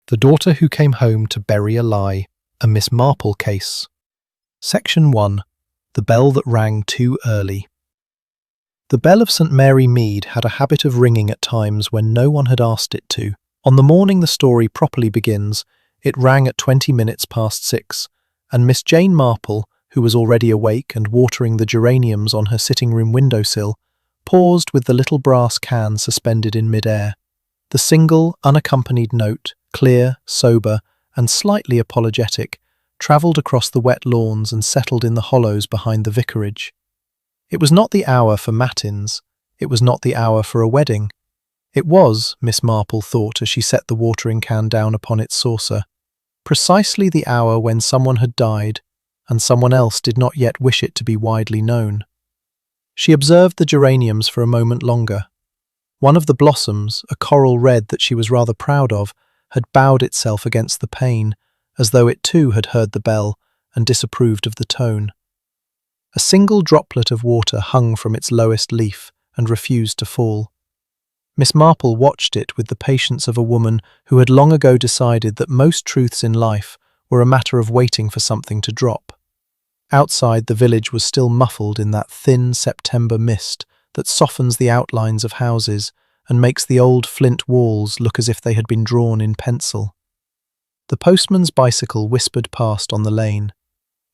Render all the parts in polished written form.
The Daughter Who Came Home to Bury a Lie, a Miss Marple Case. Section 1. The Bell That Rang Too Early. The bell of St. Mary Mead had a habit of ringing at times when no one had asked it to. On the morning the story properly begins, it rang at 20 minutes past 6, and Miss Jane Marple, who was already awake and watering the geraniums on her sitting-room windowsill, paused with the little brass can suspended in mid-air. The single, unaccompanied note, clear, sober, and slightly apologetic, travelled across the wet lawns and settled in the hollows behind the vicarage. It was not the hour for matins. It was not the hour for a wedding. It was, Miss Marple thought as she set the watering can down upon its saucer, precisely the hour when someone had died, and someone else did not yet wish it to be widely known. She observed the geraniums for a moment longer. One of the blossoms, a coral red that she was rather proud of, had bowed itself against the pane, as though it too had heard the bell and disapproved of the tone. A single droplet of water hung from its lowest leaf and refused to fall. Miss Marple watched it with the patience of a woman who had long ago decided that most truths in life were a matter of waiting for something to drop. Outside, the village was still muffled in that thin September mist that softens the outlines of houses and makes the old flint walls look as if they had been drawn in pencil. The postman's bicycle whispered past on the lane.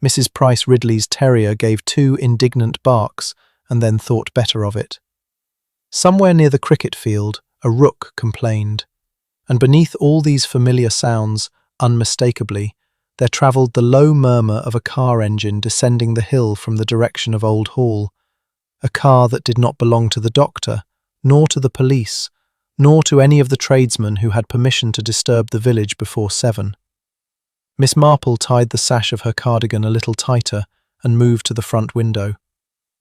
Mrs. Price Ridley's terrier gave 2 indignant barks and then thought better of it. Somewhere near the cricket field, a rook complained, and beneath all these familiar sounds, unmistakably, there travelled the low murmur of a car engine descending the hill from the direction of Old Hall, a car that did not belong to the doctor, nor to the police, nor to any of the tradesmen who had permission to disturb the village before 7. Miss Marple tied the sash of her cardigan a little tighter and moved to the front window.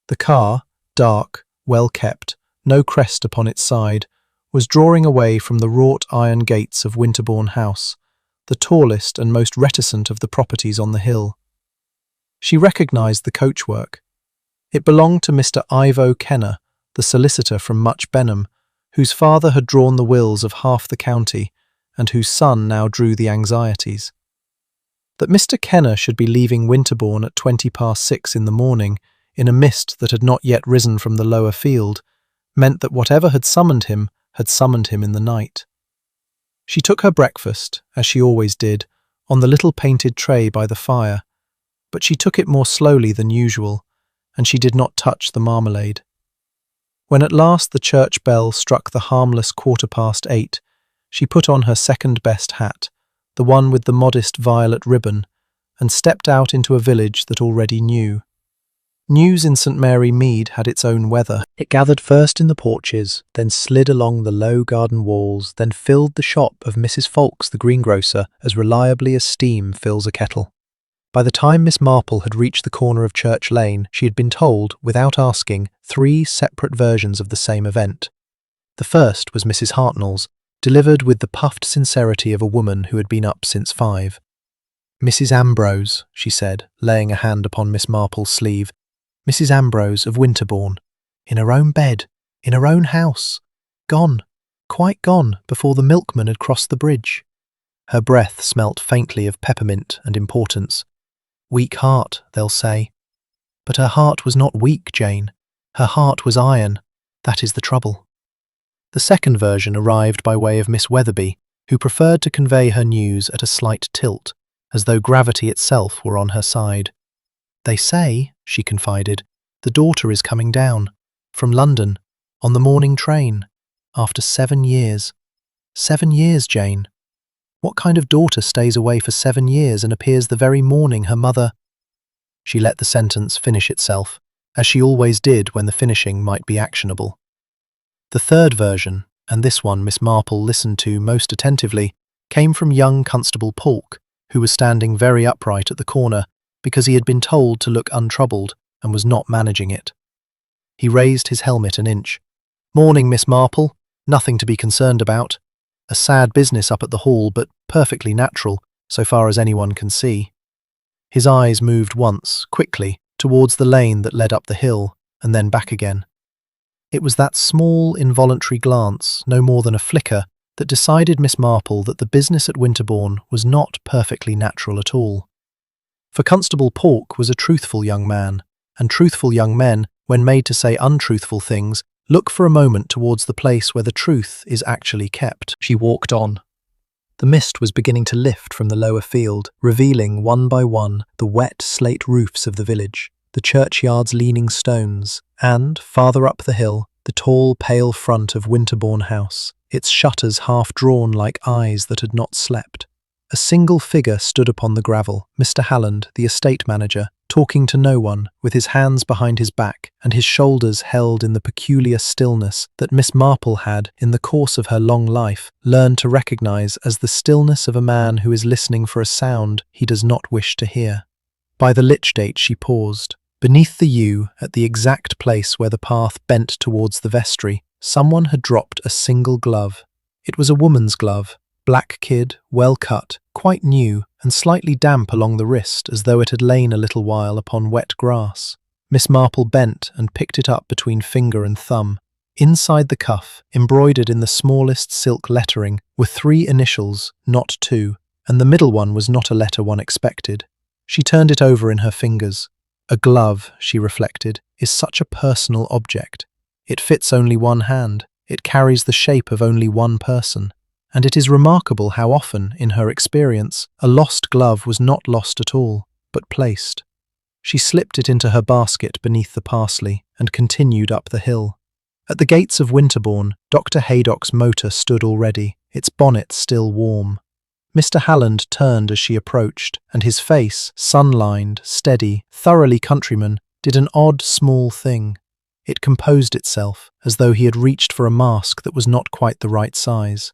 The car, dark, well kept, no crest upon its side, was drawing away from the wrought iron gates of Winterbourne House, the tallest and most reticent of the properties on the hill. She recognised the coachwork. It belonged to Mr. Ivo Kenner, the solicitor from Much Benham, whose father had drawn the wills of half the county, and whose son now drew the anxieties. That Mr. Kenner should be leaving Winterbourne at 20 past 6 in the morning, in a mist that had not yet risen from the lower field, meant that whatever had summoned him in the night. She took her breakfast, as she always did, on the little painted tray by the fire, but she took it more slowly than usual, and she did not touch the marmalade. When at last the church bell struck the harmless 8:15, she put on her second-best hat, the one with the modest violet ribbon, and stepped out into a village that already knew. News in St. Mary Mead had its own weather. It gathered first in the porches, then slid along the low garden walls, then filled the shop of Mrs. Fawkes the greengrocer as reliably as steam fills a kettle. By the time Miss Marple had reached the corner of Church Lane, she had been told, without asking, 3 separate versions of the same event. The first was Mrs. Hartnell's, delivered with the puffed sincerity of a woman who had been up since 5. "Mrs. Ambrose," she said, laying a hand upon Miss Marple's sleeve. "Mrs. Ambrose of Winterbourne. In her own bed, in her own house. Gone, quite gone, before the milkman had crossed the bridge." Her breath smelt faintly of peppermint and importance. "Weak heart, they'll say." But her heart was not weak, Jane. Her heart was iron. That is the trouble. The second version arrived by way of Miss Weatherby, who preferred to convey her news at a slight tilt, as though gravity itself were on her side. "They say," she confided, "the daughter is coming down, from London, on the morning train, after 7 years. 7 years, Jane. What kind of daughter stays away for 7 years and appears the very morning her mother—" She let the sentence finish itself, as she always did when the finishing might be actionable. The third version, and this one Miss Marple listened to most attentively, came from young Constable Polk, who was standing very upright at the corner because he had been told to look untroubled and was not managing it. He raised his helmet an inch. "Morning, Miss Marple. Nothing to be concerned about. A sad business up at the Hall, but perfectly natural, so far as anyone can see." His eyes moved once, quickly, towards the lane that led up the hill, and then back again. It was that small, involuntary glance, no more than a flicker, that decided Miss Marple that the business at Winterbourne was not perfectly natural at all. For Constable Pork was a truthful young man, and truthful young men, when made to say untruthful things, look for a moment towards the place where the truth is actually kept. She walked on. The mist was beginning to lift from the lower field, revealing one by one the wet slate roofs of the village, the churchyard's leaning stones, and, farther up the hill, the tall, pale front of Winterbourne House, its shutters half drawn like eyes that had not slept. A single figure stood upon the gravel, Mr. Halland, the estate manager, talking to no one, with his hands behind his back and his shoulders held in the peculiar stillness that Miss Marple had, in the course of her long life, learned to recognise as the stillness of a man who is listening for a sound he does not wish to hear. By the lich gate she paused. Beneath the yew, at the exact place where the path bent towards the vestry, someone had dropped a single glove. It was a woman's glove, black kid, well cut, quite new, and slightly damp along the wrist as though it had lain a little while upon wet grass. Miss Marple bent and picked it up between finger and thumb. Inside the cuff, embroidered in the smallest silk lettering, were 3 initials, not 2, and the middle one was not a letter one expected. She turned it over in her fingers. A glove, she reflected, is such a personal object. It fits only one hand. It carries the shape of only one person. And it is remarkable how often, in her experience, a lost glove was not lost at all, but placed. She slipped it into her basket beneath the parsley and continued up the hill. At the gates of Winterbourne, Dr. Haydock's motor stood already, its bonnet still warm. Mr. Halland turned as she approached, and his face, sun-lined, steady, thoroughly countryman, did an odd, small thing. It composed itself, as though he had reached for a mask that was not quite the right size.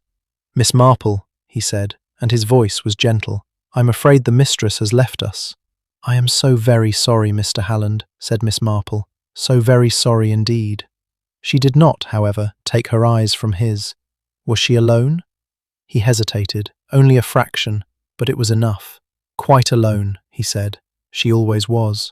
"Miss Marple," he said, and his voice was gentle, "I'm afraid the mistress has left us." "I am so very sorry, Mr. Halland," said Miss Marple, "so very sorry indeed." She did not, however, take her eyes from his. Was she alone? He hesitated, only a fraction, but it was enough. "Quite alone," he said. "She always was."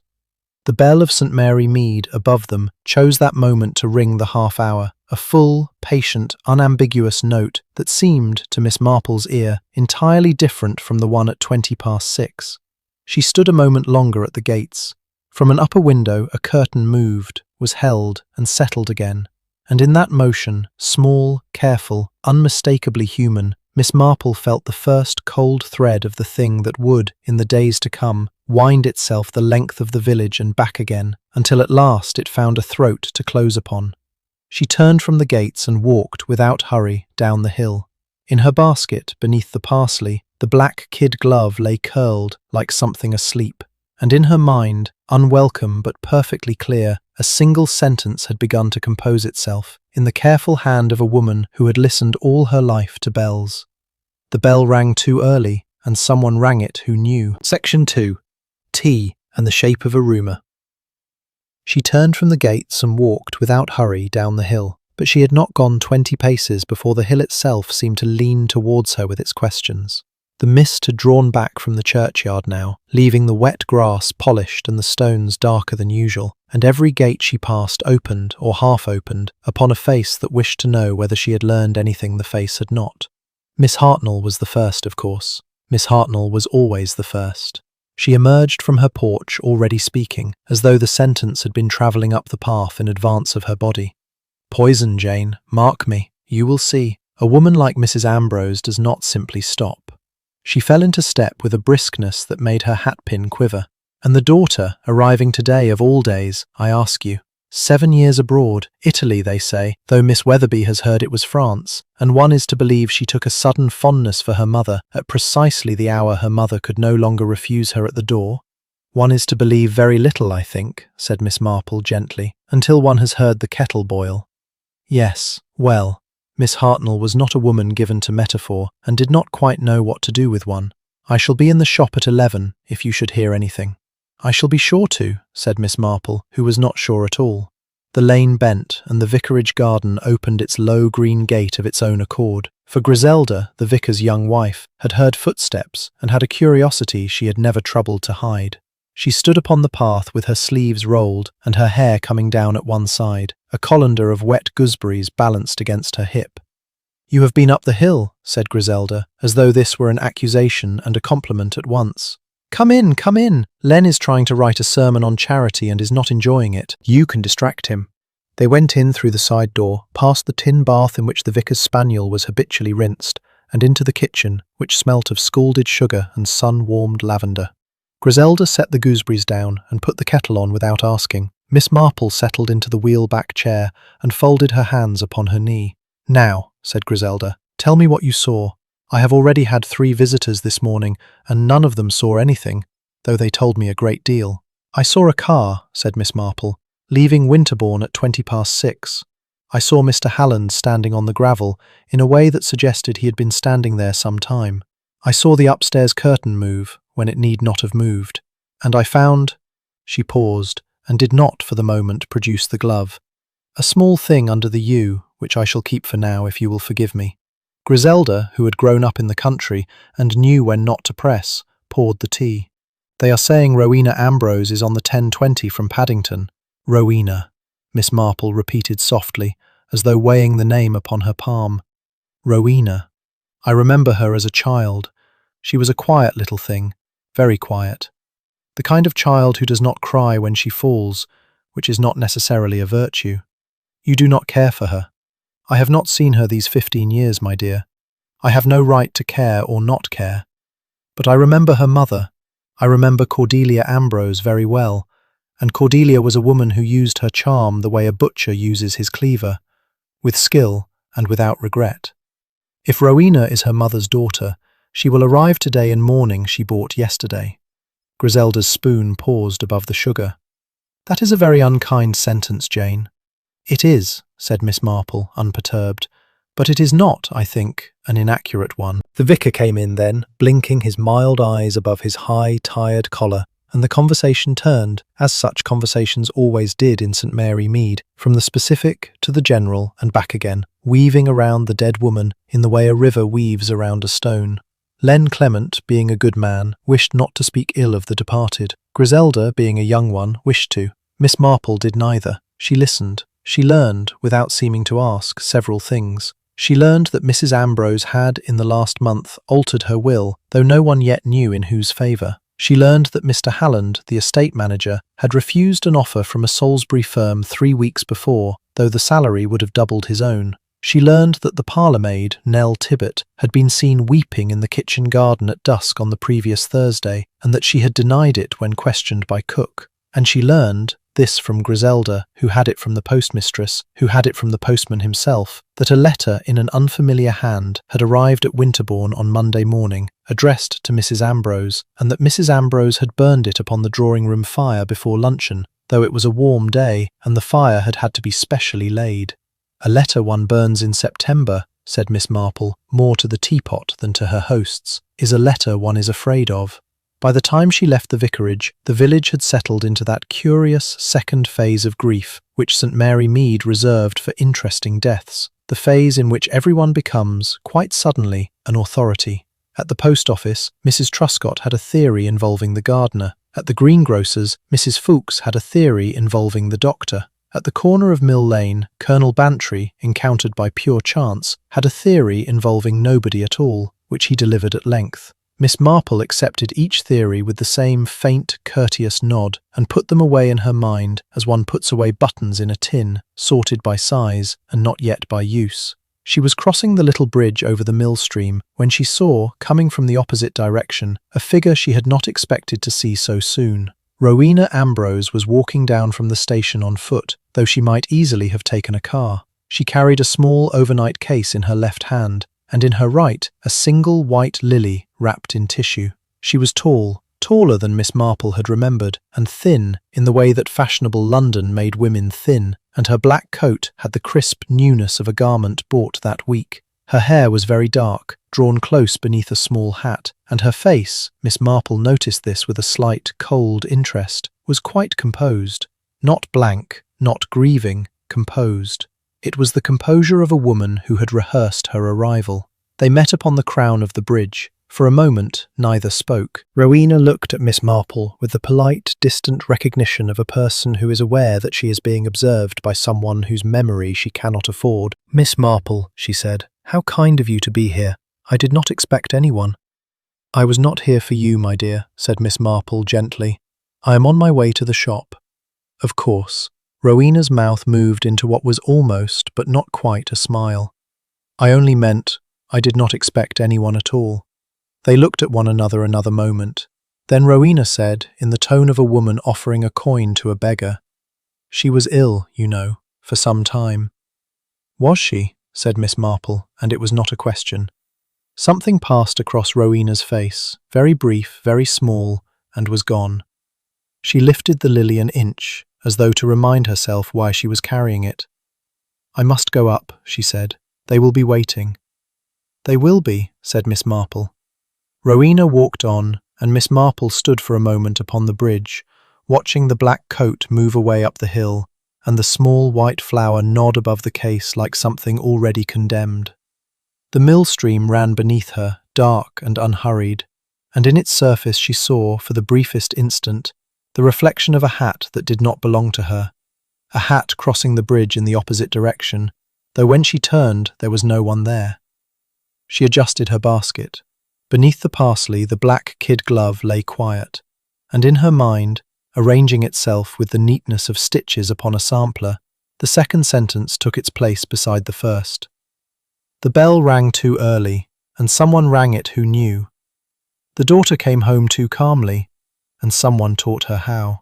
The bell of St. Mary Mead above them chose that moment to ring the half-hour, a full, patient, unambiguous note that seemed, to Miss Marple's ear, entirely different from the one at 6:20. She stood a moment longer at the gates. From an upper window a curtain moved, was held, and settled again. And in that motion, small, careful, unmistakably human, Miss Marple felt the first cold thread of the thing that would, in the days to come, wind itself the length of the village and back again, until at last it found a throat to close upon. She turned from the gates and walked without hurry down the hill. In her basket, beneath the parsley, the black kid glove lay curled like something asleep, and in her mind, unwelcome but perfectly clear, a single sentence had begun to compose itself, in the careful hand of a woman who had listened all her life to bells. The bell rang too early, and someone rang it who knew. Section 2. Tea and the Shape of a Rumour. She turned from the gates and walked without hurry down the hill, but she had not gone 20 paces before the hill itself seemed to lean towards her with its questions. The mist had drawn back from the churchyard now, leaving the wet grass polished and the stones darker than usual, and every gate she passed opened or half-opened upon a face that wished to know whether she had learned anything the face had not. Miss Hartnell was the first, of course. Miss Hartnell was always the first. She emerged from her porch already speaking, as though the sentence had been travelling up the path in advance of her body. "Poison, Jane, mark me. You will see. A woman like Mrs. Ambrose does not simply stop." She fell into step with a briskness that made her hatpin quiver. "And the daughter, arriving today of all days, I ask you. 7 years abroad, Italy, they say, though Miss Weatherby has heard it was France, and one is to believe she took a sudden fondness for her mother at precisely the hour her mother could no longer refuse her at the door." "One is to believe very little, I think," said Miss Marple gently, "until one has heard the kettle boil." Yes, well, Miss Hartnell was not a woman given to metaphor and did not quite know what to do with one. "I shall be in the shop at 11, if you should hear anything." "I shall be sure to," said Miss Marple, who was not sure at all. The lane bent, and the vicarage garden opened its low green gate of its own accord, for Griselda, the vicar's young wife, had heard footsteps and had a curiosity she had never troubled to hide. She stood upon the path with her sleeves rolled and her hair coming down at one side, a colander of wet gooseberries balanced against her hip. "You have been up the hill," said Griselda, as though this were an accusation and a compliment at once. Come in, come in. Len is trying to write a sermon on charity and is not enjoying it. You can distract him." They went in through the side door, past the tin bath in which the vicar's spaniel was habitually rinsed, and into the kitchen, which smelt of scalded sugar and sun-warmed lavender. Griselda set the gooseberries down and put the kettle on without asking. Miss Marple settled into the wheel-back chair and folded her hands upon her knee. "Now," said Griselda, "tell me what you saw. I have already had 3 visitors this morning, and none of them saw anything, though they told me a great deal." "I saw a car," said Miss Marple, "leaving Winterbourne at 6:20. I saw Mr. Halland standing on the gravel in a way that suggested he had been standing there some time. I saw the upstairs curtain move when it need not have moved, and I found—" She paused, and did not for the moment produce the glove. "A small thing under the U, which I shall keep for now if you will forgive me." Griselda, who had grown up in the country and knew when not to press, poured the tea. "They are saying Rowena Ambrose is on the 10:20 from Paddington." "Rowena," Miss Marple repeated softly, as though weighing the name upon her palm. "Rowena. I remember her as a child. She was a quiet little thing, very quiet. The kind of child who does not cry when she falls, which is not necessarily a virtue. You do not care for her. I have not seen her these 15 years, my dear. I have no right to care or not care. But I remember her mother. I remember Cordelia Ambrose very well, and Cordelia was a woman who used her charm the way a butcher uses his cleaver, with skill and without regret. If Rowena is her mother's daughter, she will arrive today in mourning she bought yesterday." Griselda's spoon paused above the sugar. "That is a very unkind sentence, Jane." "It is," said Miss Marple, unperturbed, "but it is not, I think, an inaccurate one." The vicar came in then, blinking his mild eyes above his high, tired collar, and the conversation turned, as such conversations always did in St. Mary Mead, from the specific to the general and back again, weaving around the dead woman in the way a river weaves around a stone. Len Clement, being a good man, wished not to speak ill of the departed. Griselda, being a young one, wished to. Miss Marple did neither. She listened. She learned, without seeming to ask, several things. She learned that Mrs. Ambrose had, in the last month, altered her will, though no one yet knew in whose favour. She learned that Mr. Halland, the estate manager, had refused an offer from a Salisbury firm 3 weeks before, though the salary would have doubled his own. She learned that the parlour-maid, Nell Tibbet, had been seen weeping in the kitchen garden at dusk on the previous Thursday, and that she had denied it when questioned by cook. And she learned, this from Griselda, who had it from the postmistress, who had it from the postman himself, that a letter in an unfamiliar hand had arrived at Winterbourne on Monday morning, addressed to Mrs. Ambrose, and that Mrs. Ambrose had burned it upon the drawing-room fire before luncheon, though it was a warm day, and the fire had had to be specially laid. "A letter one burns in September," said Miss Marple, more to the teapot than to her hosts, "is a letter one is afraid of." By the time she left the vicarage, the village had settled into that curious second phase of grief which St. Mary Mead reserved for interesting deaths, the phase in which everyone becomes, quite suddenly, an authority. At the post office, Mrs. Truscott had a theory involving the gardener. At the greengrocer's, Mrs. Fuchs had a theory involving the doctor. At the corner of Mill Lane, Colonel Bantry, encountered by pure chance, had a theory involving nobody at all, which he delivered at length. Miss Marple accepted each theory with the same faint, courteous nod, and put them away in her mind as one puts away buttons in a tin, sorted by size and not yet by use. She was crossing the little bridge over the mill stream when she saw, coming from the opposite direction, a figure she had not expected to see so soon. Rowena Ambrose was walking down from the station on foot, though she might easily have taken a car. She carried a small overnight case in her left hand, and in her right a single white lily wrapped in tissue. She was tall, taller than Miss Marple had remembered, and thin in the way that fashionable London made women thin, and her black coat had the crisp newness of a garment bought that week. Her hair was very dark, drawn close beneath a small hat, and her face, Miss Marple noticed this with a slight, cold interest, was quite composed. Not blank, not grieving, composed. It was the composure of a woman who had rehearsed her arrival. They met upon the crown of the bridge. For a moment, neither spoke. Rowena looked at Miss Marple with the polite, distant recognition of a person who is aware that she is being observed by someone whose memory she cannot afford. "Miss Marple," she said, How kind of you to be here. I did not expect anyone. I was not here for you, my dear, said Miss Marple gently. I am on my way to the shop. Of course. Rowena's mouth moved into what was almost, but not quite, a smile. I only meant I did not expect anyone at all. They looked at one another another moment. Then Rowena said, in the tone of a woman offering a coin to a beggar, She was ill, you know, for some time. Was she? Said Miss Marple, and it was not a question. Something passed across Rowena's face, very brief, very small, and was gone. She lifted the lily an inch, as though to remind herself why she was carrying it. I must go up, she said. They will be waiting. They will be, said Miss Marple. Rowena walked on, and Miss Marple stood for a moment upon the bridge, watching the black coat move away up the hill, and the small white flower nod above the case like something already condemned. The mill stream ran beneath her, dark and unhurried, and in its surface she saw, for the briefest instant, the reflection of a hat that did not belong to her, a hat crossing the bridge in the opposite direction, though when she turned there was no one there. She adjusted her basket. Beneath the parsley the black kid glove lay quiet, and in her mind, arranging itself with the neatness of stitches upon a sampler, the second sentence took its place beside the first. The bell rang too early, and someone rang it who knew. The daughter came home too calmly, and someone taught her how.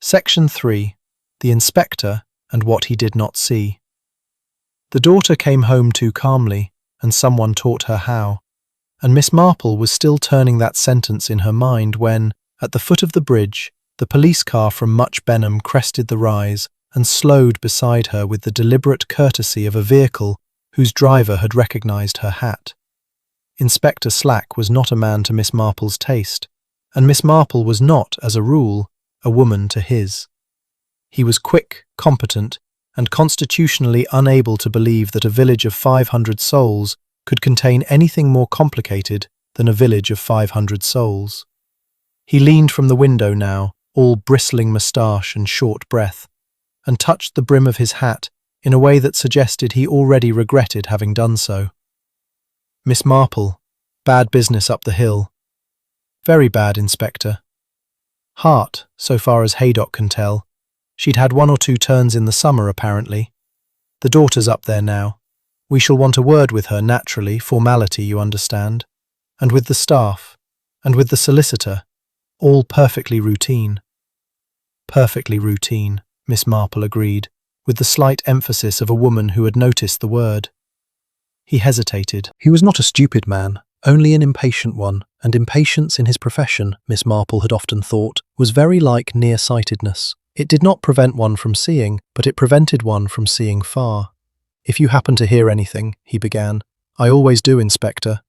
Section 3. The Inspector and What He Did Not See. The daughter came home too calmly, and someone taught her how. And Miss Marple was still turning that sentence in her mind when, at the foot of the bridge, the police car from Much Benham crested the rise and slowed beside her with the deliberate courtesy of a vehicle whose driver had recognised her hat. Inspector Slack was not a man to Miss Marple's taste, and Miss Marple was not, as a rule, a woman to his. He was quick, competent, and constitutionally unable to believe that a village of 500 souls could contain anything more complicated than a village of 500 souls. He leaned from the window now, all bristling moustache and short breath, and touched the brim of his hat in a way that suggested he already regretted having done so. Miss Marple, bad business up the hill. Very bad, Inspector. Heart, so far as Haydock can tell. She'd had 1 or 2 turns in the summer, apparently. The daughter's up there now. We shall want a word with her, naturally, formality, you understand. And with the staff, and with the solicitor. All perfectly routine. Perfectly routine, Miss Marple agreed, with the slight emphasis of a woman who had noticed the word. He hesitated. He was not a stupid man, only an impatient one, and impatience in his profession, Miss Marple had often thought, was very like nearsightedness. It did not prevent one from seeing, but it prevented one from seeing far. If you happen to hear anything, he began. I always do, Inspector.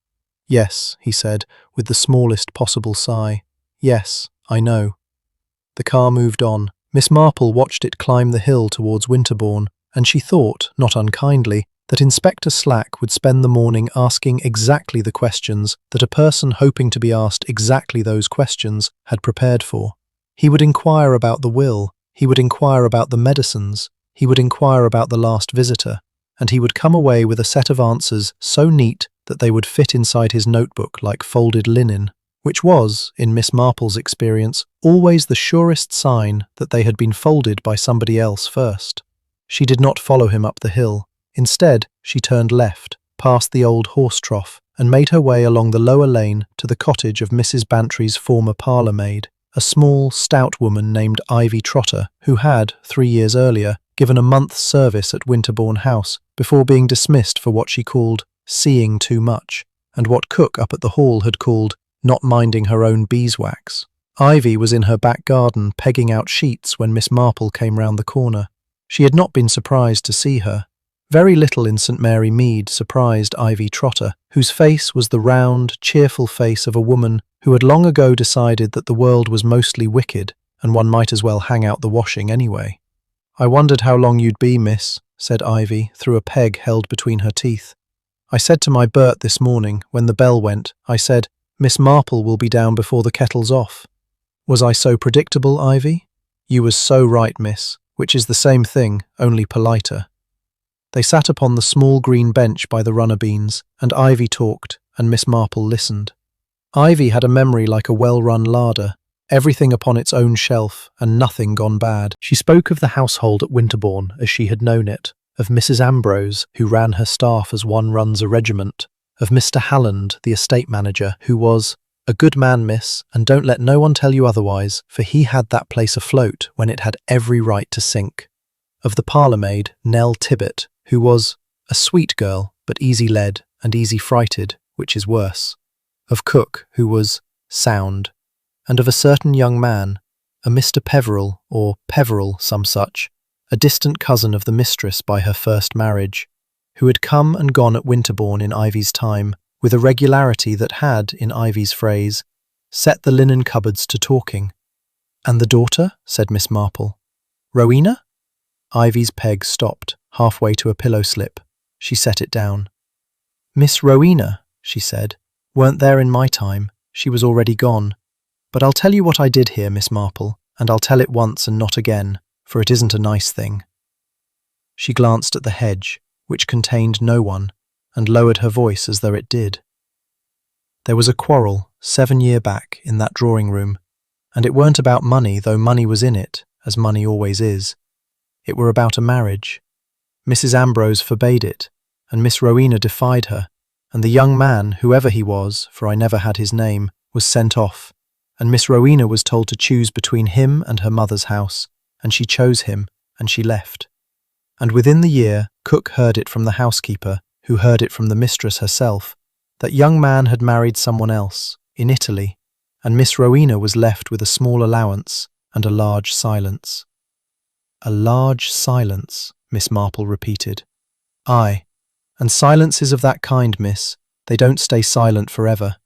Yes, he said, with the smallest possible sigh. Yes, I know. The car moved on. Miss Marple watched it climb the hill towards Winterbourne, and she thought, not unkindly, that Inspector Slack would spend the morning asking exactly the questions that a person hoping to be asked exactly those questions had prepared for. He would inquire about the will, he would inquire about the medicines, he would inquire about the last visitor, and he would come away with a set of answers so neat that they would fit inside his notebook like folded linen, which was, in Miss Marple's experience, always the surest sign that they had been folded by somebody else first. She did not follow him up the hill. Instead, she turned left, past the old horse trough, and made her way along the lower lane to the cottage of Mrs. Bantry's former parlour-maid, a small, stout woman named Ivy Trotter, who had, 3 years earlier, given a month's service at Winterbourne House before being dismissed for what she called seeing too much, and what cook up at the hall had called not minding her own beeswax. Ivy was in her back garden pegging out sheets when Miss Marple came round the corner. She had not been surprised to see her. Very little in St. Mary Mead surprised Ivy Trotter, whose face was the round, cheerful face of a woman who had long ago decided that the world was mostly wicked and one might as well hang out the washing anyway. I wondered how long you'd be, miss, said Ivy, through a peg held between her teeth. I said to my Bert this morning, when the bell went, I said, Miss Marple will be down before the kettle's off. Was I so predictable, Ivy? You was so right, miss, which is the same thing, only politer. They sat upon the small green bench by the runner beans, and Ivy talked, and Miss Marple listened. Ivy had a memory like a well-run larder, everything upon its own shelf, and nothing gone bad. She spoke of the household at Winterbourne as she had known it, of Mrs. Ambrose, who ran her staff as one runs a regiment, of Mr. Halland, the estate manager, who was a good man, miss, and don't let no one tell you otherwise, for he had that place afloat when it had every right to sink. Of the parlour-maid, Nell Tibbet, who was a sweet girl, but easy-led and easy-frighted, which is worse. Of cook, who was sound, and of a certain young man, a Mr. Peveril, or Peveril, some such, a distant cousin of the mistress by her first marriage, who had come and gone at Winterbourne in Ivy's time, with a regularity that had, in Ivy's phrase, set the linen cupboards to talking. "And the daughter?" said Miss Marple. "Rowena?" Ivy's peg stopped, halfway to a pillow slip. She set it down. "Miss Rowena," she said, "weren't there in my time. She was already gone. But I'll tell you what I did here, Miss Marple, and I'll tell it once and not again, for it isn't a nice thing." She glanced at the hedge, which contained no one, and lowered her voice as though it did. "There was a quarrel 7 years back in that drawing-room, and it weren't about money, though money was in it, as money always is. It were about a marriage. Mrs. Ambrose forbade it, and Miss Rowena defied her, and the young man, whoever he was, for I never had his name, was sent off, and Miss Rowena was told to choose between him and her mother's house, and she chose him, and she left. And within the year, cook heard it from the housekeeper, who heard it from the mistress herself, that young man had married someone else, in Italy, and Miss Rowena was left with a small allowance and a large silence." "A large silence," Miss Marple repeated. "Aye, and silences of that kind, miss, they don't stay silent forever.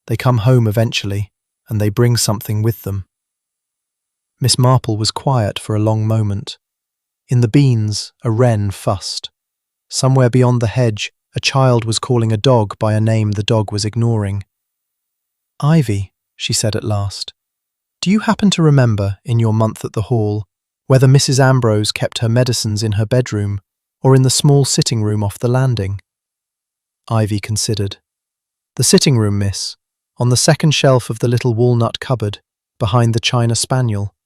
They come home eventually, and they bring something with them." Miss Marple was quiet for a long moment. In the beans, a wren fussed. Somewhere beyond the hedge, a child was calling a dog by a name the dog was ignoring. "Ivy," she said at last, "do you happen to remember, in your month at the hall, whether Mrs. Ambrose kept her medicines in her bedroom or in the small sitting-room off the landing?" Ivy considered. "The sitting-room, miss, on the second shelf of the little walnut cupboard, behind the china spaniel.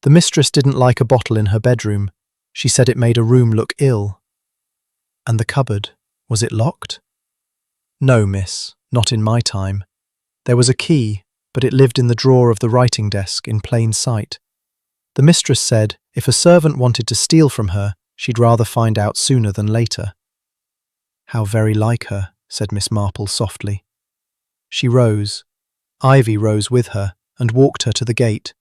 The mistress didn't like a bottle in her bedroom. She said it made a room look ill." "And the cupboard, was it locked?" "No, miss, not in my time. There was a key, but it lived in the drawer of the writing desk in plain sight. The mistress said if a servant wanted to steal from her, she'd rather find out sooner than later." "How very like her," said Miss Marple softly. She rose. Ivy rose with her and walked her to the gate,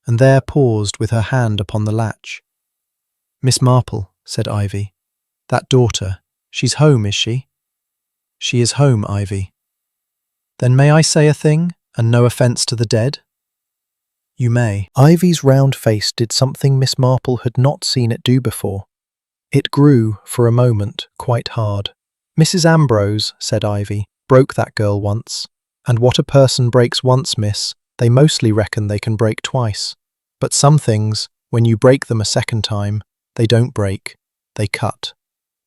and there paused with her hand upon the latch. "Miss Marple," said Ivy, "that daughter, she's home, is she?" "She is home, Ivy." "Then may I say a thing, and no offence to the dead?" "You may." Ivy's round face did something Miss Marple had not seen it do before. It grew, for a moment, quite hard. "Mrs. Ambrose," said Ivy, "broke that girl once. And what a person breaks once, miss, they mostly reckon they can break twice. But some things, when you break them a second time, they don't break, they cut."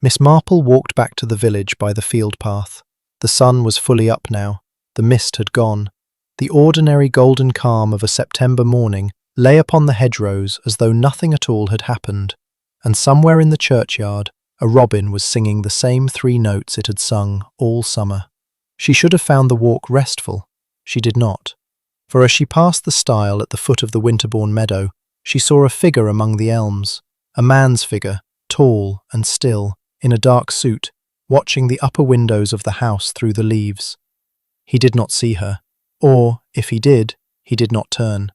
Miss Marple walked back to the village by the field path. The sun was fully up now. The mist had gone. The ordinary golden calm of a September morning lay upon the hedgerows as though nothing at all had happened, and somewhere in the churchyard a robin was singing the same 3 notes it had sung all summer. She should have found the walk restful. She did not, for as she passed the stile at the foot of the Winterbourne meadow, she saw a figure among the elms, a man's figure, tall and still, in a dark suit, watching the upper windows of the house through the leaves. He did not see her, or, if he did not turn.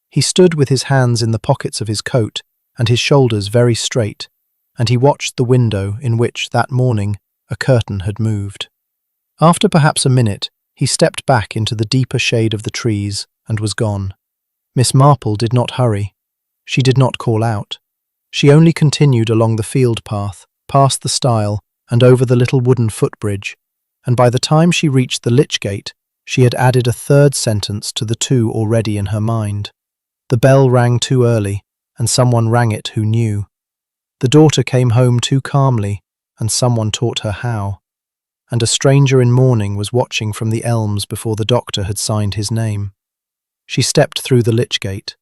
He stood with his hands in the pockets of his coat and his shoulders very straight, and he watched the window in which, that morning, a curtain had moved. After perhaps a minute, he stepped back into the deeper shade of the trees and was gone. Miss Marple did not hurry. She did not call out. She only continued along the field path, past the stile, and over the little wooden footbridge, and by the time she reached the lich gate, she had added a 3rd sentence to the 2 already in her mind. The bell rang too early, and someone rang it who knew. The daughter came home too calmly, and someone taught her how, and a stranger in mourning was watching from the elms before the doctor had signed his name. She stepped through the lich gate.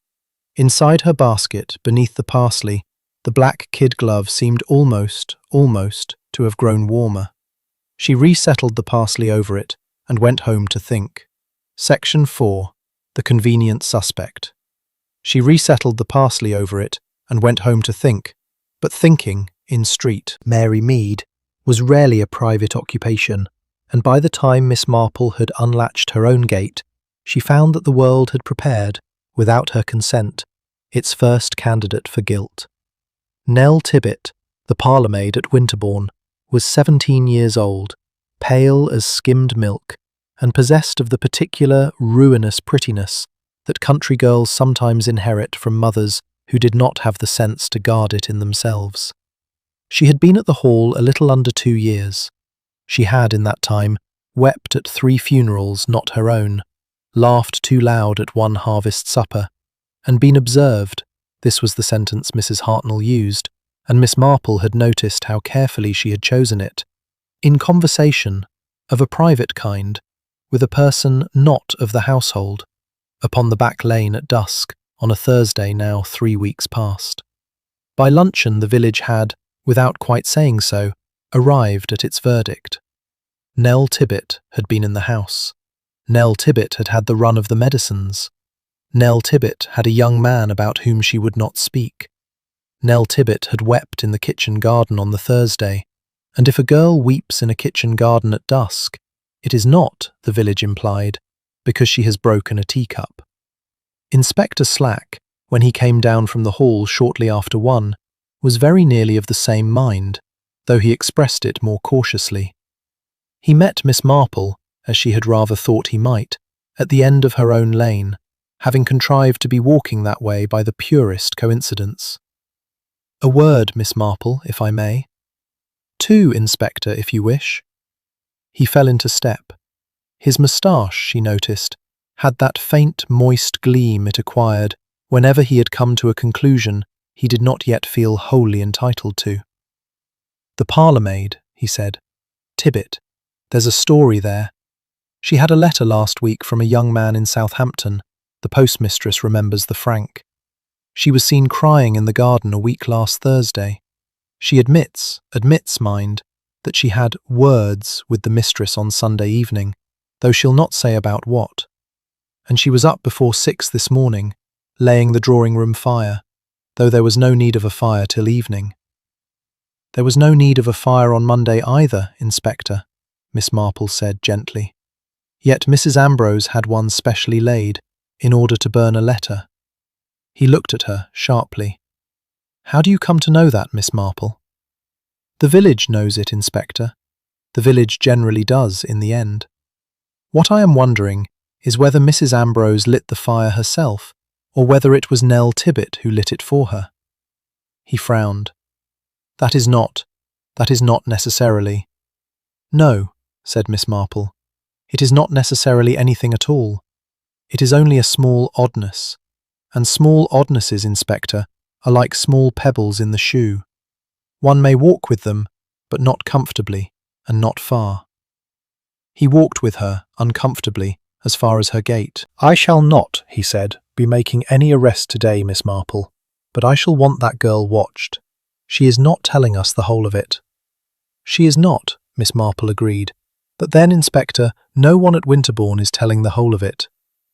Inside her basket, beneath the parsley, the black kid glove seemed almost to have grown warmer. She resettled the parsley over it and went home to think. Section 4. The Convenient Suspect. She resettled the parsley over it and went home to think, but thinking, in street, Mary Mead, was rarely a private occupation, and by the time Miss Marple had unlatched her own gate, she found that the world had prepared, without her consent, its first candidate for guilt. Nell Tibbet, the parlour-maid at Winterbourne, was 17 years old, pale as skimmed milk, and possessed of the particular ruinous prettiness that country girls sometimes inherit from mothers who did not have the sense to guard it in themselves. She had been at the Hall a little under 2 years. She had, in that time, wept at 3 funerals not her own, laughed too loud at 1 harvest supper, and been observed, this was the sentence Mrs. Hartnell used, and Miss Marple had noticed how carefully she had chosen it, in conversation, of a private kind, with a person not of the household, upon the back lane at dusk, on a Thursday now 3 weeks past. By luncheon the village had, without quite saying so, arrived at its verdict. Nell Tibbet had been in the house. Nell Tibbet had had the run of the medicines. Nell Tibbet had a young man about whom she would not speak. Nell Tibbet had wept in the kitchen garden on the Thursday, and if a girl weeps in a kitchen garden at dusk, it is not, the village implied, because she has broken a teacup. Inspector Slack, when he came down from the hall shortly after 1, was very nearly of the same mind, though he expressed it more cautiously. He met Miss Marple, as she had rather thought he might, at the end of her own lane, having contrived to be walking that way by the purest coincidence. "A word, Miss Marple, if I may." "2, Inspector, if you wish." He fell into step. His moustache, she noticed, had that faint, moist gleam it acquired whenever he had come to a conclusion he did not yet feel wholly entitled to. "The parlour-maid," he said. "Tibbet. There's a story there. She had a letter last week from a young man in Southampton. The postmistress remembers the Frank. She was seen crying in the garden a week last Thursday. She admits, mind, that she had words with the mistress on Sunday evening, though she'll not say about what. And she was up before 6 this morning, laying the drawing-room fire, though there was no need of a fire till evening." "There was no need of a fire on Monday either, Inspector," Miss Marple said gently. "Yet Mrs. Ambrose had one specially laid, in order to burn a letter." He looked at her sharply. "How do you come to know that, Miss Marple?" "The village knows it, Inspector. The village generally does in the end. What I am wondering is whether Mrs. Ambrose lit the fire herself, or whether it was Nell Tibbet who lit it for her." He frowned. That is not necessarily." "No," said Miss Marple. "It is not necessarily anything at all. It is only a small oddness. And small oddnesses, Inspector, are like small pebbles in the shoe. One may walk with them, but not comfortably, and not far." He walked with her, uncomfortably, as far as her gate. "I shall not," he said, "be making any arrest today, Miss Marple, but I shall want that girl watched. She is not telling us the whole of it." "She is not," Miss Marple agreed. "But then, Inspector, no one at Winterbourne is telling the whole of it.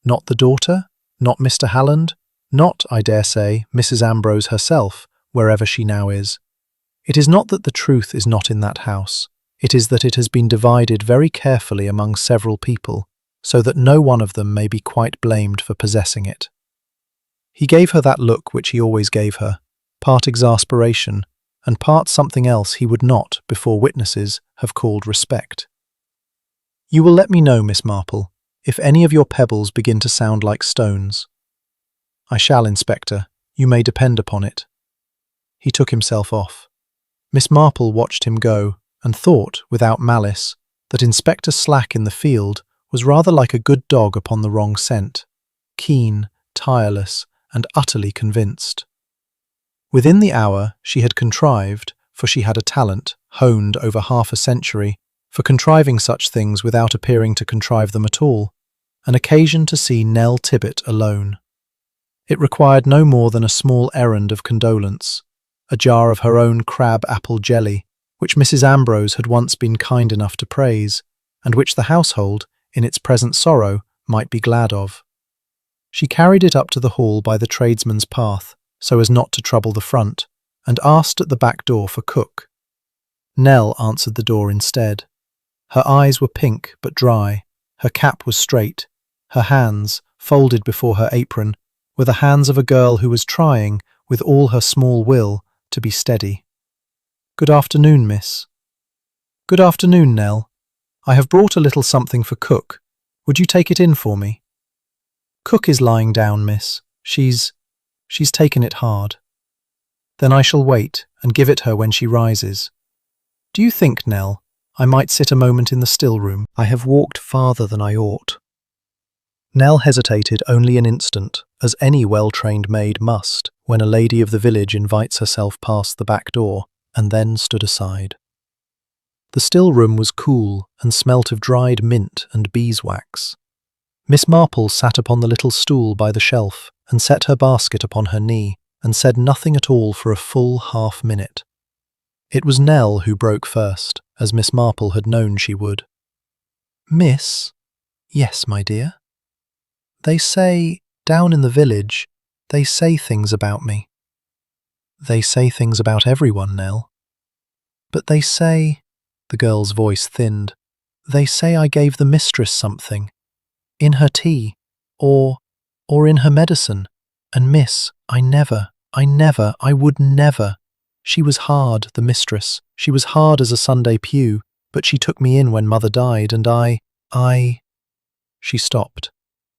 Not the daughter, not Mr. Halland, not, I dare say, Mrs. Ambrose herself, wherever she now is. It is not that the truth is not in that house. It is that it has been divided very carefully among several people, so that no one of them may be quite blamed for possessing it." He gave her that look which he always gave her, part exasperation, and part something else he would not, before witnesses, have called respect. "You will let me know, Miss Marple, if any of your pebbles begin to sound like stones." "I shall, Inspector. You may depend upon it." He took himself off. Miss Marple watched him go, and thought, without malice, that Inspector Slack in the field was rather like a good dog upon the wrong scent, keen, tireless, and utterly convinced. Within the hour she had contrived, for she had a talent, honed over half a century, for contriving such things without appearing to contrive them at all, an occasion to see Nell Tibbet alone. It required no more than a small errand of condolence, a jar of her own crab-apple jelly, which Mrs. Ambrose had once been kind enough to praise, and which the household, in its present sorrow, might be glad of. She carried it up to the hall by the tradesman's path, so as not to trouble the front, and asked at the back door for cook. Nell answered the door instead. Her eyes were pink but dry, her cap was straight, her hands, folded before her apron, were the hands of a girl who was trying, with all her small will, to be steady. "Good afternoon, miss." "Good afternoon, Nell. I have brought a little something for cook. Would you take it in for me?" "Cook is lying down, miss. She's taken it hard." "Then I shall wait and give it her when she rises. Do you think, Nell, I might sit a moment in the still room? I have walked farther than I ought." Nell hesitated only an instant, as any well-trained maid must when a lady of the village invites herself past the back door, and then stood aside. The still room was cool and smelt of dried mint and beeswax. Miss Marple sat upon the little stool by the shelf and set her basket upon her knee and said nothing at all for a full half-minute. It was Nell who broke first, as Miss Marple had known she would. "Miss?" "Yes, my dear." "They say, down in the village, they say things about me." "They say things about everyone, Nell." "But they say," the girl's voice thinned, "they say I gave the mistress something. In her tea, or in her medicine. And miss, I would never. She was hard, the mistress. She was hard as a Sunday pew, but she took me in when mother died, and I... She stopped.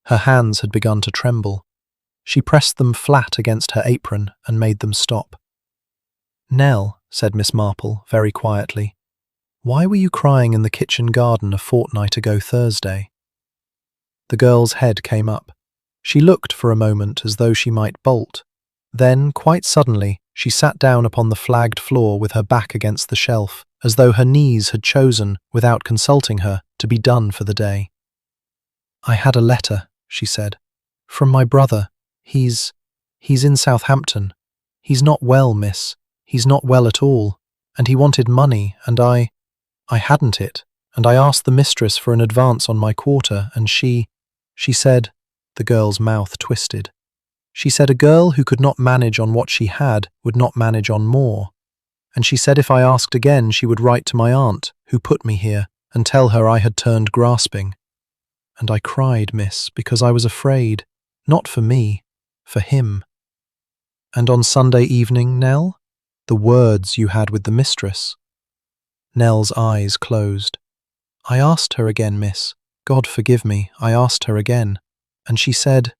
Her hands had begun to tremble. She pressed them flat against her apron and made them stop. "Nell," said Miss Marple, very quietly, "why were you crying in the kitchen garden a fortnight ago Thursday?" The girl's head came up. She looked for a moment as though she might bolt. Then, quite suddenly, she sat down upon the flagged floor with her back against the shelf, as though her knees had chosen, without consulting her, to be done for the day. "I had a letter," she said, "from my brother. He's in Southampton. He's not well, miss. He's not well at all. And he wanted money, and I hadn't it, and I asked the mistress for an advance on my quarter, and she said," the girl's mouth twisted, "she said a girl who could not manage on what she had would not manage on more. And she said if I asked again she would write to my aunt, who put me here, and tell her I had turned grasping. And I cried, miss, because I was afraid, not for me, for him." "And on Sunday evening, Nell? The words you had with the mistress?" Nell's eyes closed. "I asked her again, miss. God forgive me, I asked her again. And she said,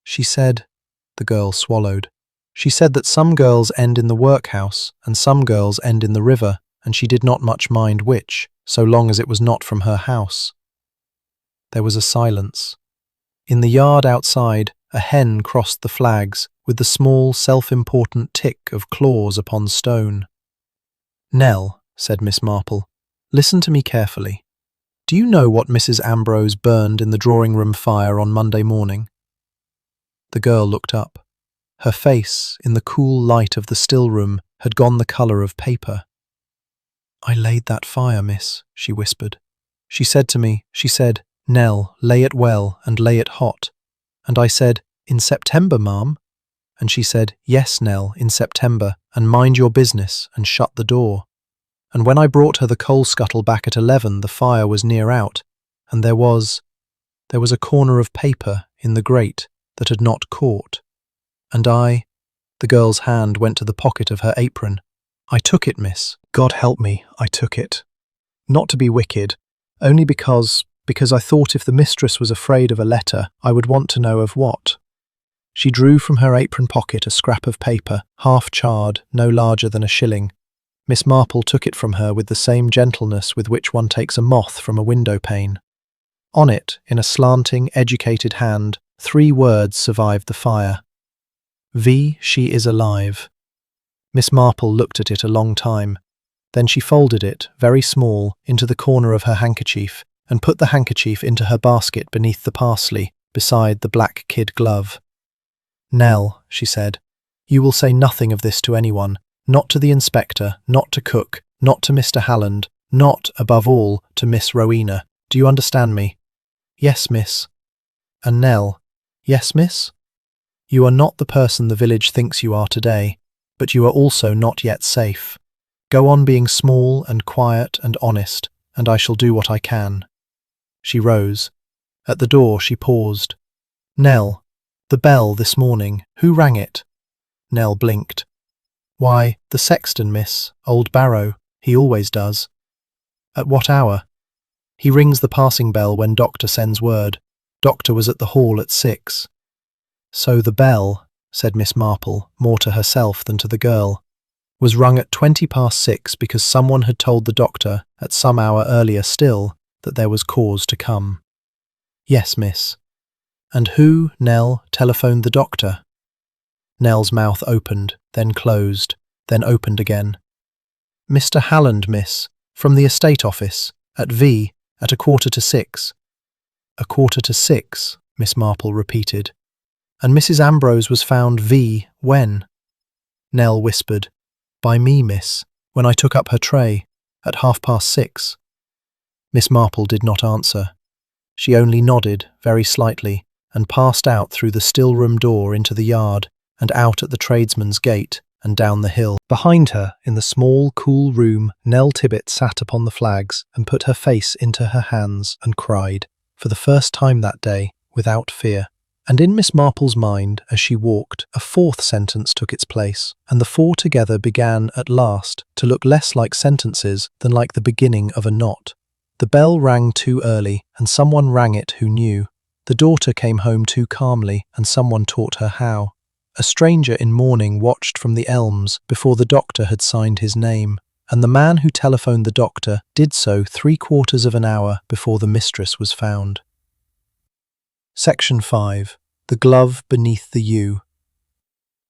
the girl swallowed. She said that some girls end in the workhouse and some girls end in the river, and she did not much mind which, so long as it was not from her house." There was a silence. In the yard outside, a hen crossed the flags with the small, self-important tick of claws upon stone. "Nell," said Miss Marple, "listen to me carefully. Do you know what Mrs. Ambrose burned in the drawing-room fire on Monday morning?" The girl looked up. Her face, in the cool light of the still room, had gone the colour of paper. "I laid that fire, miss," she whispered. She said, "Nell, lay it well and lay it hot." And I said, "In September, ma'am?" And she said, "Yes, Nell, in September, and mind your business, and shut the door." And when I brought her the coal scuttle back at 11, the fire was near out, and there was a corner of paper in the grate that had not caught. And the girl's hand went to the pocket of her apron. "I took it, miss. God help me, I took it. Not to be wicked, only because I thought if the mistress was afraid of a letter, I would want to know of what." She drew from her apron pocket a scrap of paper, half charred, no larger than a shilling. Miss Marple took it from her with the same gentleness with which one takes a moth from a window pane. On it, in a slanting, educated hand, 3 words survived the fire. "V. She is alive." Miss Marple looked at it a long time, Then she folded it, very small, into the corner of her handkerchief, and put the handkerchief into her basket beneath the parsley, beside the black kid glove. "Nell," she said, "you will say nothing of this to anyone, not to the inspector, not to cook, not to Mr. Halland, not, above all, to Miss Rowena. Do you understand me?" "Yes, miss." "And Nell?" "Yes, miss?" "You are not the person the village thinks you are today, but you are also not yet safe. Go on being small and quiet and honest, and I shall do what I can." She rose. At the door she paused. "Nell, the bell this morning, who rang it?" Nell blinked. "Why, the sexton, miss, old Barrow. He always does." "At what hour?" "He rings the passing bell when Doctor sends word. Doctor was at the hall at 6. "So the bell," said Miss Marple, more to herself than to the girl, "was rung at 6:20 because someone had told the doctor, at some hour earlier still, that there was cause to come." "Yes, miss." "And who, Nell, telephoned the doctor?" Nell's mouth opened, then closed, then opened again. "Mr. Halland, miss, from the estate office, at V, at 6:15. 6:15, Miss Marple repeated. "And Mrs. Ambrose was found V, when?" Nell whispered. "By me, miss, when I took up her tray, at 6:30. Miss Marple did not answer. She only nodded, very slightly, and passed out through the still-room door into the yard, and out at the tradesman's gate, and down the hill. Behind her, in the small, cool room, Nell Tibbet sat upon the flags and put her face into her hands and cried, for the first time that day, without fear. And in Miss Marple's mind, as she walked, a fourth sentence took its place, and the four together began, at last, to look less like sentences than like the beginning of a knot. The bell rang too early, and someone rang it who knew. The daughter came home too calmly, and someone taught her how. A stranger in mourning watched from the elms before the doctor had signed his name, and the man who telephoned the doctor did so 3/4 of an hour before the mistress was found. Section 5. The glove beneath the U.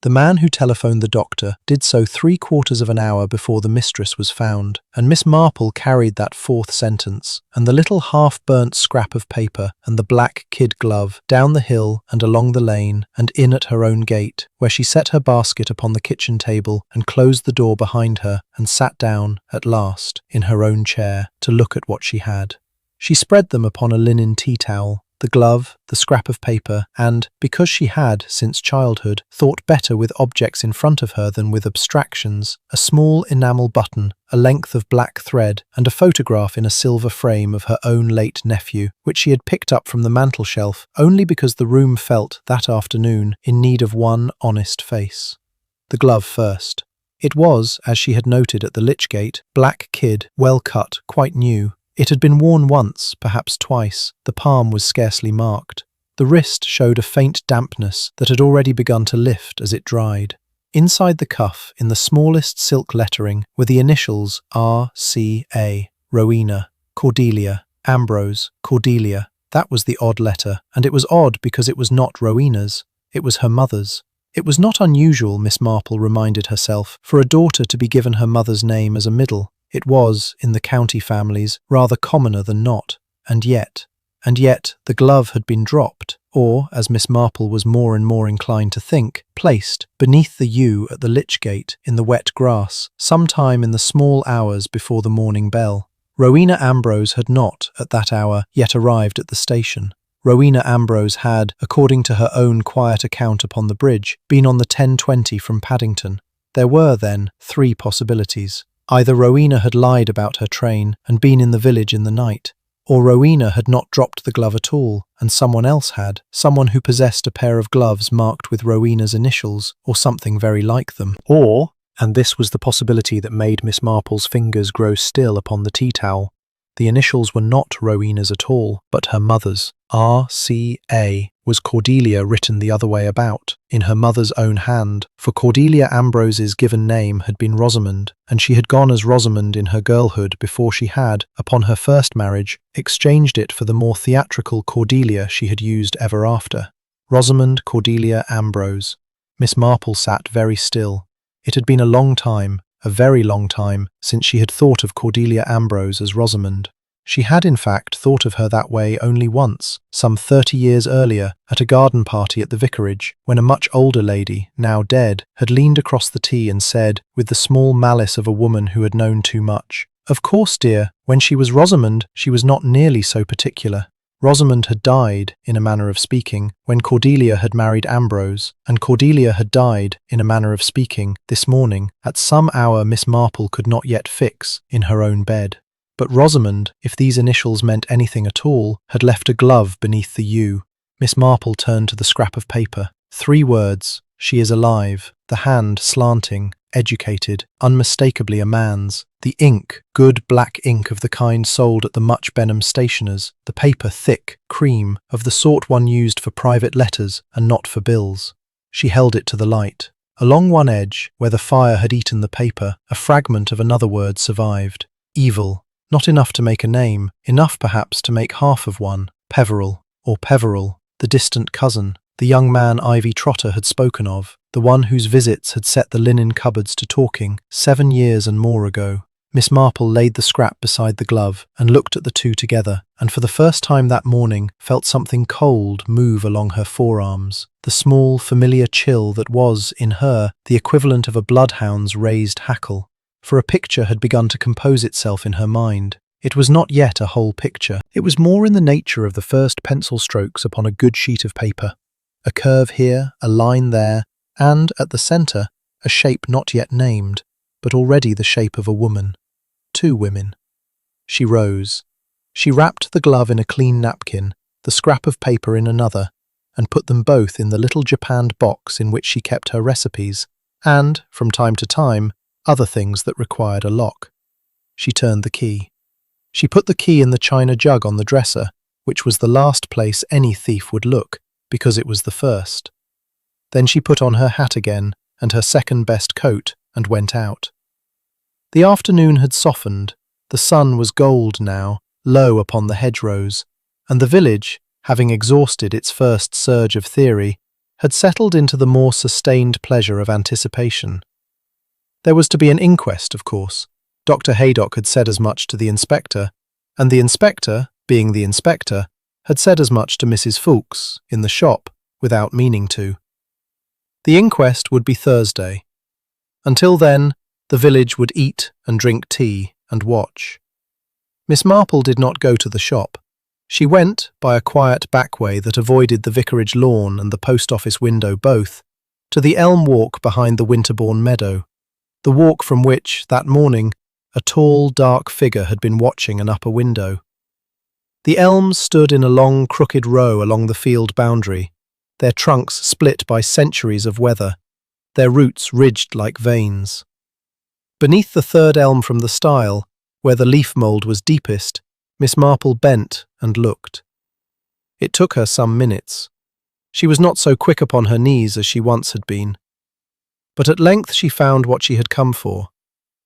The man who telephoned the doctor did so 3/4 of an hour before the mistress was found, and Miss Marple carried that fourth sentence, and the little half-burnt scrap of paper, and the black kid glove, down the hill and along the lane, and in at her own gate, where she set her basket upon the kitchen table, and closed the door behind her, and sat down, at last, in her own chair, to look at what she had. She spread them upon a linen tea-towel, the glove, the scrap of paper, and, because she had, since childhood, thought better with objects in front of her than with abstractions, a small enamel button, a length of black thread, and a photograph in a silver frame of her own late nephew, which she had picked up from the mantel-shelf only because the room felt, that afternoon, in need of one honest face. The glove first. It was, as she had noted at the lich gate, black kid, well cut, quite new. It had been worn once, perhaps twice. The palm was scarcely marked. The wrist showed a faint dampness that had already begun to lift as it dried. Inside the cuff, in the smallest silk lettering, were the initials R.C.A. Rowena, Cordelia, Ambrose, Cordelia. That was the odd letter, and it was odd because it was not Rowena's. It was her mother's. It was not unusual, Miss Marple reminded herself, for a daughter to be given her mother's name as a middle. It was, in the county families, rather commoner than not, and yet, the glove had been dropped, or, as Miss Marple was more and more inclined to think, placed, beneath the yew at the lich gate, in the wet grass, some time in the small hours before the morning bell. Rowena Ambrose had not, at that hour, yet arrived at the station. Rowena Ambrose had, according to her own quiet account upon the bridge, been on the 10:20 from Paddington. There were, then, 3 possibilities. Either Rowena had lied about her train and been in the village in the night, or Rowena had not dropped the glove at all, and someone else had, someone who possessed a pair of gloves marked with Rowena's initials, or something very like them. Or, and this was the possibility that made Miss Marple's fingers grow still upon the tea-towel, the initials were not Rowena's at all, but her mother's. R.C.A. was Cordelia written the other way about, in her mother's own hand, for Cordelia Ambrose's given name had been Rosamond, and she had gone as Rosamond in her girlhood before she had, upon her first marriage, exchanged it for the more theatrical Cordelia she had used ever after. Rosamond Cordelia Ambrose. Miss Marple sat very still. It had been a long time, a very long time, since she had thought of Cordelia Ambrose as Rosamond. She had in fact thought of her that way only once, some 30 years earlier, at a garden party at the vicarage, when a much older lady, now dead, had leaned across the tea and said, with the small malice of a woman who had known too much, "Of course, dear, when she was Rosamond, she was not nearly so particular. Rosamond had died, in a manner of speaking, when Cordelia had married Ambrose, and Cordelia had died, in a manner of speaking, this morning, at some hour Miss Marple could not yet fix, in her own bed. But Rosamond, if these initials meant anything at all, had left a glove beneath the U." Miss Marple turned to the scrap of paper. 3 words, "She is alive," the hand slanting, educated, unmistakably a man's, the ink, good black ink of the kind sold at the Much Benham stationer's, the paper thick, cream, of the sort one used for private letters and not for bills. She held it to the light. Along one edge, where the fire had eaten the paper, a fragment of another word survived. Evil. Not enough to make a name, enough perhaps to make half of one. Peveril, or Peveril, the distant cousin, the young man Ivy Trotter had spoken of, the one whose visits had set the linen cupboards to talking 7 years and more ago. Miss Marple laid the scrap beside the glove and looked at the two together, and for the first time that morning felt something cold move along her forearms, the small, familiar chill that was, in her, the equivalent of a bloodhound's raised hackle. For a picture had begun to compose itself in her mind. It was not yet a whole picture. It was more in the nature of the first pencil strokes upon a good sheet of paper. A curve here, a line there, and, at the centre, a shape not yet named, but already the shape of a woman. 2 women. She rose. She wrapped the glove in a clean napkin, the scrap of paper in another, and put them both in the little japanned box in which she kept her recipes, and, from time to time, other things that required a lock. She turned the key. She put the key in the china jug on the dresser, which was the last place any thief would look, because it was the first. Then she put on her hat again, and her second-best coat, and went out. The afternoon had softened, the sun was gold now, low upon the hedgerows, and the village, having exhausted its first surge of theory, had settled into the more sustained pleasure of anticipation. There was to be an inquest, of course. Dr. Haydock had said as much to the inspector, and the inspector, being the inspector, had said as much to Mrs. Fawkes, in the shop, without meaning to. The inquest would be Thursday. Until then, the village would eat and drink tea and watch. Miss Marple did not go to the shop. She went, by a quiet back way that avoided the vicarage lawn and the post office window both, to the elm walk behind the Winterbourne meadow, the walk from which, that morning, a tall, dark figure had been watching an upper window. The elms stood in a long, crooked row along the field boundary, their trunks split by centuries of weather, their roots ridged like veins. Beneath the third elm from the stile, where the leaf mould was deepest, Miss Marple bent and looked. It took her some minutes. She was not so quick upon her knees as she once had been. But at length she found what she had come for,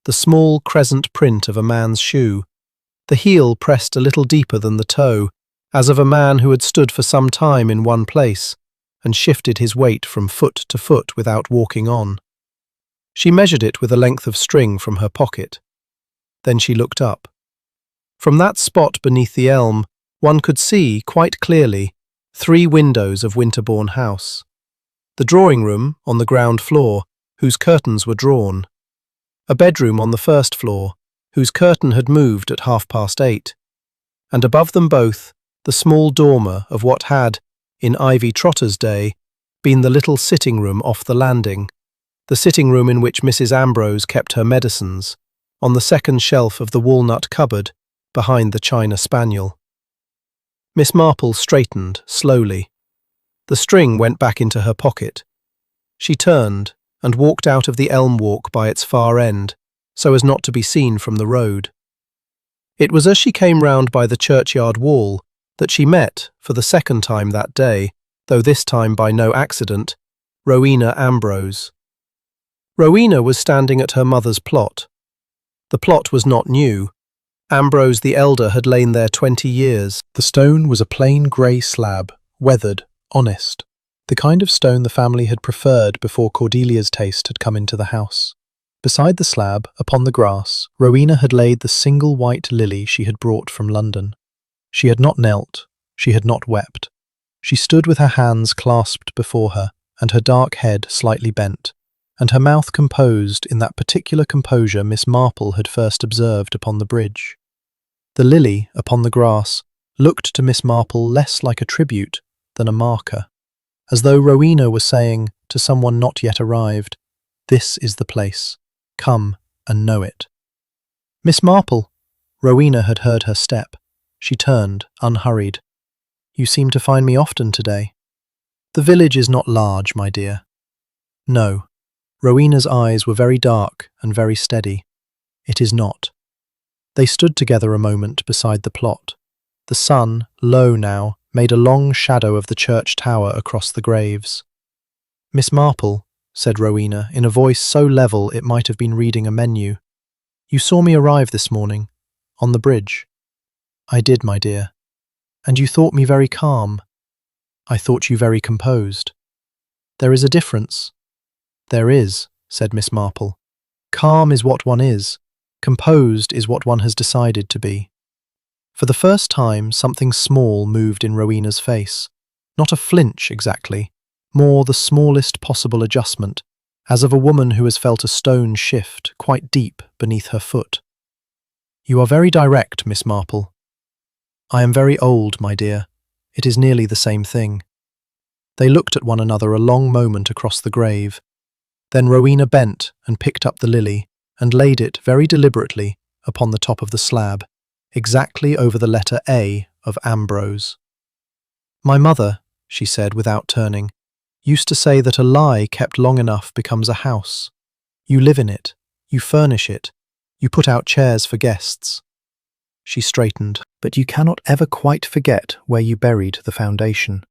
the small crescent print of a man's shoe, the heel pressed a little deeper than the toe, as of a man who had stood for some time in one place and shifted his weight from foot to foot without walking on. She measured it with a length of string from her pocket. Then she looked up. From that spot beneath the elm, one could see, quite clearly, 3 windows of Winterbourne House. The drawing-room, on the ground floor, whose curtains were drawn. A bedroom on the first floor, whose curtain had moved at 8:30, and above them both, the small dormer of what had, in Ivy Trotter's day, been the little sitting-room off the landing, the sitting-room in which Mrs. Ambrose kept her medicines, on the second shelf of the walnut cupboard, behind the china spaniel. Miss Marple straightened, slowly. The string went back into her pocket. She turned and walked out of the elm walk by its far end, so as not to be seen from the road. It was as she came round by the churchyard wall that she met, for the second time that day, though this time by no accident, Rowena Ambrose. Rowena was standing at her mother's plot. The plot was not new. Ambrose the elder had lain there 20 years. The stone was a plain grey slab, weathered, honest, the kind of stone the family had preferred before Cordelia's taste had come into the house. Beside the slab, upon the grass, Rowena had laid the single white lily she had brought from London. She had not knelt, she had not wept. She stood with her hands clasped before her, and her dark head slightly bent, and her mouth composed in that particular composure Miss Marple had first observed upon the bridge. The lily, upon the grass, looked to Miss Marple less like a tribute than a marker, as though Rowena was saying to someone not yet arrived, "This is the place. Come and know it." "Miss Marple!" Rowena had heard her step. She turned, unhurried. "You seem to find me often today." "The village is not large, my dear." "No." Rowena's eyes were very dark and very steady. "It is not." They stood together a moment beside the plot. The sun, low now, made a long shadow of the church tower across the graves. "Miss Marple," said Rowena, in a voice so level it might have been reading a menu, "you saw me arrive this morning, on the bridge." "I did, my dear." "And you thought me very calm." "I thought you very composed." "There is a difference." "There is," said Miss Marple. "Calm is what one is. Composed is what one has decided to be." For the first time, something small moved in Rowena's face. Not a flinch, exactly. More the smallest possible adjustment, as of a woman who has felt a stone shift quite deep beneath her foot. "You are very direct, Miss Marple." "I am very old, my dear. It is nearly the same thing." They looked at one another a long moment across the grave. Then Rowena bent and picked up the lily and laid it very deliberately upon the top of the slab, exactly over the letter A of Ambrose. "My mother," she said without turning, "used to say that a lie kept long enough becomes a house. You live in it, you furnish it, you put out chairs for guests." She straightened, "But you cannot ever quite forget where you buried the foundation."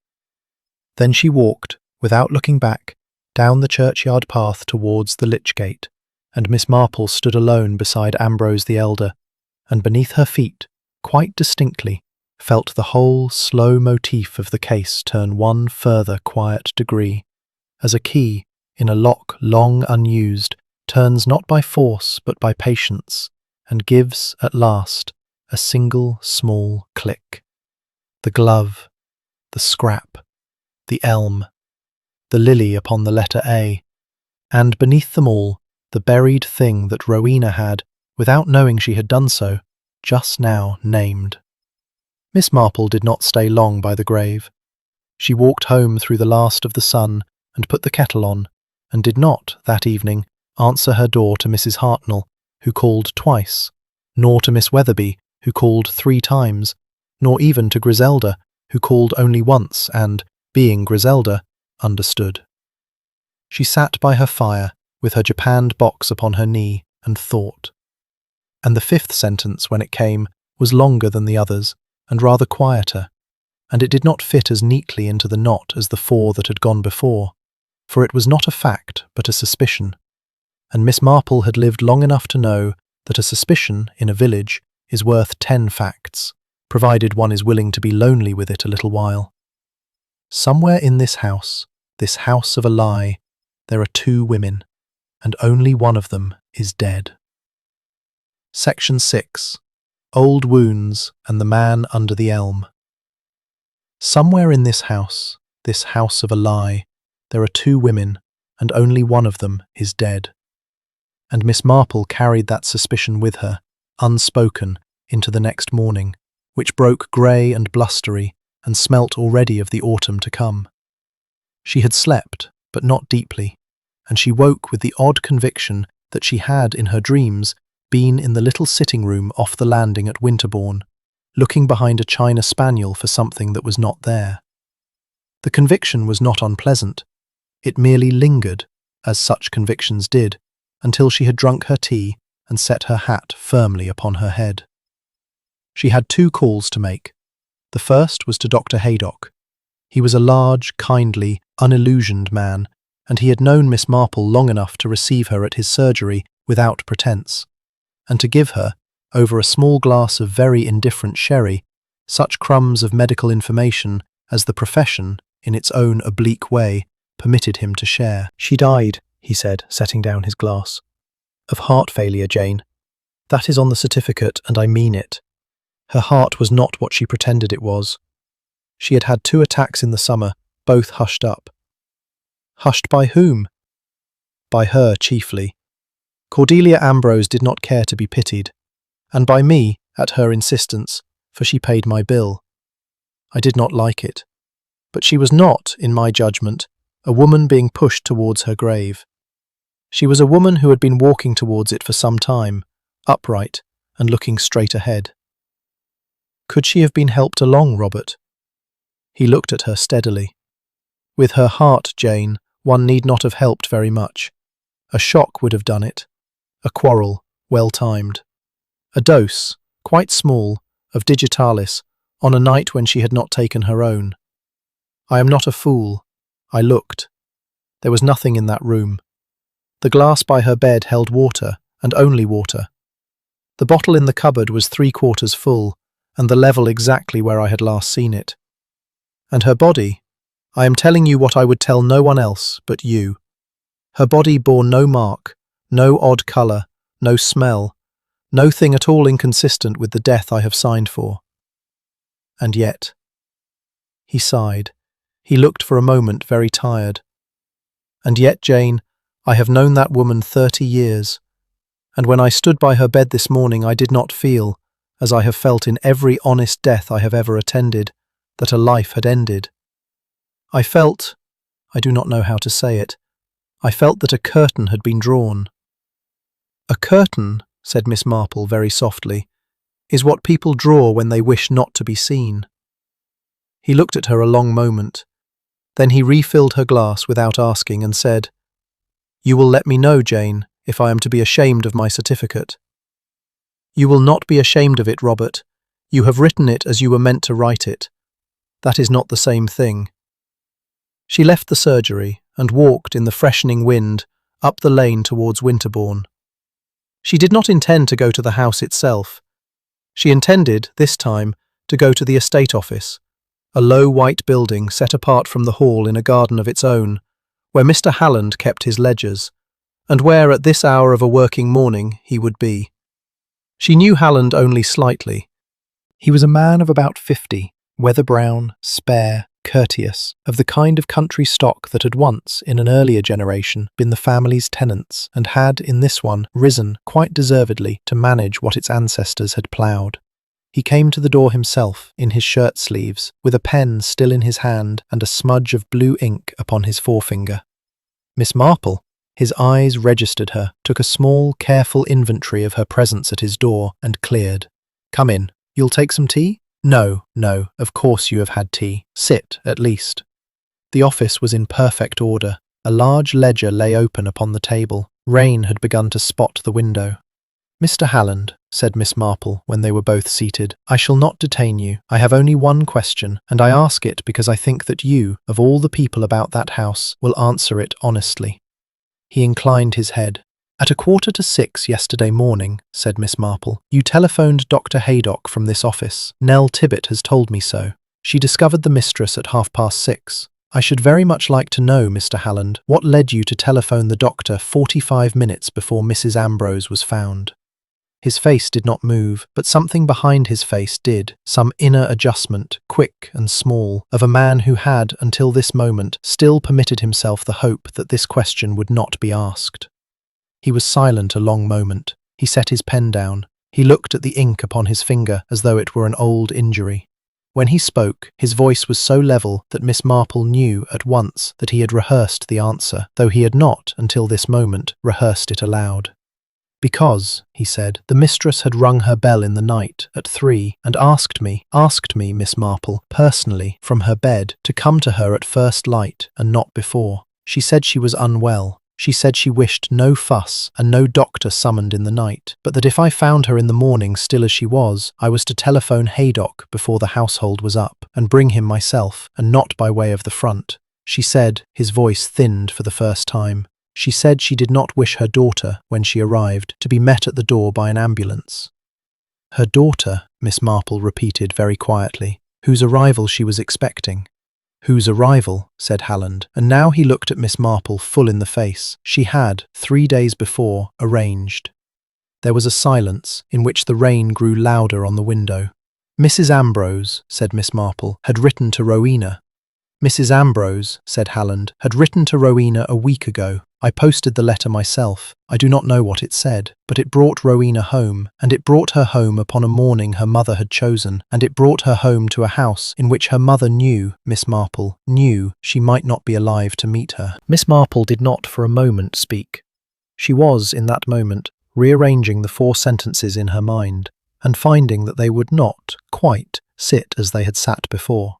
Then she walked, without looking back, down the churchyard path towards the lich gate, and Miss Marple stood alone beside Ambrose the elder, and beneath her feet, quite distinctly, felt the whole slow motif of the case turn one further quiet degree, as a key in a lock long unused turns not by force but by patience, and gives, at last, a single small click. The glove, the scrap, the elm, the lily upon the letter A, and beneath them all, the buried thing that Rowena had, without knowing she had done so, just now named. Miss Marple did not stay long by the grave. She walked home through the last of the sun and put the kettle on, and did not, that evening, answer her door to Mrs. Hartnell, who called twice, nor to Miss Weatherby, who called 3 times, nor even to Griselda, who called only once and, being Griselda, understood. She sat by her fire, with her japanned box upon her knee, and thought. And the 5th sentence, when it came, was longer than the others, and rather quieter, and it did not fit as neatly into the knot as the 4 that had gone before, for it was not a fact but a suspicion, and Miss Marple had lived long enough to know that a suspicion in a village is worth 10 facts, provided one is willing to be lonely with it a little while. Somewhere in this house of a lie, there are 2 women, and only one of them is dead. Section 6. Old Wounds and the Man Under the Elm. Somewhere in this house of a lie, there are 2 women, and only one of them is dead. And Miss Marple carried that suspicion with her, unspoken, into the next morning, which broke grey and blustery, and smelt already of the autumn to come. She had slept, but not deeply, and she woke with the odd conviction that she had, in her dreams, been in the little sitting-room off the landing at Winterbourne, looking behind a china spaniel for something that was not there. The conviction was not unpleasant. It merely lingered, as such convictions did, until she had drunk her tea and set her hat firmly upon her head. She had 2 calls to make. The first was to Dr. Haydock. He was a large, kindly, unillusioned man, and he had known Miss Marple long enough to receive her at his surgery without pretence, and to give her, over a small glass of very indifferent sherry, such crumbs of medical information as the profession, in its own oblique way, permitted him to share. "She died," he said, setting down his glass. Of heart failure, Jane. That is on the certificate, and I mean it. Her heart was not what she pretended it was. She had had 2 attacks in the summer, both hushed up. Hushed by whom? By her, chiefly. Cordelia Ambrose did not care to be pitied, and by me, at her insistence, for she paid my bill. I did not like it, but she was not, in my judgment, a woman being pushed towards her grave. She was a woman who had been walking towards it for some time, upright and looking straight ahead. Could she have been helped along, Robert? He looked at her steadily. With her heart, Jane, one need not have helped very much. A shock would have done it. A quarrel, well-timed. A dose, quite small, of digitalis, on a night when she had not taken her own. I am not a fool. I looked. There was nothing in that room. The glass by her bed held water, and only water. The bottle in the cupboard was 3/4 full, and the level exactly where I had last seen it. And her body, I am telling you what I would tell no one else but you. Her body bore no mark, no odd colour, no smell, no thing at all inconsistent with the death I have signed for. And yet. He sighed. He looked for a moment very tired. And yet, Jane, I have known that woman 30 years, and when I stood by her bed this morning I did not feel, as I have felt in every honest death I have ever attended, that a life had ended. I felt, I do not know how to say it, I felt that a curtain had been drawn. A curtain, said Miss Marple very softly, is what people draw when they wish not to be seen. He looked at her a long moment. Then he refilled her glass without asking and said, "You will let me know, Jane, if I am to be ashamed of my certificate." "You will not be ashamed of it, Robert. You have written it as you were meant to write it. That is not the same thing." She left the surgery and walked in the freshening wind up the lane towards Winterbourne. She did not intend to go to the house itself. She intended, this time, to go to the estate office, a low white building set apart from the hall in a garden of its own, where Mr. Halland kept his ledgers, and where at this hour of a working morning he would be. She knew Halland only slightly. He was a man of about 50, weather-brown, spare, courteous, of the kind of country stock that had once, in an earlier generation, been the family's tenants, and had, in this one, risen, quite deservedly, to manage what its ancestors had ploughed. He came to the door himself, in his shirt-sleeves, with a pen still in his hand and a smudge of blue ink upon his forefinger. Miss Marple, his eyes registered her, took a small, careful inventory of her presence at his door, and cleared. "Come in. You'll take some tea?" "No, of course you have had tea. Sit, at least." The office was in perfect order. A large ledger lay open upon the table. Rain had begun to spot the window. "Mr. Halland," said Miss Marple when they were both seated, "I shall not detain you. I have only one question, and I ask it because I think that you, of all the people about that house, will answer it honestly." He inclined his head. "At 5:45 yesterday morning," said Miss Marple, "you telephoned Dr. Haydock from this office. Nell Tibbet has told me so. She discovered the mistress at 6:30. I should very much like to know, Mr. Halland, what led you to telephone the doctor 45 minutes before Mrs. Ambrose was found." His face did not move, but something behind his face did, some inner adjustment, quick and small, of a man who had, until this moment, still permitted himself the hope that this question would not be asked. He was silent a long moment. He set his pen down. He looked at the ink upon his finger as though it were an old injury. When he spoke, his voice was so level that Miss Marple knew at once that he had rehearsed the answer, though he had not, until this moment, rehearsed it aloud. "Because," he said, "the mistress had rung her bell in the night, at 3, and asked me, Miss Marple, personally, from her bed, to come to her at first light, and not before. She said she was unwell. She said she wished no fuss, and no doctor summoned in the night, but that if I found her in the morning still as she was, I was to telephone Haydock before the household was up, and bring him myself, and not by way of the front. She said," his voice thinned for the first time, "she said she did not wish her daughter, when she arrived, to be met at the door by an ambulance." "Her daughter," Miss Marple repeated very quietly, "whose arrival she was expecting." Whose arrival, said Halland, and now he looked at Miss Marple full in the face. She had, 3 days before, arranged. There was a silence, in which the rain grew louder on the window. Mrs. Ambrose, said Miss Marple, had written to Rowena. Mrs. Ambrose, said Halland, had written to Rowena a week ago. I posted the letter myself. I do not know what it said, but it brought Rowena home, and it brought her home upon a morning her mother had chosen, and it brought her home to a house in which her mother knew, Miss Marple, knew she might not be alive to meet her. Miss Marple did not for a moment speak. She was, in that moment, rearranging the 4 sentences in her mind, and finding that they would not, quite, sit as they had sat before.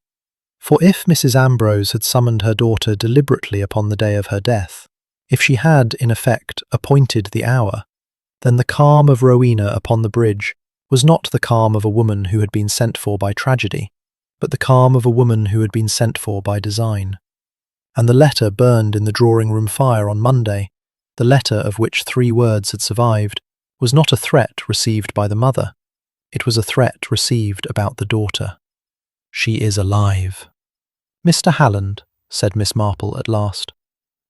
For if Mrs. Ambrose had summoned her daughter deliberately upon the day of her death, if she had, in effect, appointed the hour, then the calm of Rowena upon the bridge was not the calm of a woman who had been sent for by tragedy, but the calm of a woman who had been sent for by design. And the letter burned in the drawing-room fire on Monday, the letter of which 3 words had survived, was not a threat received by the mother. It was a threat received about the daughter. She is alive. Mr. Halland, said Miss Marple at last.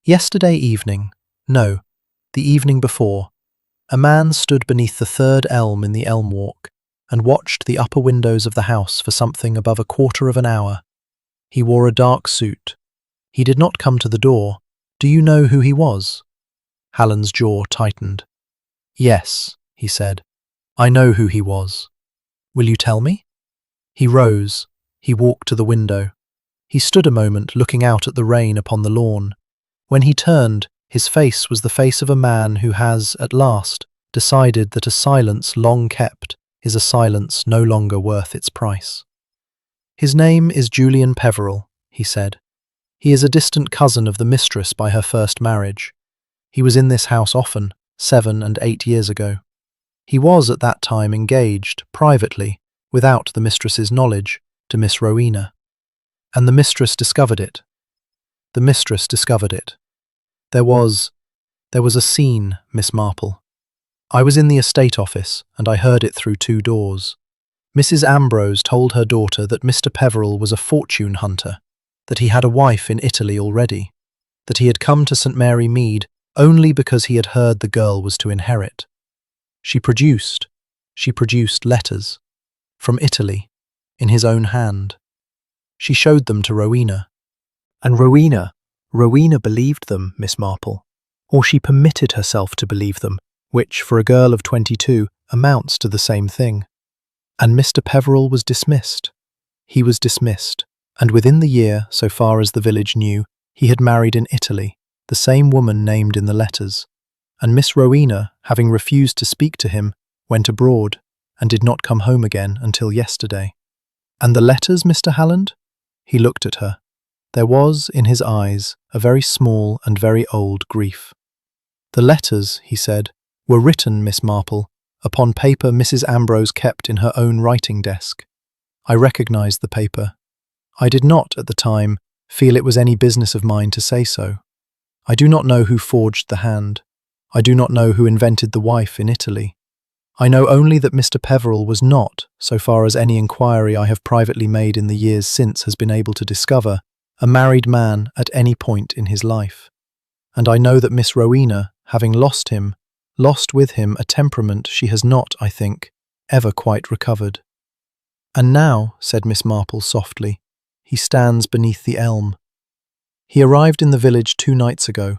Yesterday evening, no, the evening before, a man stood beneath the 3rd elm in the elm walk and watched the upper windows of the house for something above a quarter of an hour. He wore a dark suit. He did not come to the door. Do you know who he was? Halland's jaw tightened. Yes, he said. I know who he was. Will you tell me? He rose. He walked to the window. He stood a moment looking out at the rain upon the lawn. When he turned, his face was the face of a man who has, at last, decided that a silence long kept is a silence no longer worth its price. His name is Julian Peveril, he said. He is a distant cousin of the mistress by her first marriage. He was in this house often, 7 and 8 years ago. He was at that time engaged, privately, without the mistress's knowledge, to Miss Rowena. And the mistress discovered it. The mistress discovered it. There was a scene, Miss Marple. I was in the estate office, and I heard it through 2 doors. Mrs. Ambrose told her daughter that Mr. Peveril was a fortune hunter, that he had a wife in Italy already, that he had come to St. Mary Mead only because he had heard the girl was to inherit. She produced letters, from Italy, in his own hand. She showed them to Rowena. And Rowena believed them, Miss Marple, or she permitted herself to believe them, which, for a girl of 22, amounts to the same thing. And Mr. Peveril was dismissed. He was dismissed, and within the year, so far as the village knew, he had married in Italy, the same woman named in the letters. And Miss Rowena, having refused to speak to him, went abroad, and did not come home again until yesterday. And the letters, Mr. Halland? He looked at her. There was, in his eyes, a very small and very old grief. The letters, he said, were written, Miss Marple, upon paper Mrs. Ambrose kept in her own writing desk. I recognised the paper. I did not, at the time, feel it was any business of mine to say so. I do not know who forged the hand. I do not know who invented the wife in Italy. I know only that Mr. Peveril was not, so far as any inquiry I have privately made in the years since has been able to discover, a married man at any point in his life. And I know that Miss Rowena, having lost him, lost with him a temperament she has not, I think, ever quite recovered. And now, said Miss Marple softly, he stands beneath the elm. He arrived in the village 2 nights ago.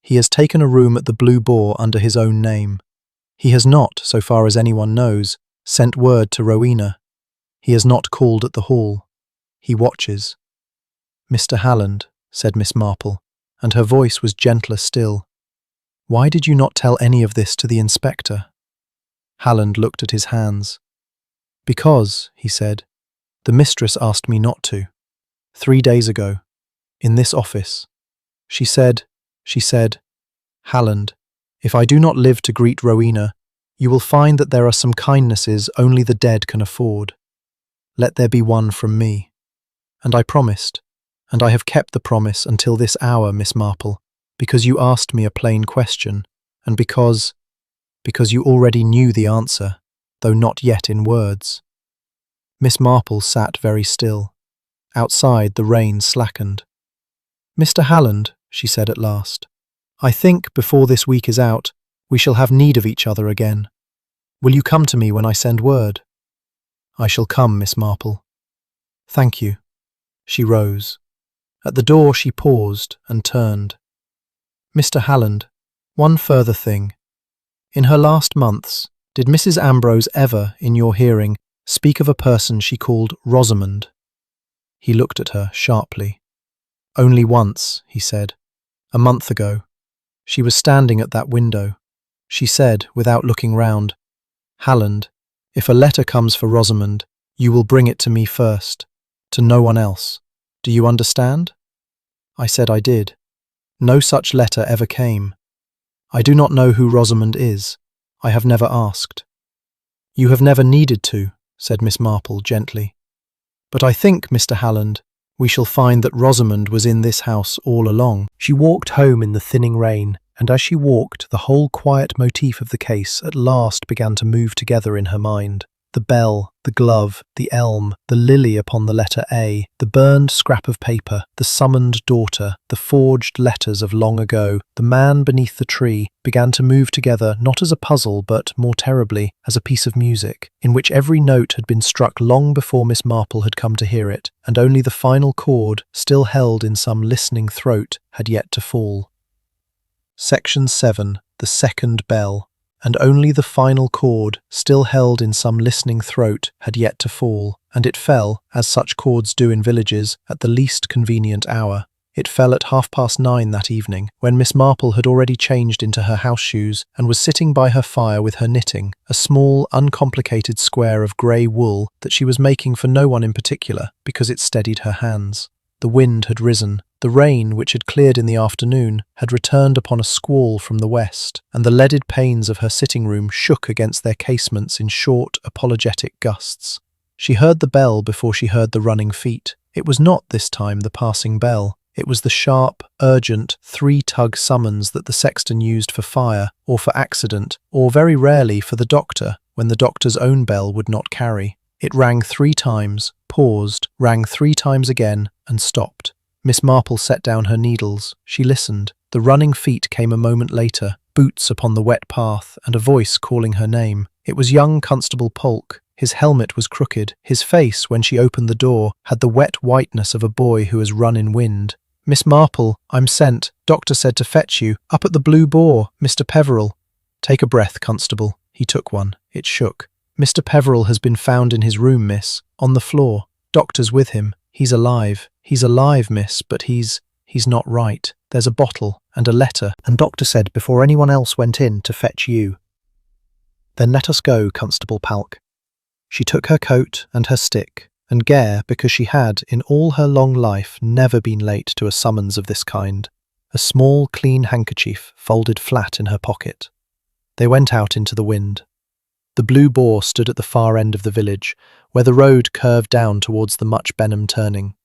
He has taken a room at the Blue Boar under his own name. He has not, so far as anyone knows, sent word to Rowena. He has not called at the hall. He watches. Mr. Halland, said Miss Marple, and her voice was gentler still. Why did you not tell any of this to the inspector? Halland looked at his hands. Because, he said, the mistress asked me not to. 3 days ago, in this office. She said, Halland, if I do not live to greet Rowena, you will find that there are some kindnesses only the dead can afford. Let there be one from me. And I promised, and I have kept the promise until this hour, Miss Marple, because you asked me a plain question, and because you already knew the answer, though not yet in words. Miss Marple sat very still, Outside, the rain slackened. "Mr. Halland," she said at last, "I think, before this week is out, we shall have need of each other again. Will you come to me when I send word?" "I shall come, Miss Marple." "Thank you." She rose. At the door she paused and turned. "Mr. Halland, one further thing. In her last months, did Mrs. Ambrose ever, in your hearing, speak of a person she called Rosamond?" He looked at her sharply. "Only once," he said. "A month ago. She was standing at that window. She said, without looking round, 'Halland, if a letter comes for Rosamond, you will bring it to me first, to no one else. Do you understand?' I said I did. No such letter ever came. I do not know who Rosamond is. I have never asked." "You have never needed to," said Miss Marple gently. "But I think, Mr. Halland, we shall find that Rosamond was in this house all along." She walked home in the thinning rain, and as she walked, the whole quiet motif of the case at last began to move together in her mind. The bell, the glove, the elm, the lily upon the letter A, the burned scrap of paper, the summoned daughter, the forged letters of long ago, the man beneath the tree, began to move together not as a puzzle but, more terribly, as a piece of music, in which every note had been struck long before Miss Marple had come to hear it, and only the final chord, still held in some listening throat, had yet to fall. Section 7. The Second Bell. And only the final chord, still held in some listening throat, had yet to fall, and it fell, as such chords do in villages, at the least convenient hour. It fell at 9:30 that evening, when Miss Marple had already changed into her house shoes and was sitting by her fire with her knitting, a small, uncomplicated square of grey wool that she was making for no one in particular, because it steadied her hands. The wind had risen. The rain, which had cleared in the afternoon, had returned upon a squall from the west, and the leaded panes of her sitting-room shook against their casements in short, apologetic gusts. She heard the bell before she heard the running feet. It was not, this time, the passing bell. It was the sharp, urgent, three-tug summons that the sexton used for fire, or for accident, or very rarely for the doctor, when the doctor's own bell would not carry. It rang 3 times, paused, rang 3 times again, and stopped. Miss Marple set down her needles. She listened. The running feet came a moment later, boots upon the wet path, and a voice calling her name. It was young Constable Polk. His helmet was crooked. His face, when she opened the door, had the wet whiteness of a boy who has run in wind. "Miss Marple, I'm sent. Doctor said to fetch you. Up at the Blue Boar, Mr. Peveril." "Take a breath, Constable." He took one. It shook. "Mr. Peveril has been found in his room, miss. On the floor. Doctor's with him. He's alive. He's alive, miss, but he's not right. There's a bottle and a letter, and Doctor said before anyone else went in to fetch you." "Then let us go, Constable Palk." She took her coat and her stick, and Gare, because she had, in all her long life, never been late to a summons of this kind, a small, clean handkerchief folded flat in her pocket. They went out into the wind. The Blue Boar stood at the far end of the village, where the road curved down towards the Much Benham turning.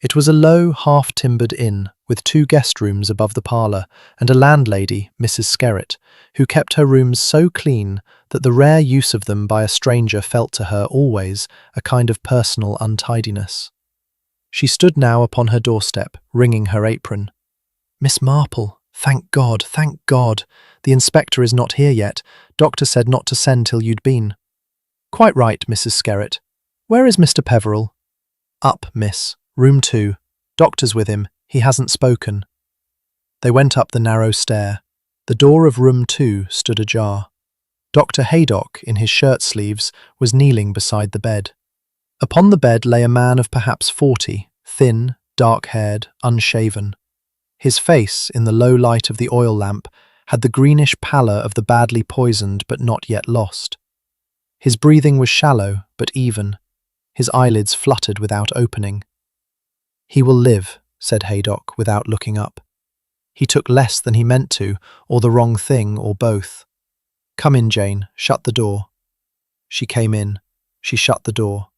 It was a low, half-timbered inn, with 2 guest rooms above the parlour, and a landlady, Mrs. Skerritt, who kept her rooms so clean that the rare use of them by a stranger felt to her always a kind of personal untidiness. She stood now upon her doorstep, wringing her apron. "Miss Marple, thank God, thank God! The inspector is not here yet. Doctor said not to send till you'd been." "Quite right, Mrs. Skerritt. Where is Mr. Peveril?" "Up, miss. Room 2. Doctor's with him. He hasn't spoken." They went up the narrow stair. The door of room 2 stood ajar. Dr. Haydock, in his shirt-sleeves, was kneeling beside the bed. Upon the bed lay a man of perhaps 40, thin, dark-haired, unshaven. His face, in the low light of the oil lamp, had the greenish pallor of the badly poisoned but not yet lost. His breathing was shallow but even. His eyelids fluttered without opening. "He will live," said Haydock, without looking up. "He took less than he meant to, or the wrong thing, or both. Come in, Jane. Shut the door." She came in. She shut the door.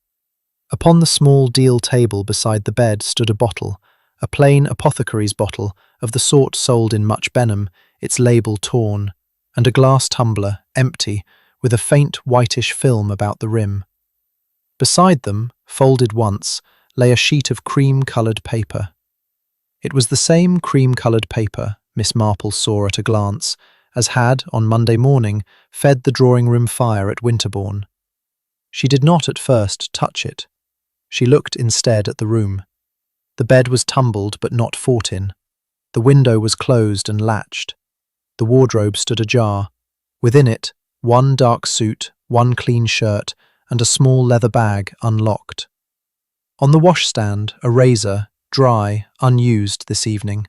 Upon the small deal table beside the bed stood a bottle, a plain apothecary's bottle, of the sort sold in Much Benham, its label torn, and a glass tumbler, empty, with a faint whitish film about the rim. Beside them, folded once, lay a sheet of cream-coloured paper. It was the same cream-coloured paper Miss Marple saw at a glance as had, on Monday morning, fed the drawing-room fire at Winterbourne. She did not at first touch it. She looked instead at the room. The bed was tumbled but not fought in. The window was closed and latched. The wardrobe stood ajar. Within it, one dark suit, one clean shirt, and a small leather bag unlocked. On the washstand, a razor, dry, unused this evening.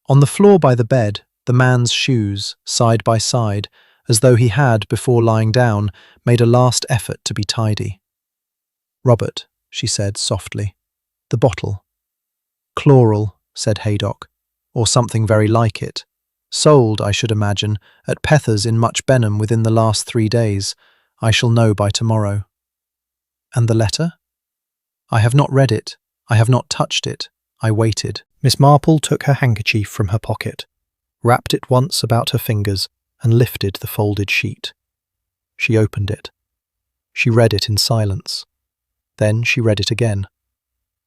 On the floor by the bed, the man's shoes, side by side, as though he had, before lying down, made a last effort to be tidy. "Robert," she said softly, "the bottle." "Chloral," said Haydock, "or something very like it. Sold, I should imagine, at Pether's in Much Benham within the last 3 days. I shall know by tomorrow." "And the letter?" "I have not read it. I have not touched it. I waited." Miss Marple took her handkerchief from her pocket, wrapped it once about her fingers, and lifted the folded sheet. She opened it. She read it in silence. Then she read it again.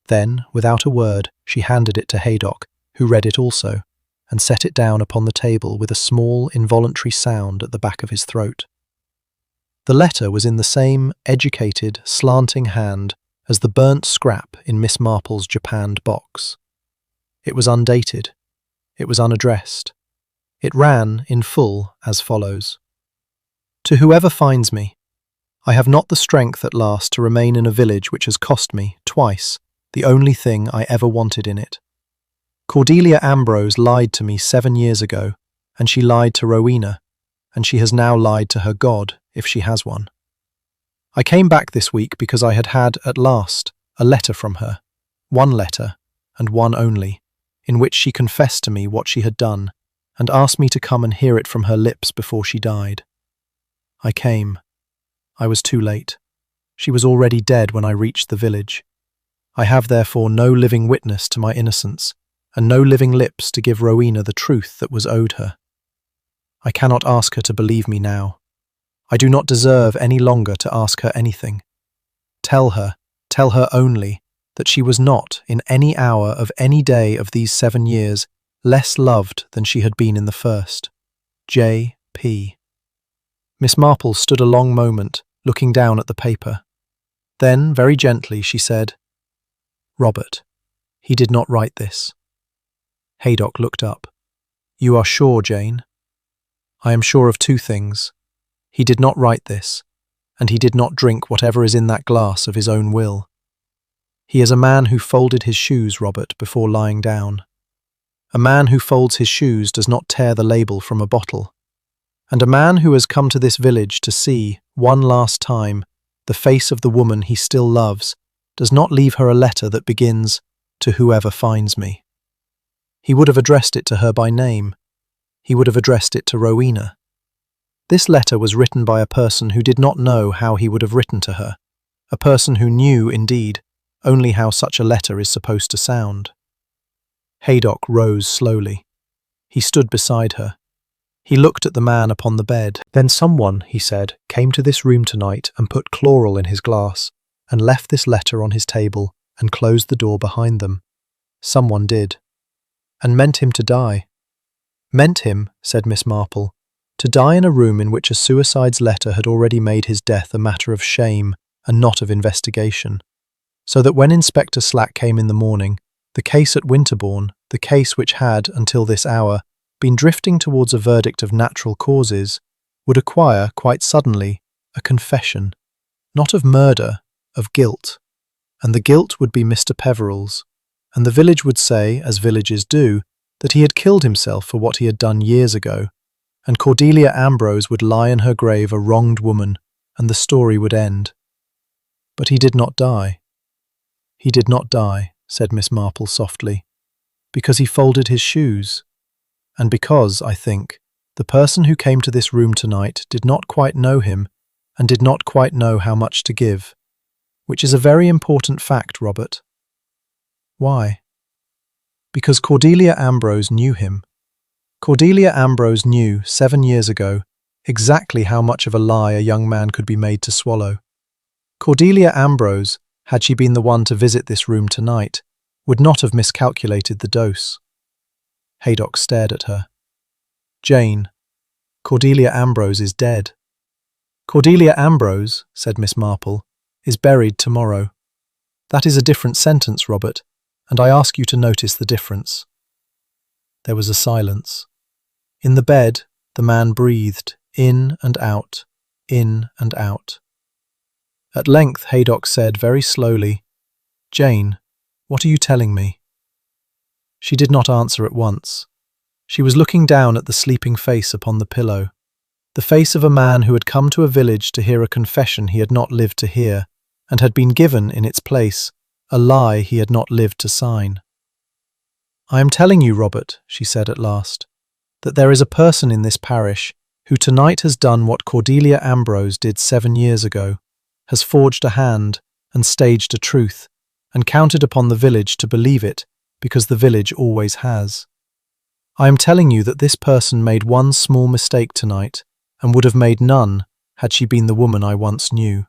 Then, without a word, she handed it to Haydock, who read it also, and set it down upon the table with a small, involuntary sound at the back of his throat. The letter was in the same educated, slanting hand as the burnt scrap in Miss Marple's japanned box. It was undated. It was unaddressed. It ran, in full, as follows. "To whoever finds me, I have not the strength at last to remain in a village which has cost me, twice, the only thing I ever wanted in it. Cordelia Ambrose lied to me 7 years ago, and she lied to Rowena, and she has now lied to her God, if she has one. I came back this week because I had at last, a letter from her, one letter, and one only, in which she confessed to me what she had done, and asked me to come and hear it from her lips before she died. I came. I was too late. She was already dead when I reached the village. I have therefore no living witness to my innocence, and no living lips to give Rowena the truth that was owed her. I cannot ask her to believe me now. I do not deserve any longer to ask her anything. Tell her only, that she was not, in any hour of any day of these 7 years, less loved than she had been in the first. J. P." Miss Marple stood a long moment, looking down at the paper. Then, very gently, she said, "Robert, he did not write this." Haydock looked up. "You are sure, Jane?" "I am sure of 2 things. He did not write this, and he did not drink whatever is in that glass of his own will. He is a man who folded his shoes, Robert, before lying down. A man who folds his shoes does not tear the label from a bottle. And a man who has come to this village to see, one last time, the face of the woman he still loves, does not leave her a letter that begins, 'To whoever finds me.' He would have addressed it to her by name. He would have addressed it to Rowena. This letter was written by a person who did not know how he would have written to her, a person who knew, indeed, only how such a letter is supposed to sound." Haydock rose slowly. He stood beside her. He looked at the man upon the bed. "Then someone," he said, "came to this room tonight and put chloral in his glass, and left this letter on his table, and closed the door behind them. Someone did. And meant him to die." "Meant him," said Miss Marple, "to die in a room in which a suicide's letter had already made his death a matter of shame and not of investigation. So that when Inspector Slack came in the morning, the case at Winterbourne, the case which had, until this hour, been drifting towards a verdict of natural causes, would acquire, quite suddenly, a confession, not of murder, of guilt. And the guilt would be Mr. Peveril's, and the village would say, as villages do, that he had killed himself for what he had done years ago, and Cordelia Ambrose would lie in her grave a wronged woman, and the story would end. But he did not die. He did not die," said Miss Marple softly, "because he folded his shoes, and because, I think, the person who came to this room tonight did not quite know him and did not quite know how much to give, which is a very important fact, Robert." "Why?" "Because Cordelia Ambrose knew him. Cordelia Ambrose knew, 7 years ago, exactly how much of a lie a young man could be made to swallow. Cordelia Ambrose, had she been the one to visit this room tonight, would not have miscalculated the dose. Haydock stared at her. Jane, Cordelia Ambrose is dead. Cordelia Ambrose, said Miss Marple, is buried tomorrow. That is a different sentence, Robert, and I ask you to notice the difference. There was a silence. In the bed, the man breathed, in and out, in and out. At length Haydock said very slowly, Jane, what are you telling me? She did not answer at once. She was looking down at the sleeping face upon the pillow, the face of a man who had come to a village to hear a confession he had not lived to hear, and had been given, in its place, a lie he had not lived to sign. I am telling you, Robert, she said at last, that there is a person in this parish who tonight has done what Cordelia Ambrose did 7 years ago, has forged a hand and staged a truth, and counted upon the village to believe it, because the village always has. I am telling you that this person made one small mistake tonight, and would have made none had she been the woman I once knew.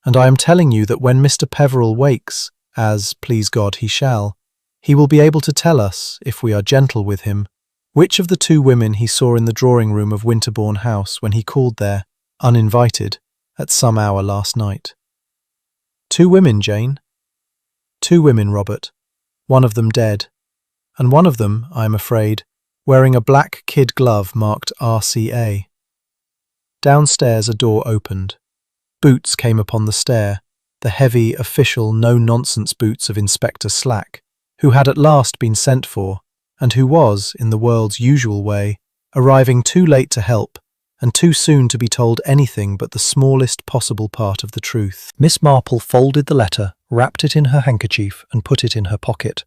And I am telling you that when Mr. Peveril wakes, as, please God, he shall, he will be able to tell us, if we are gentle with him, which of the 2 women he saw in the drawing-room of Winterbourne House when he called there, uninvited, at some hour last night. 2 women, Jane? 2 women, Robert, one of them dead, and one of them, I am afraid, wearing a black kid glove marked RCA. Downstairs a door opened. Boots came upon the stair, the heavy, official, no-nonsense boots of Inspector Slack, who had at last been sent for, and who was, in the world's usual way, arriving too late to help, and too soon to be told anything but the smallest possible part of the truth. Miss Marple folded the letter, wrapped it in her handkerchief, and put it in her pocket.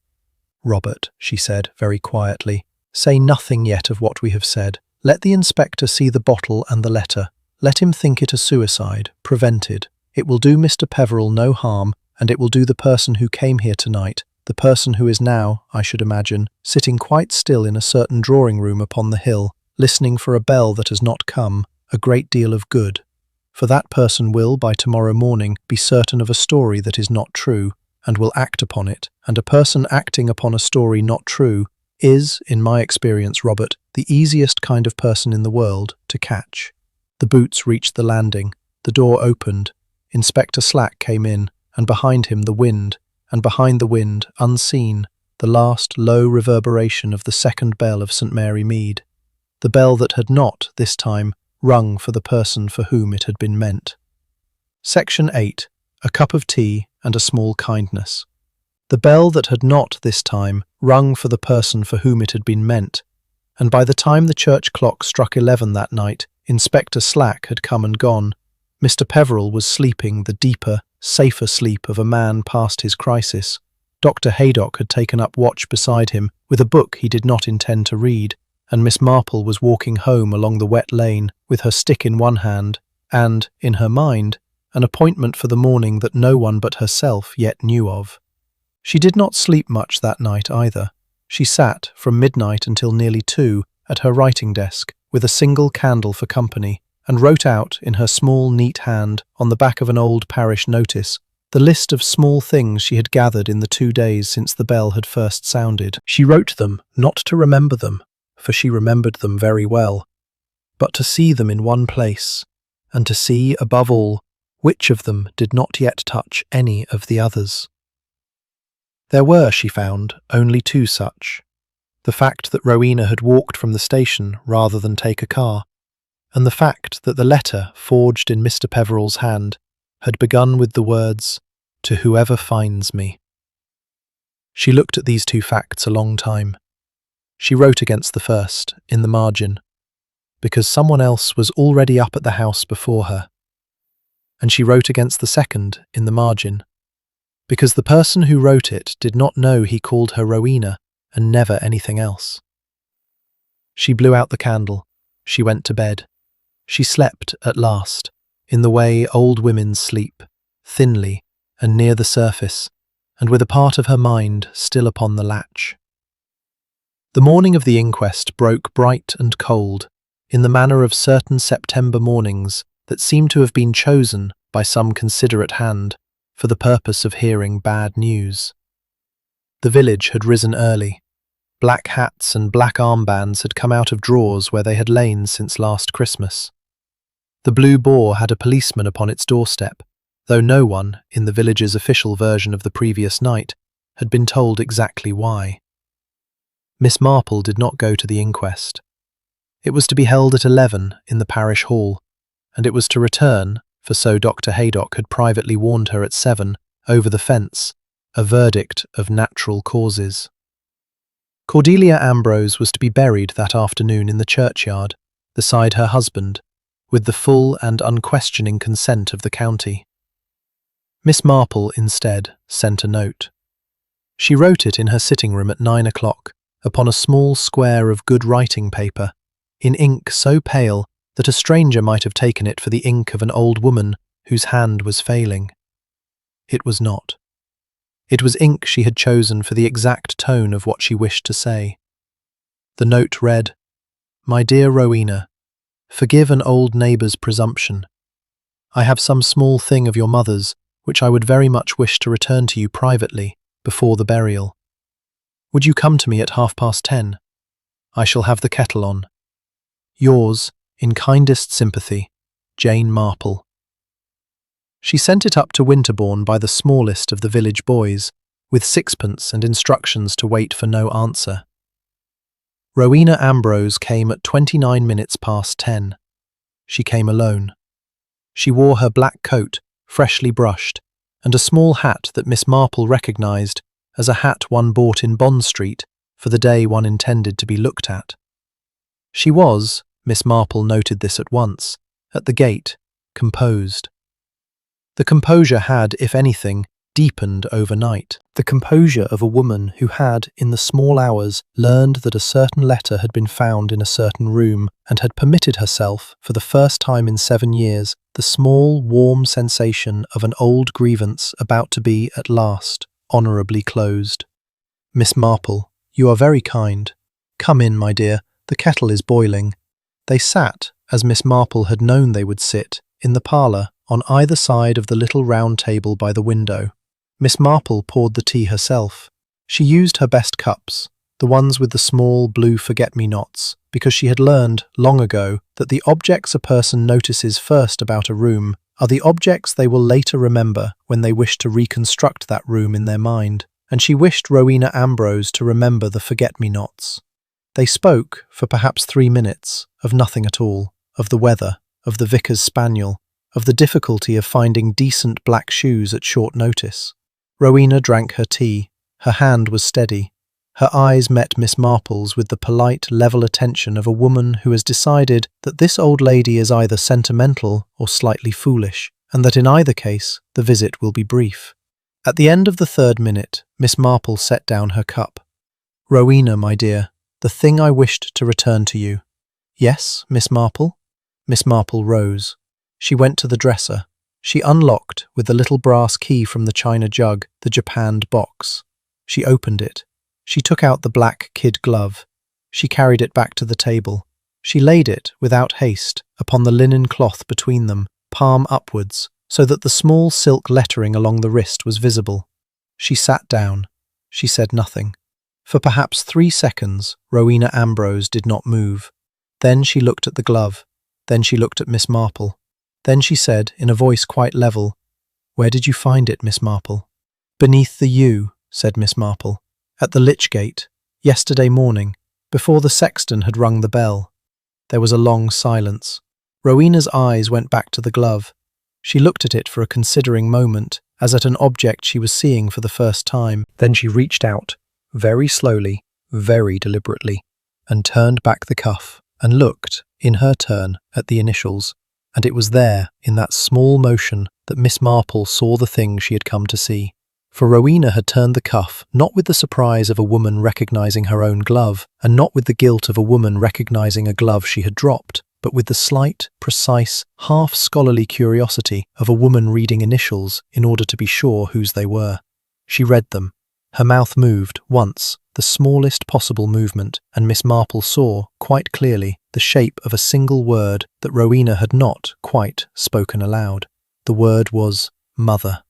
Robert, she said very quietly, say nothing yet of what we have said. Let the inspector see the bottle and the letter. Let him think it a suicide, prevented. It will do Mr. Peveril no harm, and it will do the person who came here tonight, the person who is now, I should imagine, sitting quite still in a certain drawing-room upon the hill, listening for a bell that has not come, a great deal of good. For that person will, by tomorrow morning, be certain of a story that is not true, and will act upon it, and a person acting upon a story not true is, in my experience, Robert, the easiest kind of person in the world to catch. The boots reached the landing, the door opened, Inspector Slack came in, and behind him the wind, and behind the wind, unseen, the last low reverberation of the second bell of St. Mary Mead, the bell that had not, this time, rung for the person for whom it had been meant. Section 8. A cup of tea and a small kindness. The bell that had not, this time, rung for the person for whom it had been meant, and by the time the church clock struck 11 that night, Inspector Slack had come and gone. Mr. Peveril was sleeping the deeper, safer sleep of a man past his crisis. Dr. Haydock had taken up watch beside him with a book he did not intend to read, and Miss Marple was walking home along the wet lane with her stick in one hand and, in her mind, an appointment for the morning that no one but herself yet knew of. She did not sleep much that night either. She sat, from midnight until nearly 2, at her writing desk, with a single candle for company, and wrote out, in her small, neat hand, on the back of an old parish notice, the list of small things she had gathered in the 2 days since the bell had first sounded. She wrote them, not to remember them, for she remembered them very well, but to see them in one place, and to see, above all, which of them did not yet touch any of the others. There were, she found, only 2 such. The fact that Rowena had walked from the station rather than take a car, and the fact that the letter, forged in Mr. Peveril's hand, had begun with the words, "To whoever finds me." She looked at these 2 facts a long time. She wrote against the first, in the margin, because someone else was already up at the house before her. And she wrote against the second, in the margin, because the person who wrote it did not know he called her Rowena, and never anything else. She blew out the candle. She went to bed. She slept, at last, in the way old women sleep, thinly and near the surface, and with a part of her mind still upon the latch. The morning of the inquest broke bright and cold, in the manner of certain September mornings that seemed to have been chosen by some considerate hand, for the purpose of hearing bad news. The village had risen early. Black hats and black armbands had come out of drawers where they had lain since last Christmas. The Blue Boar had a policeman upon its doorstep, though no one, in the village's official version of the previous night, had been told exactly why. Miss Marple did not go to the inquest. It was to be held at 11 in the parish hall, and it was to return, for so Dr. Haydock had privately warned her at 7, over the fence, a verdict of natural causes. Cordelia Ambrose was to be buried that afternoon in the churchyard, beside her husband, with the full and unquestioning consent of the county. Miss Marple, instead, sent a note. She wrote it in her sitting room at 9 o'clock, upon a small square of good writing paper, in ink so pale that a stranger might have taken it for the ink of an old woman whose hand was failing. It was not. It was ink she had chosen for the exact tone of what she wished to say. The note read, "My dear Rowena, forgive an old neighbour's presumption. I have some small thing of your mother's which I would very much wish to return to you privately before the burial. Would you come to me at 10:30? I shall have the kettle on. Yours, in kindest sympathy, Jane Marple." She sent it up to Winterbourne by the smallest of the village boys, with sixpence and instructions to wait for no answer. Rowena Ambrose came at 29 minutes past 10. She came alone. She wore her black coat, freshly brushed, and a small hat that Miss Marple recognised as a hat one bought in Bond Street for the day one intended to be looked at. She was, Miss Marple noted this at once, at the gate, composed. The composure had, if anything, deepened overnight. The composure of a woman who had, in the small hours, learned that a certain letter had been found in a certain room, and had permitted herself, for the first time in 7 years, the small, warm sensation of an old grievance about to be, at last, honourably closed. "Miss Marple, you are very kind. Come in, my dear, the kettle is boiling." They sat, as Miss Marple had known they would sit, in the parlour, on either side of the little round table by the window. Miss Marple poured the tea herself. She used her best cups, the ones with the small blue forget-me-nots, because she had learned, long ago, that the objects a person notices first about a room are the objects they will later remember when they wish to reconstruct that room in their mind, and she wished Rowena Ambrose to remember the forget-me-nots. They spoke, for perhaps 3 minutes, of nothing at all, of the weather, of the vicar's spaniel, of the difficulty of finding decent black shoes at short notice. Rowena drank her tea. Her hand was steady. Her eyes met Miss Marple's with the polite, level attention of a woman who has decided that this old lady is either sentimental or slightly foolish, and that in either case the visit will be brief. At the end of the 3rd minute, Miss Marple set down her cup. "Rowena, my dear, the thing I wished to return to you." "Yes, Miss Marple?" Miss Marple rose. She went to the dresser. She unlocked, with the little brass key from the china jug, the japanned box. She opened it. She took out the black kid glove. She carried it back to the table. She laid it, without haste, upon the linen cloth between them, palm upwards, so that the small silk lettering along the wrist was visible. She sat down. She said nothing. For perhaps 3 seconds, Rowena Ambrose did not move. Then she looked at the glove. Then she looked at Miss Marple. Then she said, in a voice quite level, "Where did you find it, Miss Marple?" "Beneath the yew," said Miss Marple. "At the Lich Gate, yesterday morning, before the sexton had rung the bell." There was a long silence. Rowena's eyes went back to the glove. She looked at it for a considering moment, as at an object she was seeing for the first time. Then she reached out, very slowly, very deliberately, and turned back the cuff, and looked, in her turn, at the initials. And it was there, in that small motion, that Miss Marple saw the thing she had come to see. For Rowena had turned the cuff, not with the surprise of a woman recognising her own glove, and not with the guilt of a woman recognising a glove she had dropped, but with the slight, precise, half-scholarly curiosity of a woman reading initials in order to be sure whose they were. She read them. Her mouth moved, once, the smallest possible movement, and Miss Marple saw, quite clearly, the shape of a single word that Rowena had not, quite, spoken aloud. The word was mother.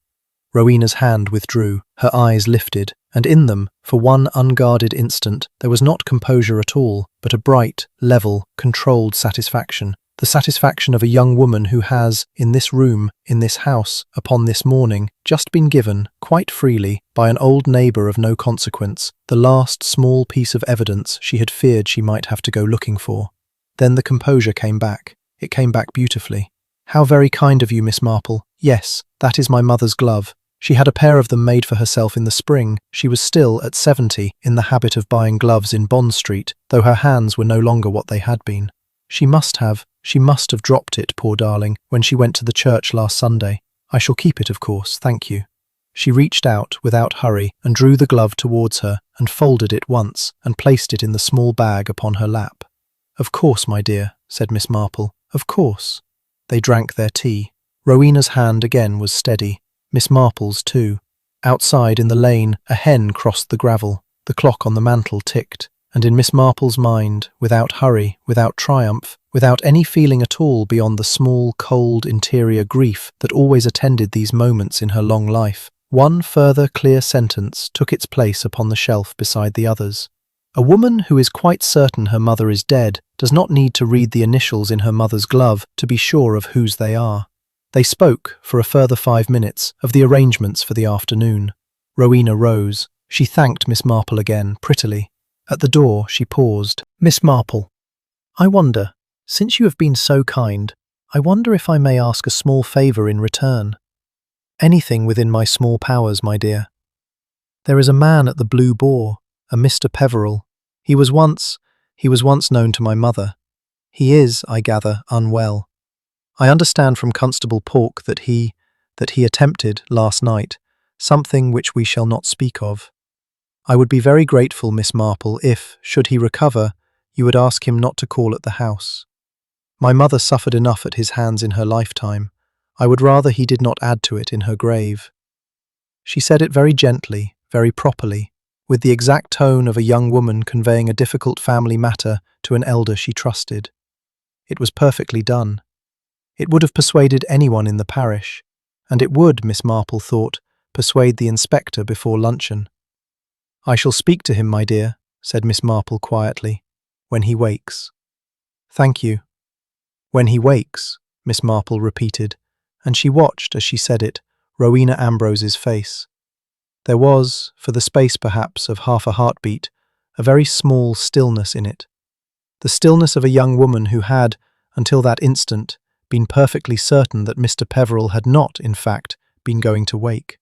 Rowena's hand withdrew, her eyes lifted, and in them, for one unguarded instant, there was not composure at all, but a bright, level, controlled satisfaction. The satisfaction of a young woman who has, in this room, in this house, upon this morning, just been given, quite freely, by an old neighbour of no consequence, the last small piece of evidence she had feared she might have to go looking for. Then the composure came back. It came back beautifully. "How very kind of you, Miss Marple. Yes, that is my mother's glove. She had a pair of them made for herself in the spring. She was still, at 70, in the habit of buying gloves in Bond Street, though her hands were no longer what they had been. She must have dropped it, poor darling, when she went to the church last Sunday. I shall keep it, of course, thank you." She reached out, without hurry, and drew the glove towards her, and folded it once, and placed it in the small bag upon her lap. "Of course, my dear," said Miss Marple, "of course." They drank their tea. Rowena's hand again was steady, Miss Marple's too. Outside, in the lane, a hen crossed the gravel. The clock on the mantel ticked, and in Miss Marple's mind, without hurry, without triumph, without any feeling at all beyond the small, cold, interior grief that always attended these moments in her long life, one further clear sentence took its place upon the shelf beside the others. A woman who is quite certain her mother is dead does not need to read the initials in her mother's glove to be sure of whose they are. They spoke, for a further 5 minutes, of the arrangements for the afternoon. Rowena rose. She thanked Miss Marple again, prettily. At the door, she paused. "Miss Marple, I wonder, since you have been so kind, I wonder if I may ask a small favour in return. Anything within my small powers, my dear. There is a man at the Blue Boar, a Mr. Peveril. He was once known to my mother. He is, I gather, unwell. I understand from Constable Pork that he attempted, last night, something which we shall not speak of. I would be very grateful, Miss Marple, if, should he recover, you would ask him not to call at the house. My mother suffered enough at his hands in her lifetime. I would rather he did not add to it in her grave." She said it very gently, very properly, with the exact tone of a young woman conveying a difficult family matter to an elder she trusted. It was perfectly done. It would have persuaded anyone in the parish, and it would, Miss Marple thought, persuade the inspector before luncheon. "I shall speak to him, my dear," said Miss Marple quietly, "when he wakes." "Thank you." "When he wakes," Miss Marple repeated, and she watched, as she said it, Rowena Ambrose's face. There was, for the space perhaps of half a heartbeat, a very small stillness in it. The stillness of a young woman who had, until that instant, been perfectly certain that Mr. Peveril had not, in fact, been going to wake.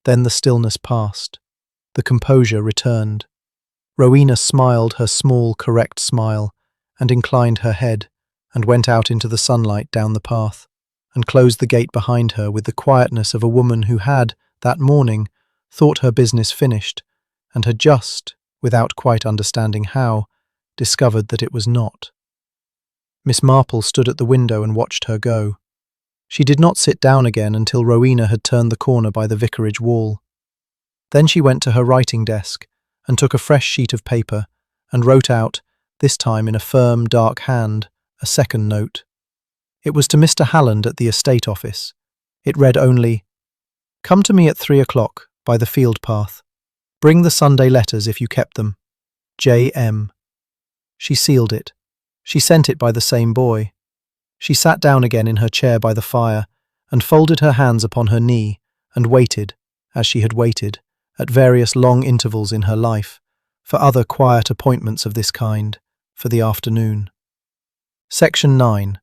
Then the stillness passed. The composure returned. Rowena smiled her small, correct smile, and inclined her head, and went out into the sunlight down the path, and closed the gate behind her with the quietness of a woman who had, that morning, thought her business finished, and had just, without quite understanding how, discovered that it was not. Miss Marple stood at the window and watched her go. She did not sit down again until Rowena had turned the corner by the vicarage wall. Then she went to her writing desk and took a fresh sheet of paper and wrote out, this time in a firm, dark hand, a second note. It was to Mr. Halland at the estate office. It read only, "Come to me at 3 o'clock by the field path. Bring the Sunday letters if you kept them. J.M." She sealed it. She sent it by the same boy. She sat down again in her chair by the fire and folded her hands upon her knee and waited, as she had waited, at various long intervals in her life, for other quiet appointments of this kind, for the afternoon. Section 9.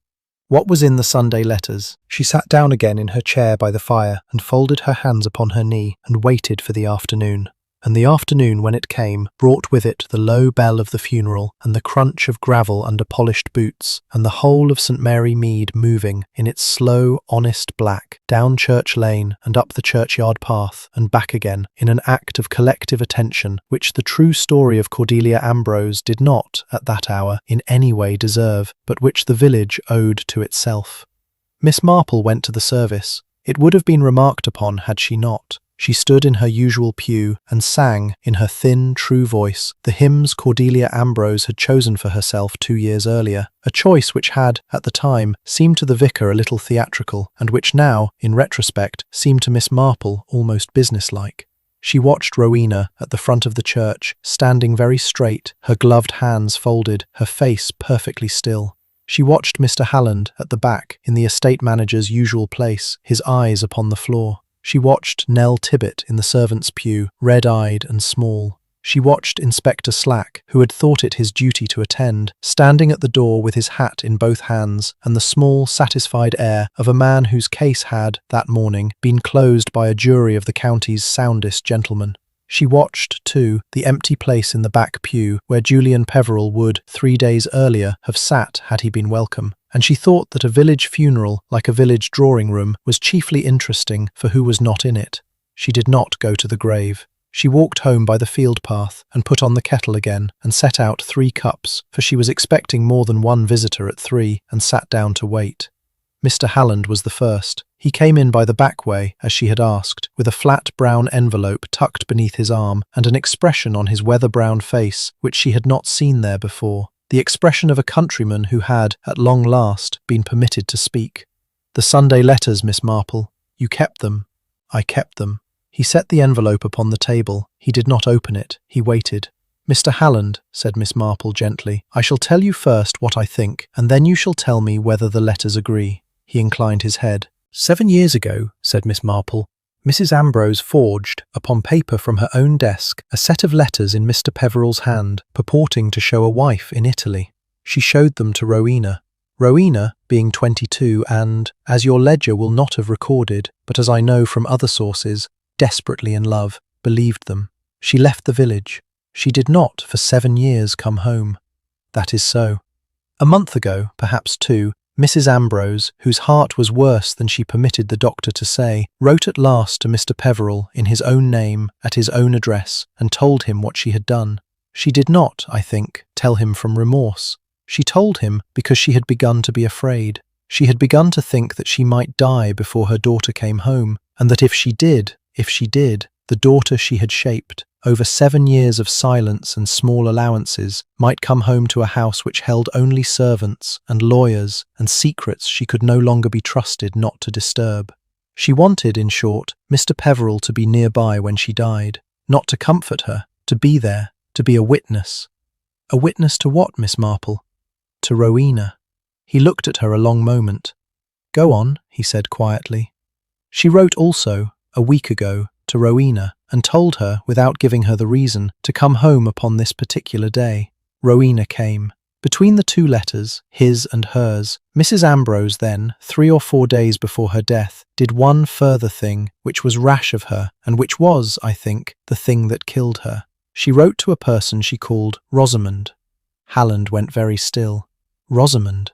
What was in the Sunday letters? She sat down again in her chair by the fire and folded her hands upon her knee and waited for the afternoon. And the afternoon, when it came, brought with it the low bell of the funeral and the crunch of gravel under polished boots, and the whole of St. Mary Mead moving, in its slow, honest black, down Church Lane and up the churchyard path and back again, in an act of collective attention which the true story of Cordelia Ambrose did not, at that hour, in any way deserve, but which the village owed to itself. Miss Marple went to the service. It would have been remarked upon had she not. She stood in her usual pew and sang, in her thin, true voice, the hymns Cordelia Ambrose had chosen for herself 2 years earlier, a choice which had, at the time, seemed to the vicar a little theatrical, and which now, in retrospect, seemed to Miss Marple almost businesslike. She watched Rowena at the front of the church, standing very straight, her gloved hands folded, her face perfectly still. She watched Mr. Halland at the back, in the estate manager's usual place, his eyes upon the floor. She watched Nell Tibbet in the servants' pew, red-eyed and small. She watched Inspector Slack, who had thought it his duty to attend, standing at the door with his hat in both hands and the small, satisfied air of a man whose case had, that morning, been closed by a jury of the county's soundest gentlemen. She watched, too, the empty place in the back pew where Julian Peveril would, 3 days earlier, have sat had he been welcome, and she thought that a village funeral, like a village drawing-room, was chiefly interesting for who was not in it. She did not go to the grave. She walked home by the field path and put on the kettle again and set out 3 cups, for she was expecting more than one visitor at 3 and sat down to wait. Mr. Halland was the first. He came in by the back way, as she had asked, with a flat brown envelope tucked beneath his arm and an expression on his weather-brown face which she had not seen there before, the expression of a countryman who had, at long last, been permitted to speak. "The Sunday letters, Miss Marple. You kept them." "I kept them." He set the envelope upon the table. He did not open it. He waited. "Mr. Halland," said Miss Marple gently, "I shall tell you first what I think, and then you shall tell me whether the letters agree." He inclined his head. 7 years ago," said Miss Marple, "Mrs. Ambrose forged, upon paper from her own desk, a set of letters in Mr. Peveril's hand, purporting to show a wife in Italy. She showed them to Rowena. Rowena, being 22 and, as your ledger will not have recorded, but as I know from other sources, desperately in love, believed them. She left the village. She did not, for 7 years, come home." "That is so." "A month ago, perhaps 2, Mrs. Ambrose, whose heart was worse than she permitted the doctor to say, wrote at last to Mr. Peveril in his own name, at his own address, and told him what she had done. She did not, I think, tell him from remorse. She told him because she had begun to be afraid. She had begun to think that she might die before her daughter came home, and that if she did, the daughter she had shaped, over 7 years of silence and small allowances, might come home to a house which held only servants and lawyers and secrets she could no longer be trusted not to disturb. She wanted, in short, Mr. Peveril to be nearby when she died, not to comfort her, to be there, to be a witness. A witness to what, Miss Marple? To Rowena. He looked at her a long moment. "Go on," he said quietly. "She wrote also, a week ago, to Rowena, and told her, without giving her the reason, to come home upon this particular day. Rowena came. Between the 2 letters, his and hers, Mrs. Ambrose then, 3 or 4 days before her death, did one further thing, which was rash of her, and which was, I think, the thing that killed her. She wrote to a person she called Rosamond." Halland went very still. "Rosamond?"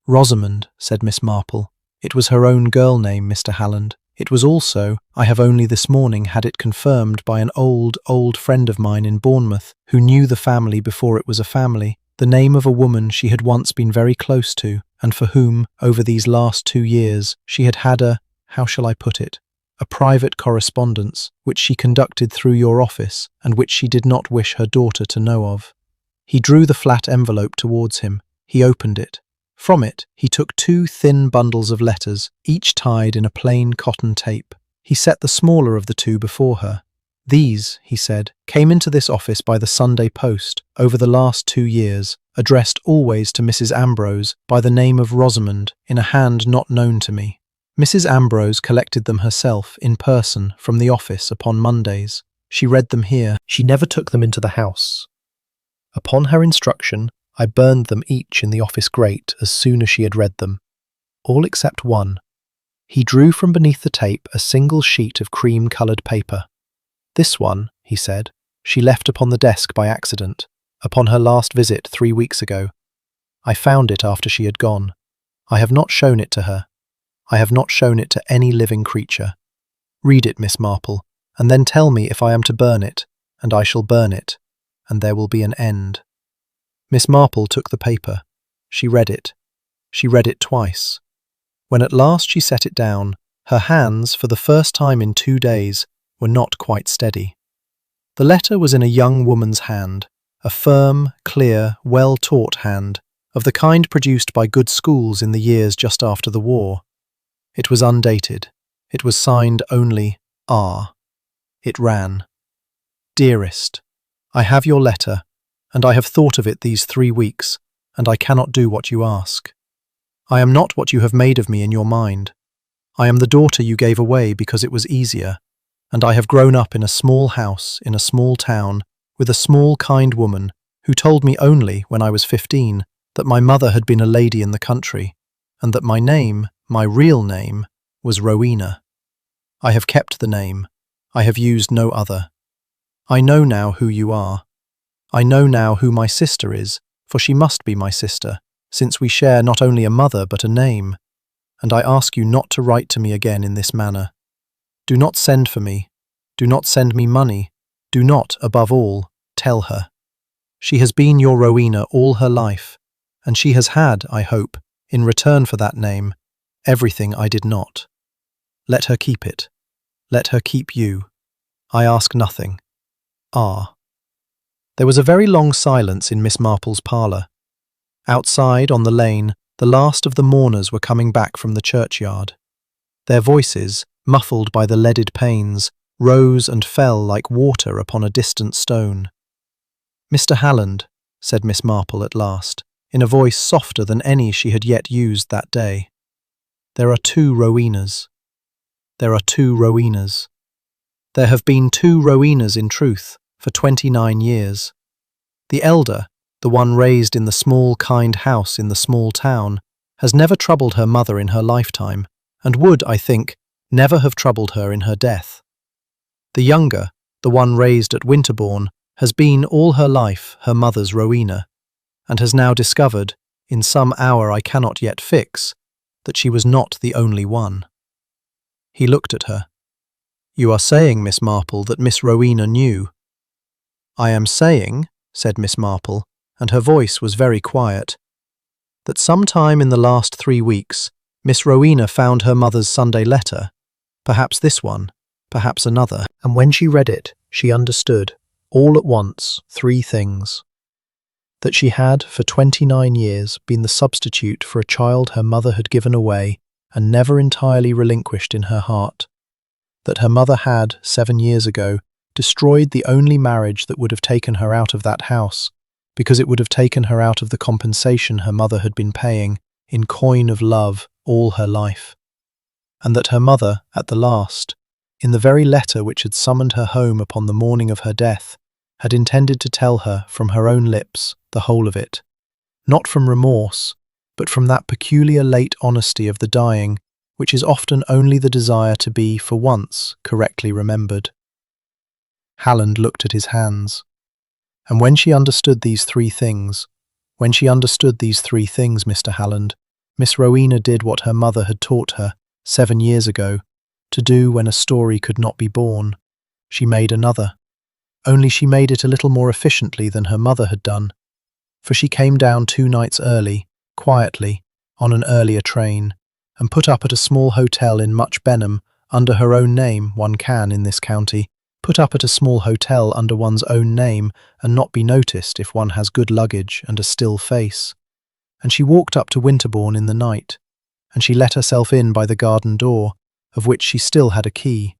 "Rosamond," said Miss Marple. "It was her own girl name, Mr. Halland. It was also, I have only this morning had it confirmed by an old friend of mine in Bournemouth, who knew the family before it was a family, the name of a woman she had once been very close to, and for whom, over these last 2 years, she had had how shall I put it, a private correspondence, which she conducted through your office, and which she did not wish her daughter to know of." He drew the flat envelope towards him. He opened it. From it, he took 2 thin bundles of letters, each tied in a plain cotton tape. He set the smaller of the 2 before her. "These," he said, "came into this office by the Sunday post, over the last 2 years, addressed always to Mrs. Ambrose, by the name of Rosamond, in a hand not known to me. Mrs. Ambrose collected them herself, in person, from the office upon Mondays. She read them here. She never took them into the house. Upon her instruction, I burned them each in the office grate as soon as she had read them. All except one." He drew from beneath the tape a single sheet of cream-coloured paper. "This one," he said, "she left upon the desk by accident, upon her last visit 3 weeks ago. I found it after she had gone. I have not shown it to her. I have not shown it to any living creature. Read it, Miss Marple, and then tell me if I am to burn it, and I shall burn it, and there will be an end." Miss Marple took the paper. She read it. She read it twice. When at last she set it down, her hands, for the first time in 2 days, were not quite steady. The letter was in a young woman's hand, a firm, clear, well-taught hand, of the kind produced by good schools in the years just after the war. It was undated. It was signed only R. It ran, "Dearest, I have your letter, and I have thought of it these 3 weeks, and I cannot do what you ask. I am not what you have made of me in your mind. I am the daughter you gave away because it was easier, and I have grown up in a small house in a small town with a small, kind woman who told me only, when I was 15, that my mother had been a lady in the country, and that my name, my real name, was Rowena. I have kept the name. I have used no other. I know now who you are. I know now who my sister is, for she must be my sister, since we share not only a mother but a name, and I ask you not to write to me again in this manner. Do not send for me. Do not send me money. Do not, above all, tell her. She has been your Rowena all her life, and she has had, I hope, in return for that name, everything I did not. Let her keep it. Let her keep you. I ask nothing. R." There was a very long silence in Miss Marple's parlour. Outside, on the lane, the last of the mourners were coming back from the churchyard. Their voices, muffled by the leaded panes, rose and fell like water upon a distant stone. "Mr. Halland," said Miss Marple at last, in a voice softer than any she had yet used that day, "there are 2 Rowenas. There are 2 Rowenas. There have been 2 Rowenas in truth, for 29 years. The elder, the one raised in the small, kind house in the small town, has never troubled her mother in her lifetime, and would, I think, never have troubled her in her death. The younger, the one raised at Winterbourne, has been all her life her mother's Rowena, and has now discovered, in some hour I cannot yet fix, that she was not the only one." He looked at her. "You are saying, Miss Marple, that Miss Rowena knew?" "I am saying," said Miss Marple, and her voice was very quiet, "that some time in the last 3 weeks Miss Rowena found her mother's Sunday letter, perhaps this one, perhaps another, and when she read it, she understood, all at once, 3 things. That she had, for 29 years, been the substitute for a child her mother had given away and never entirely relinquished in her heart. That her mother had, 7 years ago, destroyed the only marriage that would have taken her out of that house, because it would have taken her out of the compensation her mother had been paying, in coin of love, all her life. And that her mother, at the last, in the very letter which had summoned her home upon the morning of her death, had intended to tell her from her own lips the whole of it, not from remorse, but from that peculiar late honesty of the dying, which is often only the desire to be, for once, correctly remembered. Halland looked at his hands. And when she understood these 3 things, Mr. Halland, Miss Rowena did what her mother had taught her, 7 years ago, to do when a story could not be born. She made another. Only she made it a little more efficiently than her mother had done, for she came down 2 nights early, quietly, on an earlier train, and put up at a small hotel in Much Benham, under her own name. One can, in this county, put up at a small hotel under one's own name and not be noticed if one has good luggage and a still face. And she walked up to Winterbourne in the night, and she let herself in by the garden door, of which she still had a key,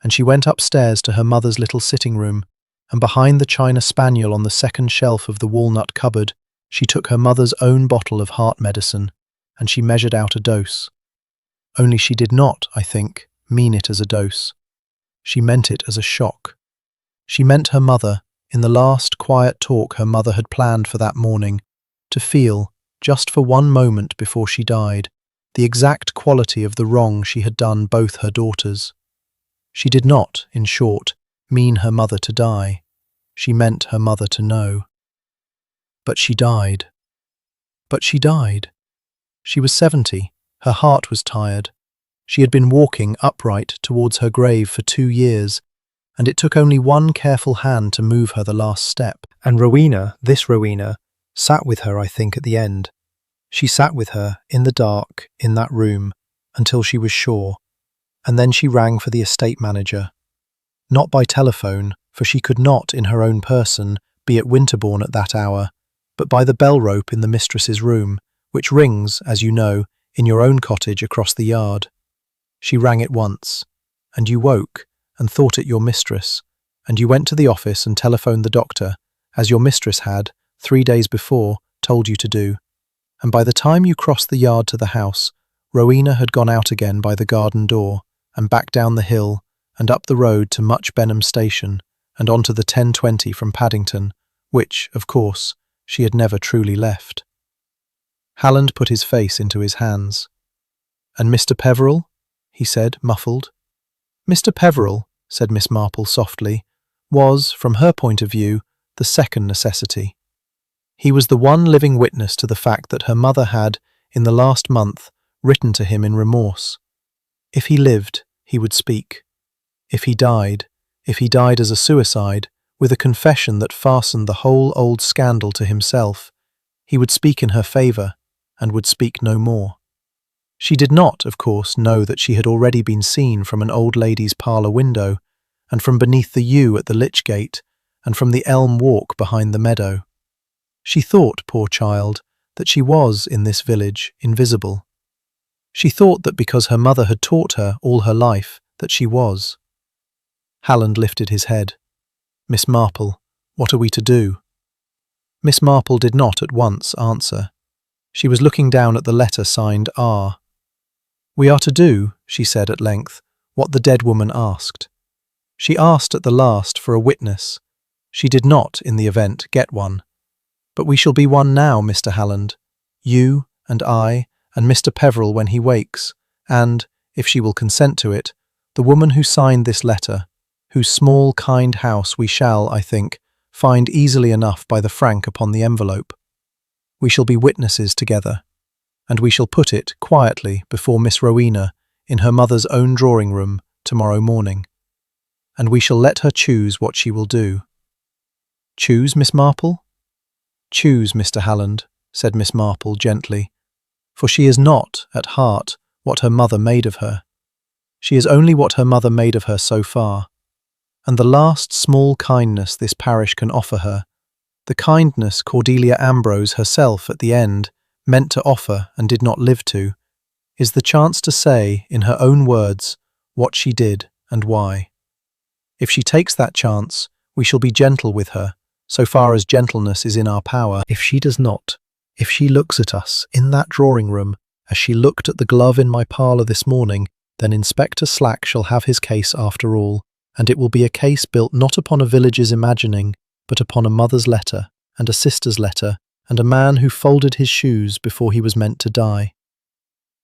and she went upstairs to her mother's little sitting-room, and behind the china spaniel on the second shelf of the walnut cupboard, she took her mother's own bottle of heart medicine, and she measured out a dose. Only she did not, I think, mean it as a dose. She meant it as a shock. She meant her mother, in the last quiet talk her mother had planned for that morning, to feel, just for one moment before she died, the exact quality of the wrong she had done both her daughters. She did not, in short, mean her mother to die. She meant her mother to know. But she died. She was 70. Her heart was tired. She had been walking upright towards her grave for 2 years, and it took only one careful hand to move her the last step. And Rowena, this Rowena, sat with her, I think, at the end. She sat with her, in the dark, in that room, until she was sure, and then she rang for the estate manager. not by telephone, for she could not, in her own person, be at Winterbourne at that hour, but by the bell rope in the mistress's room, which rings, as you know, in your own cottage across the yard. She rang it once, and you woke and thought it your mistress, and you went to the office and telephoned the doctor, as your mistress had, 3 days before, told you to do. And by the time you crossed the yard to the house, Rowena had gone out again by the garden door, and back down the hill, and up the road to Much Benham Station, and on to the 10:20 from Paddington, which, of course, she had never truly left. Halland put his face into his hands. "And Mr. Peveril?" he said, muffled. Mr. Peveril, said Miss Marple softly, was, from her point of view, the second necessity. He was the one living witness to the fact that her mother had, in the last month, written to him in remorse. If he lived, he would speak. If he died as a suicide, with a confession that fastened the whole old scandal to himself, he would speak in her favour, and would speak no more. She did not, of course, know that she had already been seen from an old lady's parlour window, and from beneath the yew at the Lich Gate, and from the elm walk behind the meadow. She thought, poor child, that she was, in this village, invisible. She thought that because her mother had taught her all her life that she was. Halland lifted his head. "Miss Marple, what are we to do?" Miss Marple did not at once answer. She was looking down at the letter signed R. "We are to do," she said at length, "what the dead woman asked. She asked at the last for a witness. She did not, in the event, get one. But we shall be one now, Mr. Halland. You and I and Mr. Peveril when he wakes, and, if she will consent to it, the woman who signed this letter, whose small, kind house we shall, I think, find easily enough by the frank upon the envelope. We shall be witnesses together, and we shall put it quietly before Miss Rowena in her mother's own drawing-room tomorrow morning, and we shall let her choose what she will do." "Choose, Miss Marple?" "Choose, Mr. Halland," said Miss Marple gently, "for she is not, at heart, what her mother made of her. She is only what her mother made of her so far, and the last small kindness this parish can offer her, the kindness Cordelia Ambrose herself at the end meant to offer and did not live to, is the chance to say, in her own words, what she did and why. If she takes that chance, we shall be gentle with her, so far as gentleness is in our power. If she does not, if she looks at us in that drawing-room as she looked at the glove in my parlour this morning, then Inspector Slack shall have his case after all, and it will be a case built not upon a village's imagining, but upon a mother's letter, and a sister's letter, and a man who folded his shoes before he was meant to die."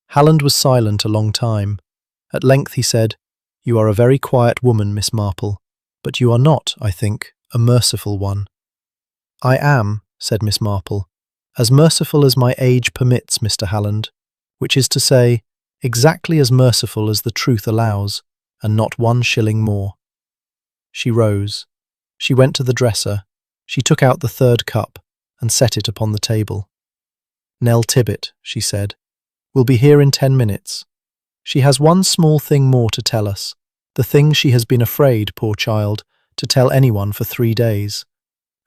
Halland was silent a long time. At length he said, "You are a very quiet woman, Miss Marple, but you are not, I think, a merciful one." "I am," said Miss Marple, "as merciful as my age permits, Mr. Halland, which is to say, exactly as merciful as the truth allows, and not 1 shilling more." She rose. She went to the dresser. She took out the 3rd cup and set it upon the table. "Nell Tibbet," she said, "will be here in 10 minutes. She has one small thing more to tell us, the thing she has been afraid, poor child, to tell anyone for 3 days.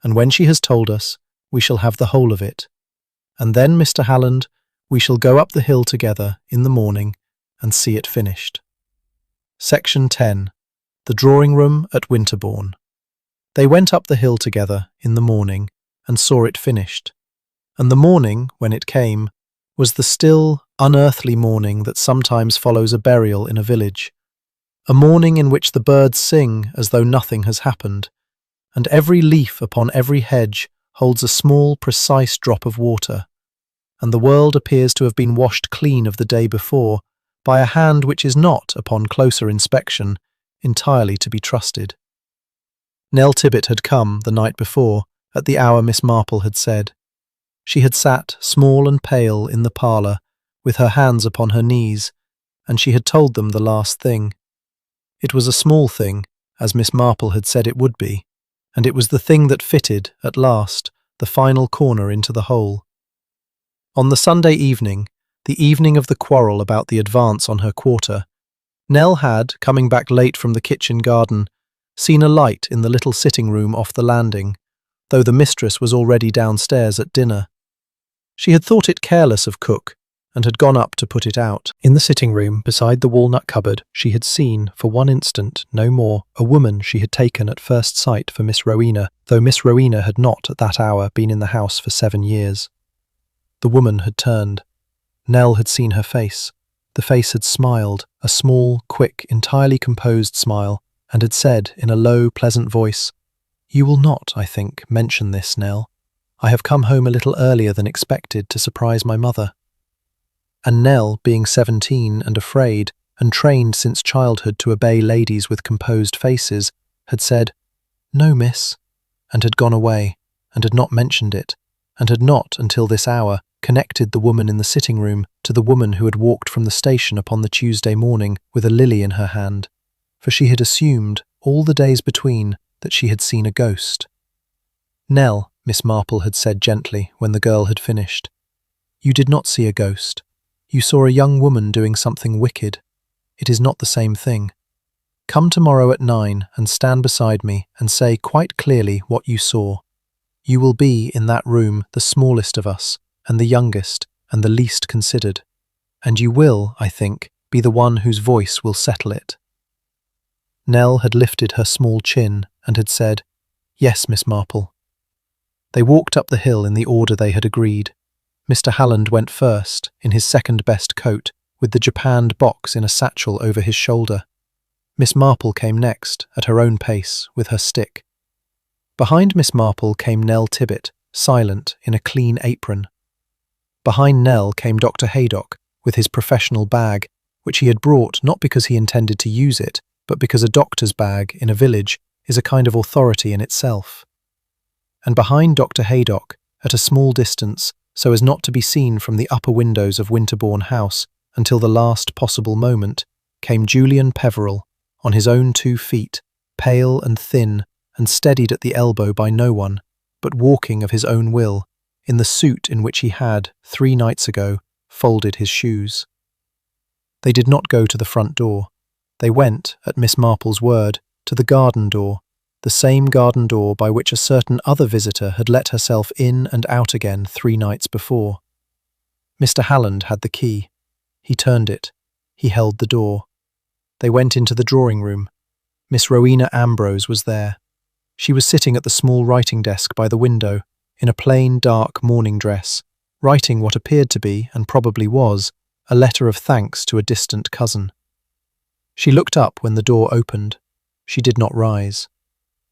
And when she has told us, we shall have the whole of it. And then, Mr. Halland, we shall go up the hill together in the morning and see it finished." Section 10. The Drawing-Room at Winterbourne. They went up the hill together in the morning and saw it finished. And the morning, when it came, was the still, unearthly morning that sometimes follows a burial in a village. A morning in which the birds sing as though nothing has happened, and every leaf upon every hedge holds a small, precise drop of water, and the world appears to have been washed clean of the day before by a hand which is not, upon closer inspection, entirely to be trusted. Nell Tibbet had come, the night before, at the hour Miss Marple had said. She had sat, small and pale, in the parlour, with her hands upon her knees, and she had told them the last thing. It was a small thing, as Miss Marple had said it would be, and it was the thing that fitted, at last, the final corner into the whole. On the Sunday evening, the evening of the quarrel about the advance on her quarter, Nell had, coming back late from the kitchen garden, seen a light in the little sitting room off the landing, though the mistress was already downstairs at dinner. She had thought it careless of cook, and had gone up to put it out. In the sitting room, beside the walnut cupboard, she had seen, for one instant, no more, a woman she had taken at first sight for Miss Rowena, though Miss Rowena had not, at that hour, been in the house for 7 years. The woman had turned. Nell had seen her face. The face had smiled, a small, quick, entirely composed smile, and had said, in a low, pleasant voice, "You will not, I think, mention this, Nell. I have come home a little earlier than expected to surprise my mother." And Nell, being 17 and afraid, and trained since childhood to obey ladies with composed faces, had said, "No, miss," and had gone away, and had not mentioned it, and had not, until this hour, connected the woman in the sitting room to the woman who had walked from the station upon the Tuesday morning with a lily in her hand, for she had assumed, all the days between, that she had seen a ghost. "Nell," Miss Marple had said gently when the girl had finished, "you did not see a ghost. You saw a young woman doing something wicked. It is not the same thing. Come tomorrow at 9 and stand beside me and say quite clearly what you saw. You will be, in that room, the smallest of us, and the youngest, and the least considered. And you will, I think, be the one whose voice will settle it." Nell had lifted her small chin and had said, "Yes, Miss Marple." They walked up the hill in the order they had agreed. Mr. Halland went first, in his second-best coat, with the japanned box in a satchel over his shoulder. Miss Marple came next, at her own pace, with her stick. Behind Miss Marple came Nell Tibbet, silent, in a clean apron. Behind Nell came Dr. Haydock, with his professional bag, which he had brought not because he intended to use it, but because a doctor's bag, in a village, is a kind of authority in itself. And behind Dr. Haydock, at a small distance, so as not to be seen from the upper windows of Winterbourne House until the last possible moment, came Julian Peveril, on his own 2 feet, pale and thin, and steadied at the elbow by no one, but walking of his own will, in the suit in which he had, 3 nights ago, folded his shoes. They did not go to the front door. They went, at Miss Marple's word, to the garden door, the same garden door by which a certain other visitor had let herself in and out again 3 nights before. Mr. Halland had the key. He turned it. He held the door. They went into the drawing-room. Miss Rowena Ambrose was there. She was sitting at the small writing desk by the window, in a plain, dark morning dress, writing what appeared to be, and probably was, a letter of thanks to a distant cousin. She looked up when the door opened. She did not rise.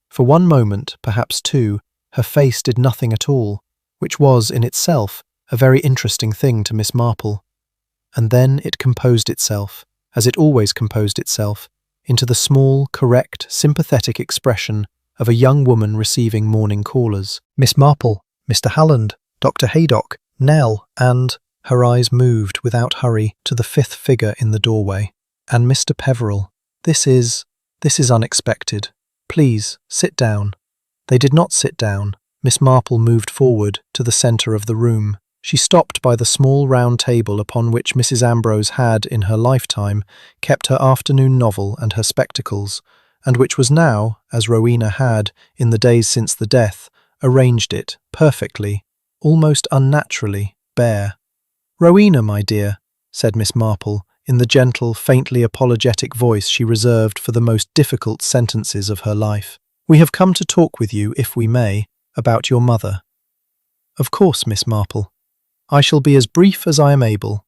For 1 moment, perhaps 2, her face did nothing at all, which was, in itself, a very interesting thing to Miss Marple. And then it composed itself, as it always composed itself, into the small, correct, sympathetic expression of a young woman receiving morning callers. Miss Marple, Mr. Halland, Dr. Haydock, Nell, and, her eyes moved without hurry to the 5th figure in the doorway. And Mr. Peveril, this is unexpected. Please, sit down." They did not sit down. Miss Marple moved forward to the centre of the room. She stopped by the small round table upon which Mrs. Ambrose had, in her lifetime, kept her afternoon novel and her spectacles, and which was now, as Rowena had, in the days since the death, arranged it, perfectly, almost unnaturally, bare. "Rowena, my dear," said Miss Marple, in the gentle, faintly apologetic voice she reserved for the most difficult sentences of her life, "we have come to talk with you, if we may, about your mother." "Of course, Miss Marple. I shall be as brief as I am able.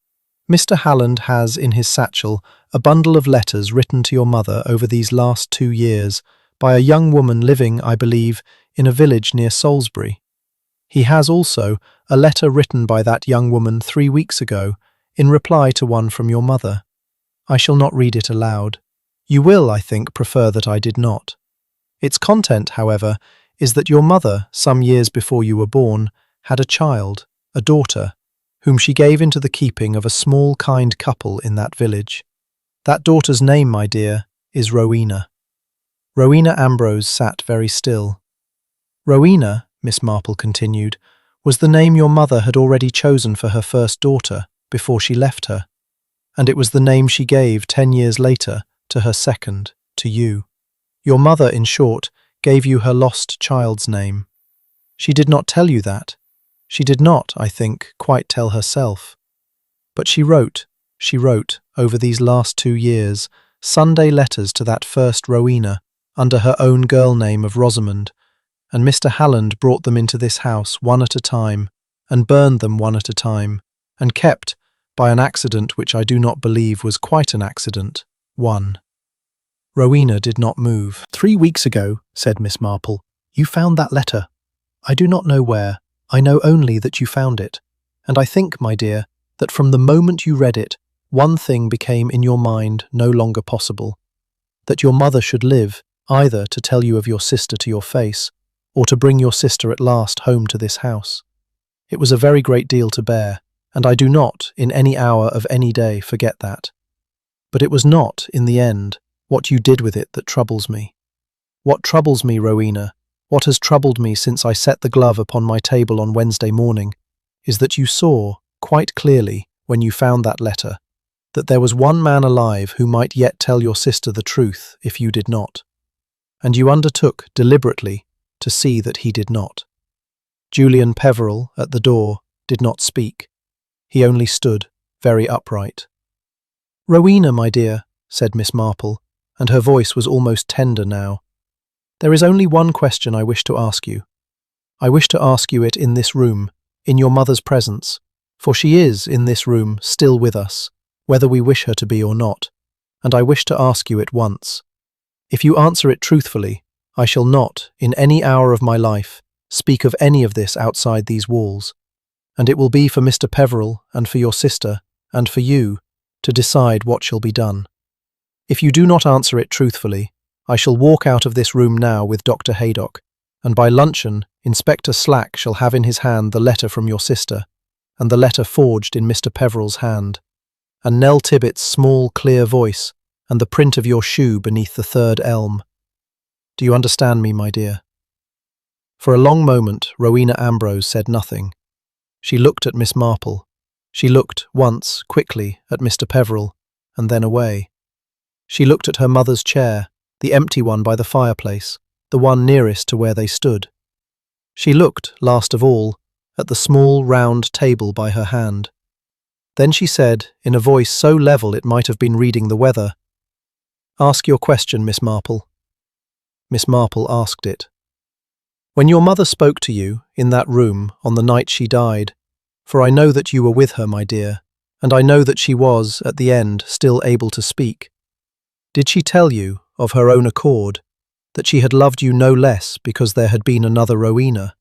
Mr. Halland has in his satchel a bundle of letters written to your mother over these last 2 years by a young woman living, I believe, in a village near Salisbury. He has also a letter written by that young woman 3 weeks ago, in reply to one from your mother. I shall not read it aloud. You will, I think, prefer that I did not. Its content, however, is that your mother, some years before you were born, had a child, a daughter, whom she gave into the keeping of a small, kind couple in that village. That daughter's name, my dear, is Rowena." Rowena Ambrose sat very still. "Rowena," Miss Marple continued, "was the name your mother had already chosen for her first daughter, before she left her, and it was the name she gave 10 years later to her second, to you. Your mother, in short, gave you her lost child's name. She did not tell you that. She did not, I think, quite tell herself. But she wrote, over these last 2 years, Sunday letters to that first Rowena, under her own girl name of Rosamond, and Mr. Halland brought them into this house one at a time, and burned them one at a time, and kept, by an accident which I do not believe was quite an accident, one. Rowena did not move. 3 weeks ago, said Miss Marple, you found that letter. I do not know where. I know only that you found it. And I think, my dear, that from the moment you read it, one thing became in your mind no longer possible. That your mother should live, either to tell you of your sister to your face, or to bring your sister at last home to this house. It was a very great deal to bear, and I do not, in any hour of any day, forget that. But it was not, in the end, what you did with it that troubles me. What troubles me, Rowena, what has troubled me since I set the glove upon my table on Wednesday morning, is that you saw, quite clearly, when you found that letter, that there was one man alive who might yet tell your sister the truth if you did not. And you undertook, deliberately, to see that he did not. Julian Peveril, at the door, did not speak. He only stood, very upright. Rowena, my dear, said Miss Marple, and her voice was almost tender now. There is only one question I wish to ask you. I wish to ask you it in this room, in your mother's presence, for she is, in this room, still with us, whether we wish her to be or not, and I wish to ask you it once. If you answer it truthfully, I shall not, in any hour of my life, speak of any of this outside these walls, and it will be for Mr. Peveril and for your sister, and for you, to decide what shall be done. If you do not answer it truthfully, I shall walk out of this room now with Dr. Haydock, and by luncheon Inspector Slack shall have in his hand the letter from your sister, and the letter forged in Mr. Peveril's hand, and Nell Tibbet's small, clear voice, and the print of your shoe beneath the third elm. Do you understand me, my dear? For a long moment Rowena Ambrose said nothing. She looked at Miss Marple. She looked, once, quickly, at Mr. Peveril, and then away. She looked at her mother's chair, the empty one by the fireplace, the one nearest to where they stood. She looked, last of all, at the small, round table by her hand. Then she said, in a voice so level it might have been reading the weather, "Ask your question, Miss Marple." Miss Marple asked it. "When your mother spoke to you, in that room, on the night she died, for I know that you were with her, my dear, and I know that she was, at the end, still able to speak, did she tell you, of her own accord, that she had loved you no less because there had been another Rowena?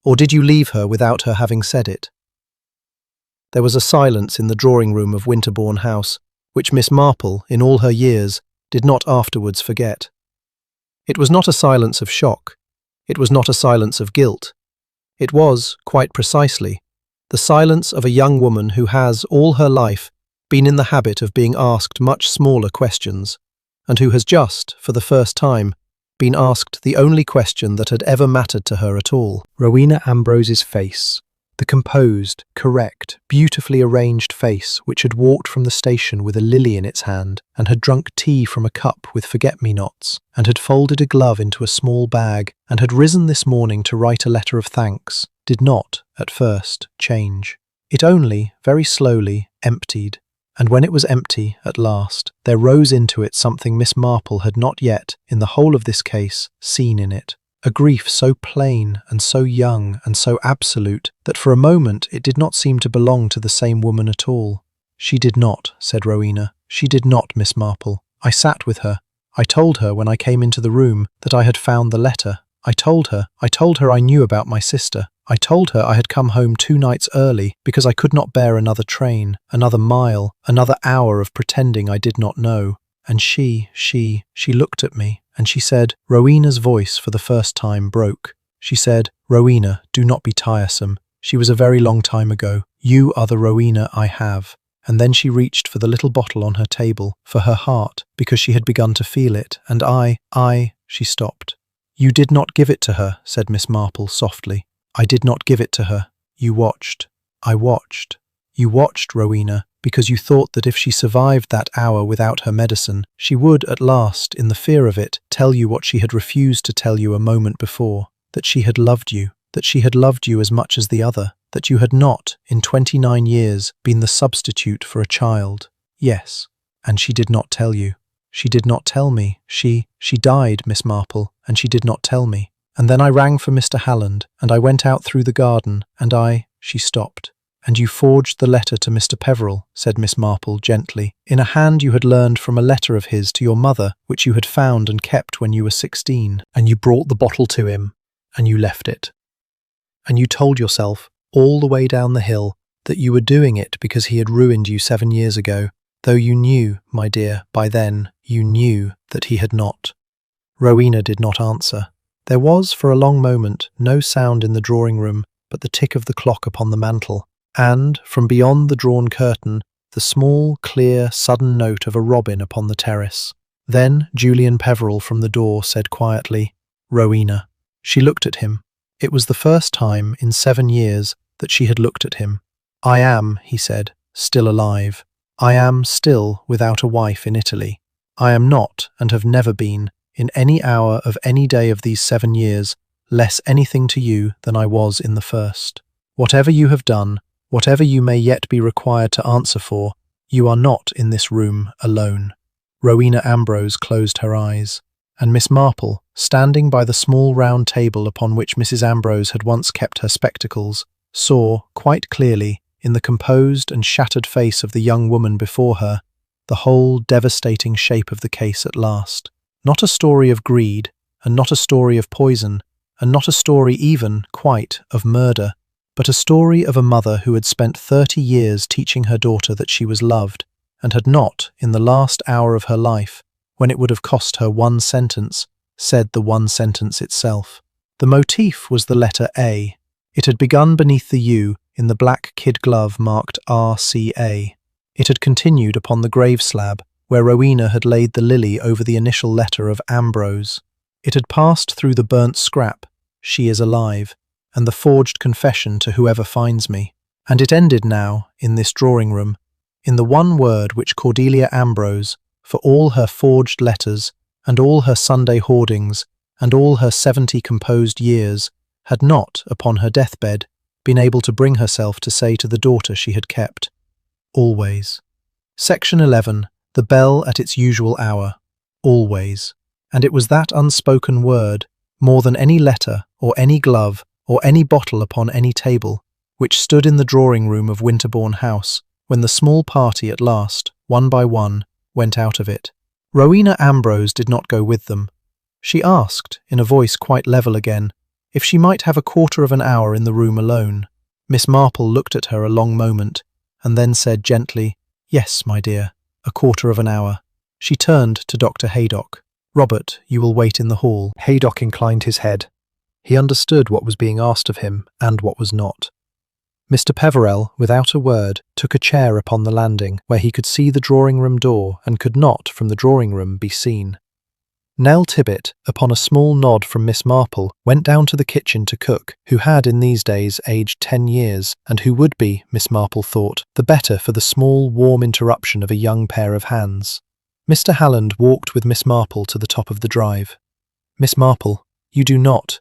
Or did you leave her without her having said it?" There was a silence in the drawing-room of Winterbourne House, which Miss Marple, in all her years, did not afterwards forget. It was not a silence of shock. It was not a silence of guilt. It was, quite precisely, the silence of a young woman who has, all her life, been in the habit of being asked much smaller questions, and who has just, for the first time, been asked the only question that had ever mattered to her at all. Rowena Ambrose's face, the composed, correct, beautifully arranged face which had walked from the station with a lily in its hand, and had drunk tea from a cup with forget-me-nots, and had folded a glove into a small bag, and had risen this morning to write a letter of thanks, did not, at first, change. It only, very slowly, emptied, and when it was empty, at last, there rose into it something Miss Marple had not yet, in the whole of this case, seen in it. A grief so plain and so young and so absolute that for a moment it did not seem to belong to the same woman at all. "She did not," said Rowena. "She did not, Miss Marple. I sat with her. I told her when I came into the room that I had found the letter. I told her I knew about my sister. I told her I had come home 2 nights early because I could not bear another train, another mile, another hour of pretending I did not know. And she looked at me, and she said," Rowena's voice for the first time broke. She said, "Rowena, do not be tiresome. She was a very long time ago. You are the Rowena I have." And then she reached for the little bottle on her table, for her heart, because she had begun to feel it, and she stopped. "You did not give it to her," said Miss Marple softly. "I did not give it to her. You watched. I watched. You watched, Rowena, because you thought that if she survived that hour without her medicine, she would, at last, in the fear of it, tell you what she had refused to tell you a moment before, that she had loved you as much as the other, that you had not, in 29 years, been the substitute for a child. Yes, and she did not tell you. She did not tell me. She died, Miss Marple, and she did not tell me. And then I rang for Mr. Halland, and I went out through the garden, and she stopped. And you forged the letter to Mr. Peveril, said Miss Marple gently, in a hand you had learned from a letter of his to your mother, which you had found and kept when you were 16. And you brought the bottle to him, and you left it. And you told yourself, all the way down the hill, that you were doing it because he had ruined you 7 years ago, though you knew, my dear, by then, you knew that he had not. Rowena did not answer. There was, for a long moment, no sound in the drawing-room but the tick of the clock upon the mantel, and, from beyond the drawn curtain, the small, clear, sudden note of a robin upon the terrace. Then Julian Peveril from the door said quietly, "Rowena." She looked at him. It was the first time in 7 years that she had looked at him. "I am," he said, "still alive. I am still without a wife in Italy. I am not, and have never been, in any hour of any day of these 7 years, less anything to you than I was in the first. Whatever you have done, whatever you may yet be required to answer for, you are not in this room alone." Rowena Ambrose closed her eyes, and Miss Marple, standing by the small round table upon which Mrs. Ambrose had once kept her spectacles, saw, quite clearly, in the composed and shattered face of the young woman before her, the whole devastating shape of the case at last. Not a story of greed, and not a story of poison, and not a story even, quite, of murder, but a story of a mother who had spent 30 years teaching her daughter that she was loved, and had not, in the last hour of her life, when it would have cost her one sentence, said the one sentence itself. The motif was the letter A. It had begun beneath the U in the black kid glove marked RCA. It had continued upon the grave slab, where Rowena had laid the lily over the initial letter of Ambrose. It had passed through the burnt scrap, "She is alive," and the forged confession to whoever finds me. And it ended now, in this drawing-room, in the one word which Cordelia Ambrose, for all her forged letters, and all her Sunday hoardings, and all her 70 composed years, had not, upon her deathbed, been able to bring herself to say to the daughter she had kept. Always. Section 11. The bell at its usual hour. Always. And it was that unspoken word, more than any letter, or any glove, or any bottle upon any table, which stood in the drawing-room of Winterbourne House, when the small party at last, one by one, went out of it. Rowena Ambrose did not go with them. She asked, in a voice quite level again, if she might have a quarter of an hour in the room alone. Miss Marple looked at her a long moment, and then said gently, "Yes, my dear, a quarter of an hour." She turned to Dr. Haydock. "Robert, you will wait in the hall." Haydock inclined his head. He understood what was being asked of him, and what was not. Mr. Peveril, without a word, took a chair upon the landing, where he could see the drawing-room door, and could not, from the drawing-room, be seen. Nell Tibbet, upon a small nod from Miss Marple, went down to the kitchen to cook, who had in these days aged 10 years, and who would be, Miss Marple thought, the better for the small, warm interruption of a young pair of hands. Mr. Halland walked with Miss Marple to the top of the drive. "Miss Marple, you do not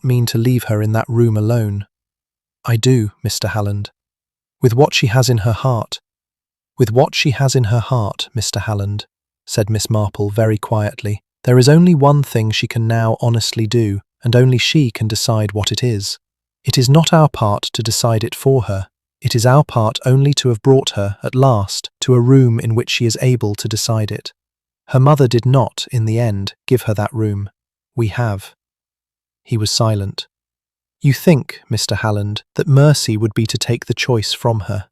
mean to leave her in that room alone?" "I do, Mr. Halland. With what she has in her heart." "With what she has in her heart, Mr. Halland," said Miss Marple very quietly. "There is only one thing she can now honestly do, and only she can decide what it is. It is not our part to decide it for her. It is our part only to have brought her, at last, to a room in which she is able to decide it. Her mother did not, in the end, give her that room. We have." He was silent. "You think, Mr. Halland, that mercy would be to take the choice from her?"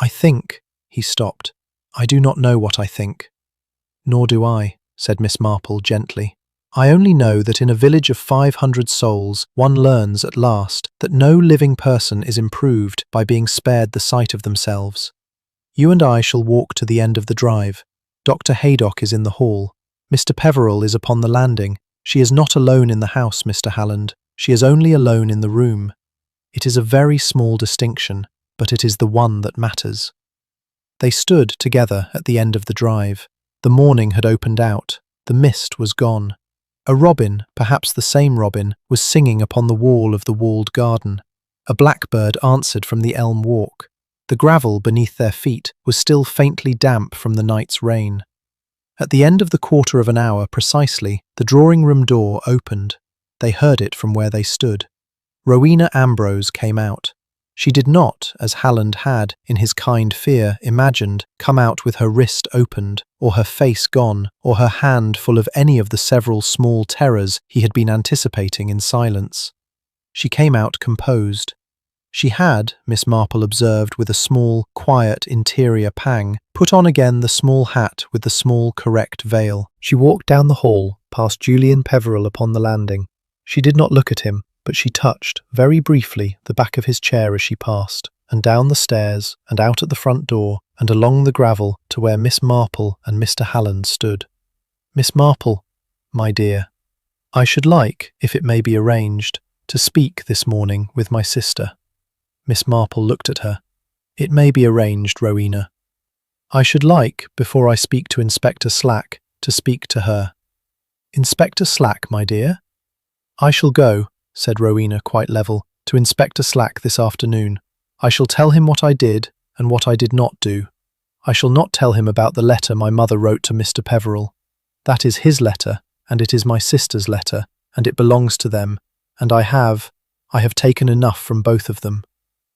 "I think," he stopped. "I do not know what I think." "Nor do I," said Miss Marple gently. "I only know that in a village of 500 souls one learns at last that no living person is improved by being spared the sight of themselves. You and I shall walk to the end of the drive. Dr. Haydock is in the hall. Mr. Peveril is upon the landing. She is not alone in the house, Mr. Halland. She is only alone in the room. It is a very small distinction, but it is the one that matters." They stood together at the end of the drive. The morning had opened out. The mist was gone. A robin, perhaps the same robin, was singing upon the wall of the walled garden. A blackbird answered from the elm walk. The gravel beneath their feet was still faintly damp from the night's rain. At the end of the quarter of an hour precisely, the drawing-room door opened. They heard it from where they stood. Rowena Ambrose came out. She did not, as Halland had, in his kind fear, imagined, come out with her wrist opened, or her face gone, or her hand full of any of the several small terrors he had been anticipating in silence. She came out composed. She had, Miss Marple observed with a small, quiet interior pang, put on again the small hat with the small, correct veil. She walked down the hall, past Julian Peveril upon the landing. She did not look at him, but she touched, very briefly, the back of his chair as she passed, and down the stairs, and out at the front door, and along the gravel to where Miss Marple and Mr. Halland stood. "Miss Marple, my dear, I should like, if it may be arranged, to speak this morning with my sister." Miss Marple looked at her. "It may be arranged, Rowena. I should like, before I speak to Inspector Slack, to speak to her." "Inspector Slack, my dear?" "I shall go," said Rowena, quite level, "to Inspector Slack this afternoon. I shall tell him what I did and what I did not do. I shall not tell him about the letter my mother wrote to Mr. Peveril. That is his letter, and it is my sister's letter, and it belongs to them, and I have taken enough from both of them.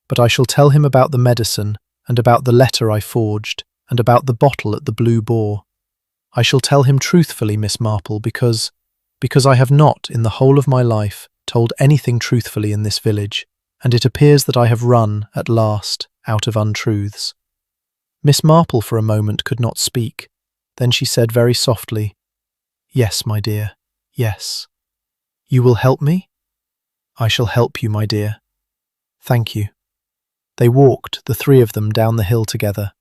But I shall tell him about the medicine, and about the letter I forged, and about the bottle at the Blue Boar. I shall tell him truthfully, Miss Marple, because I have not, in the whole of my life, told anything truthfully in this village, and it appears that I have run, at last, out of untruths." Miss Marple for a moment could not speak. Then she said very softly, "Yes, my dear, yes. You will help me?" "I shall help you, my dear. Thank you." They walked, the three of them, down the hill together.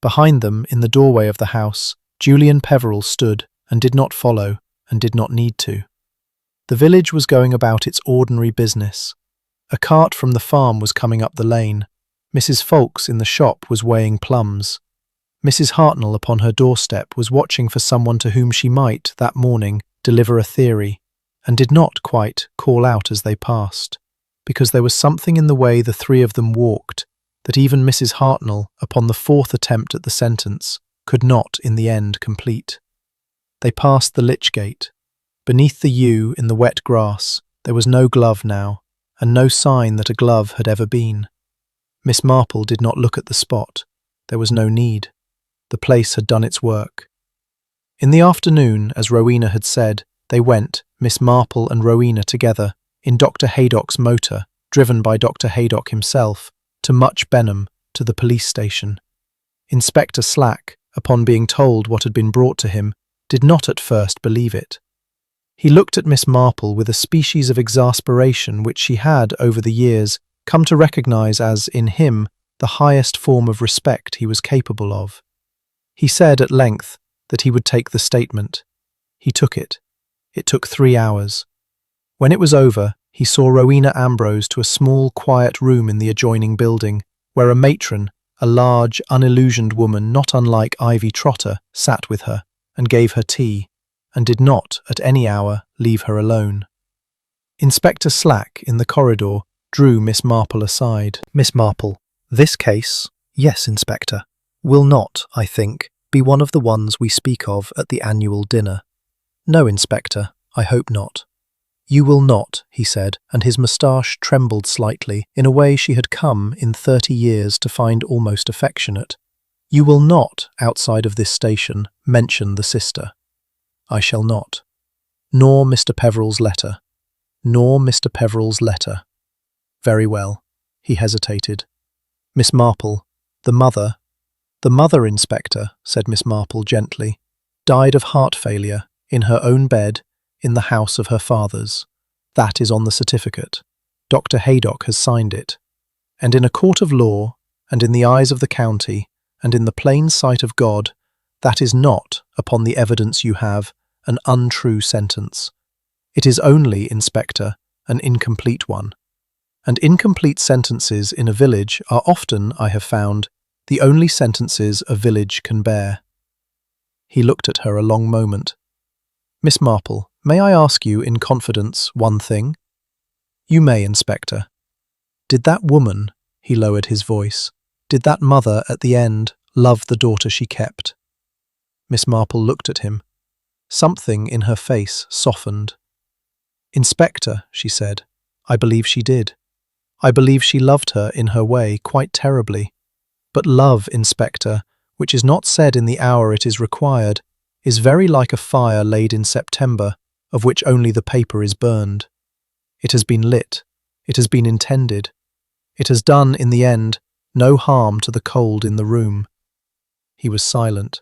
Behind them, in the doorway of the house, Julian Peveril stood, and did not follow, and did not need to. The village was going about its ordinary business. A cart from the farm was coming up the lane. Mrs. Folks in the shop was weighing plums. Mrs. Hartnell upon her doorstep was watching for someone to whom she might, that morning, deliver a theory, and did not quite call out as they passed, because there was something in the way the three of them walked that even Mrs. Hartnell, upon the fourth attempt at the sentence, could not in the end complete. They passed the lich gate. Beneath the yew in the wet grass there was no glove now, and no sign that a glove had ever been. Miss Marple did not look at the spot. There was no need. The place had done its work. In the afternoon, as Rowena had said, they went, Miss Marple and Rowena together, in Dr. Haydock's motor, driven by Dr. Haydock himself, to Much Benham, to the police station. Inspector Slack, upon being told what had been brought to him, did not at first believe it. He looked at Miss Marple with a species of exasperation which she had, over the years, come to recognise as, in him, the highest form of respect he was capable of. He said, at length, that he would take the statement. He took it. It took 3 hours. When it was over, he saw Rowena Ambrose to a small, quiet room in the adjoining building, where a matron, a large, unillusioned woman not unlike Ivy Trotter, sat with her, and gave her tea, and did not, at any hour, leave her alone. Inspector Slack, in the corridor, drew Miss Marple aside. "Miss Marple, this case, yes, Inspector, will not, I think, be one of the ones we speak of at the annual dinner." "No, Inspector, I hope not." "You will not," he said, and his moustache trembled slightly, in a way she had come, in 30 years, to find almost affectionate. "You will not, outside of this station, mention the sister." "I shall not." "Nor Mr. Peveril's letter." "Nor Mr. Peveril's letter." "Very well." He hesitated. "Miss Marple, the mother—" "The mother, Inspector," said Miss Marple gently, "died of heart failure, in her own bed, in the house of her fathers. That is on the certificate. Dr. Haydock has signed it. And in a court of law, and in the eyes of the county, and in the plain sight of God, that is not, upon the evidence you have, an untrue sentence. It is only, Inspector, an incomplete one." And incomplete sentences in a village are often, I have found, the only sentences a village can bear. He looked at her a long moment. Miss Marple, may I ask you in confidence one thing? You may, Inspector. Did that woman, he lowered his voice, did that mother at the end love the daughter she kept? Miss Marple looked at him. Something in her face softened. Inspector, she said, I believe she did. I believe she loved her in her way quite terribly. But love, Inspector, which is not said in the hour it is required, is very like a fire laid in September, of which only the paper is burned. It has been lit. It has been intended. It has done, in the end, no harm to the cold in the room. He was silent.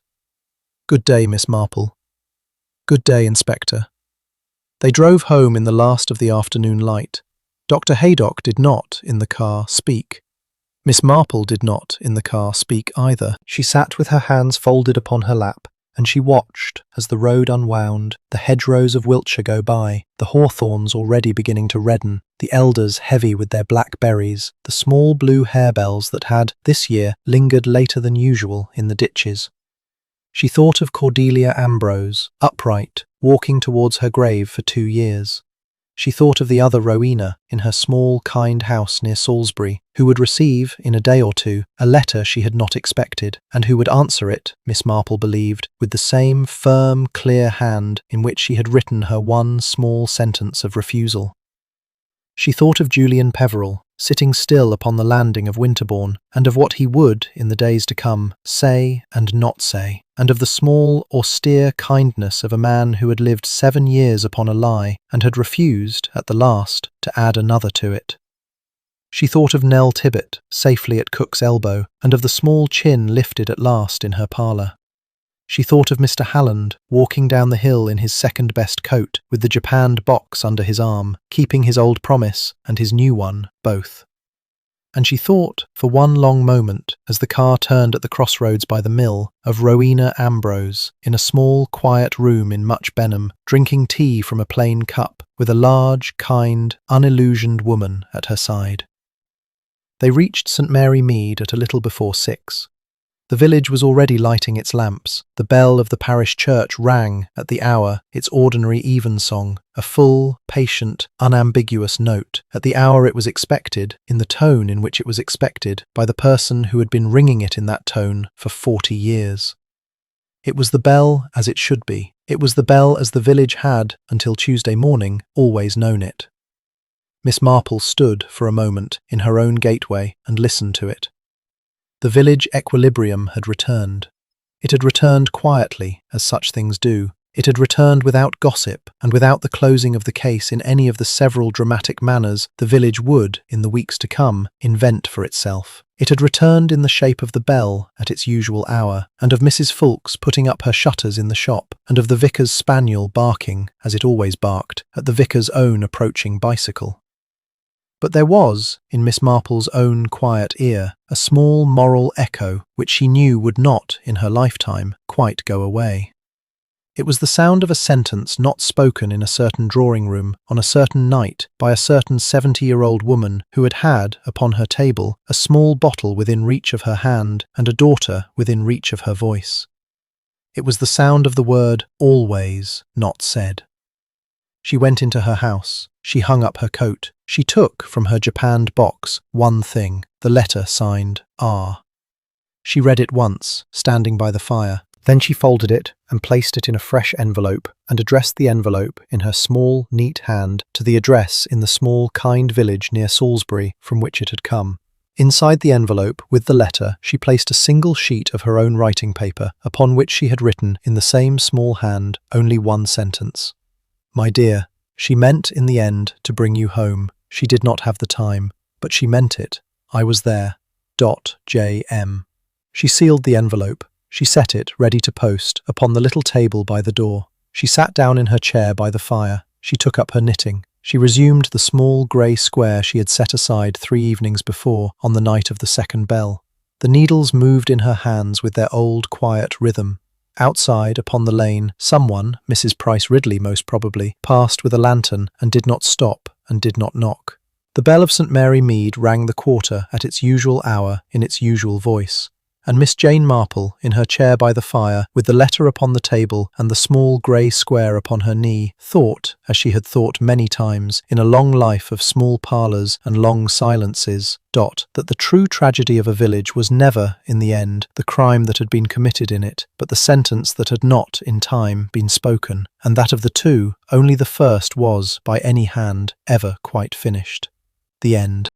Good day, Miss Marple. Good day, Inspector. They drove home in the last of the afternoon light. Dr. Haydock did not, in the car, speak. Miss Marple did not, in the car, speak either. She sat with her hands folded upon her lap, and she watched as the road unwound, the hedgerows of Wiltshire go by, the hawthorns already beginning to redden, the elders heavy with their black berries, the small blue harebells that had, this year, lingered later than usual in the ditches. She thought of Cordelia Ambrose, upright, walking towards her grave for 2 years. She thought of the other Rowena in her small, kind house near Salisbury, who would receive, in a day or two, a letter she had not expected, and who would answer it, Miss Marple believed, with the same firm, clear hand in which she had written her one small sentence of refusal. She thought of Julian Peveril, sitting still upon the landing of Winterbourne, and of what he would, in the days to come, say and not say, and of the small, austere kindness of a man who had lived 7 years upon a lie, and had refused, at the last, to add another to it. She thought of Nell Tibbet, safely at Cook's elbow, and of the small chin lifted at last in her parlour. She thought of Mr. Halland, walking down the hill in his second-best coat, with the japanned box under his arm, keeping his old promise and his new one, both. And she thought, for one long moment, as the car turned at the crossroads by the mill, of Rowena Ambrose, in a small, quiet room in Much Benham, drinking tea from a plain cup, with a large, kind, unillusioned woman at her side. They reached St. Mary Mead at a little before 6. The village was already lighting its lamps. The bell of the parish church rang, at the hour, its ordinary evensong, a full, patient, unambiguous note, at the hour it was expected, in the tone in which it was expected, by the person who had been ringing it in that tone for 40 years. It was the bell as it should be. It was the bell as the village had, until Tuesday morning, always known it. Miss Marple stood, for a moment, in her own gateway, and listened to it. The village equilibrium had returned. It had returned quietly, as such things do. It had returned without gossip, and without the closing of the case in any of the several dramatic manners the village would, in the weeks to come, invent for itself. It had returned in the shape of the bell at its usual hour, and of Mrs. Fulks putting up her shutters in the shop, and of the vicar's spaniel barking, as it always barked, at the vicar's own approaching bicycle. But there was, in Miss Marple's own quiet ear, a small moral echo which she knew would not, in her lifetime, quite go away. It was the sound of a sentence not spoken in a certain drawing-room on a certain night by a certain 70-year-old woman who had had, upon her table, a small bottle within reach of her hand and a daughter within reach of her voice. It was the sound of the word always not said. She went into her house. She hung up her coat. She took from her japanned box one thing, the letter signed R. She read it once, standing by the fire. Then she folded it and placed it in a fresh envelope and addressed the envelope in her small, neat hand to the address in the small, kind village near Salisbury from which it had come. Inside the envelope, with the letter, she placed a single sheet of her own writing paper, upon which she had written, in the same small hand, only one sentence. My dear, she meant in the end to bring you home. She did not have the time, but she meant it. I was there. J.M. She sealed the envelope. She set it, ready to post, upon the little table by the door. She sat down in her chair by the fire. She took up her knitting. She resumed the small grey square she had set aside 3 evenings before, on the night of the second bell. The needles moved in her hands with their old quiet rhythm. Outside, upon the lane, someone, Mrs. Price Ridley most probably, passed with a lantern and did not stop and did not knock. The bell of St. Mary Mead rang the quarter at its usual hour in its usual voice, and Miss Jane Marple, in her chair by the fire, with the letter upon the table and the small grey square upon her knee, thought, as she had thought many times, in a long life of small parlours and long silences, that the true tragedy of a village was never, in the end, the crime that had been committed in it, but the sentence that had not, in time, been spoken, and that of the two, only the first was, by any hand, ever quite finished. The end.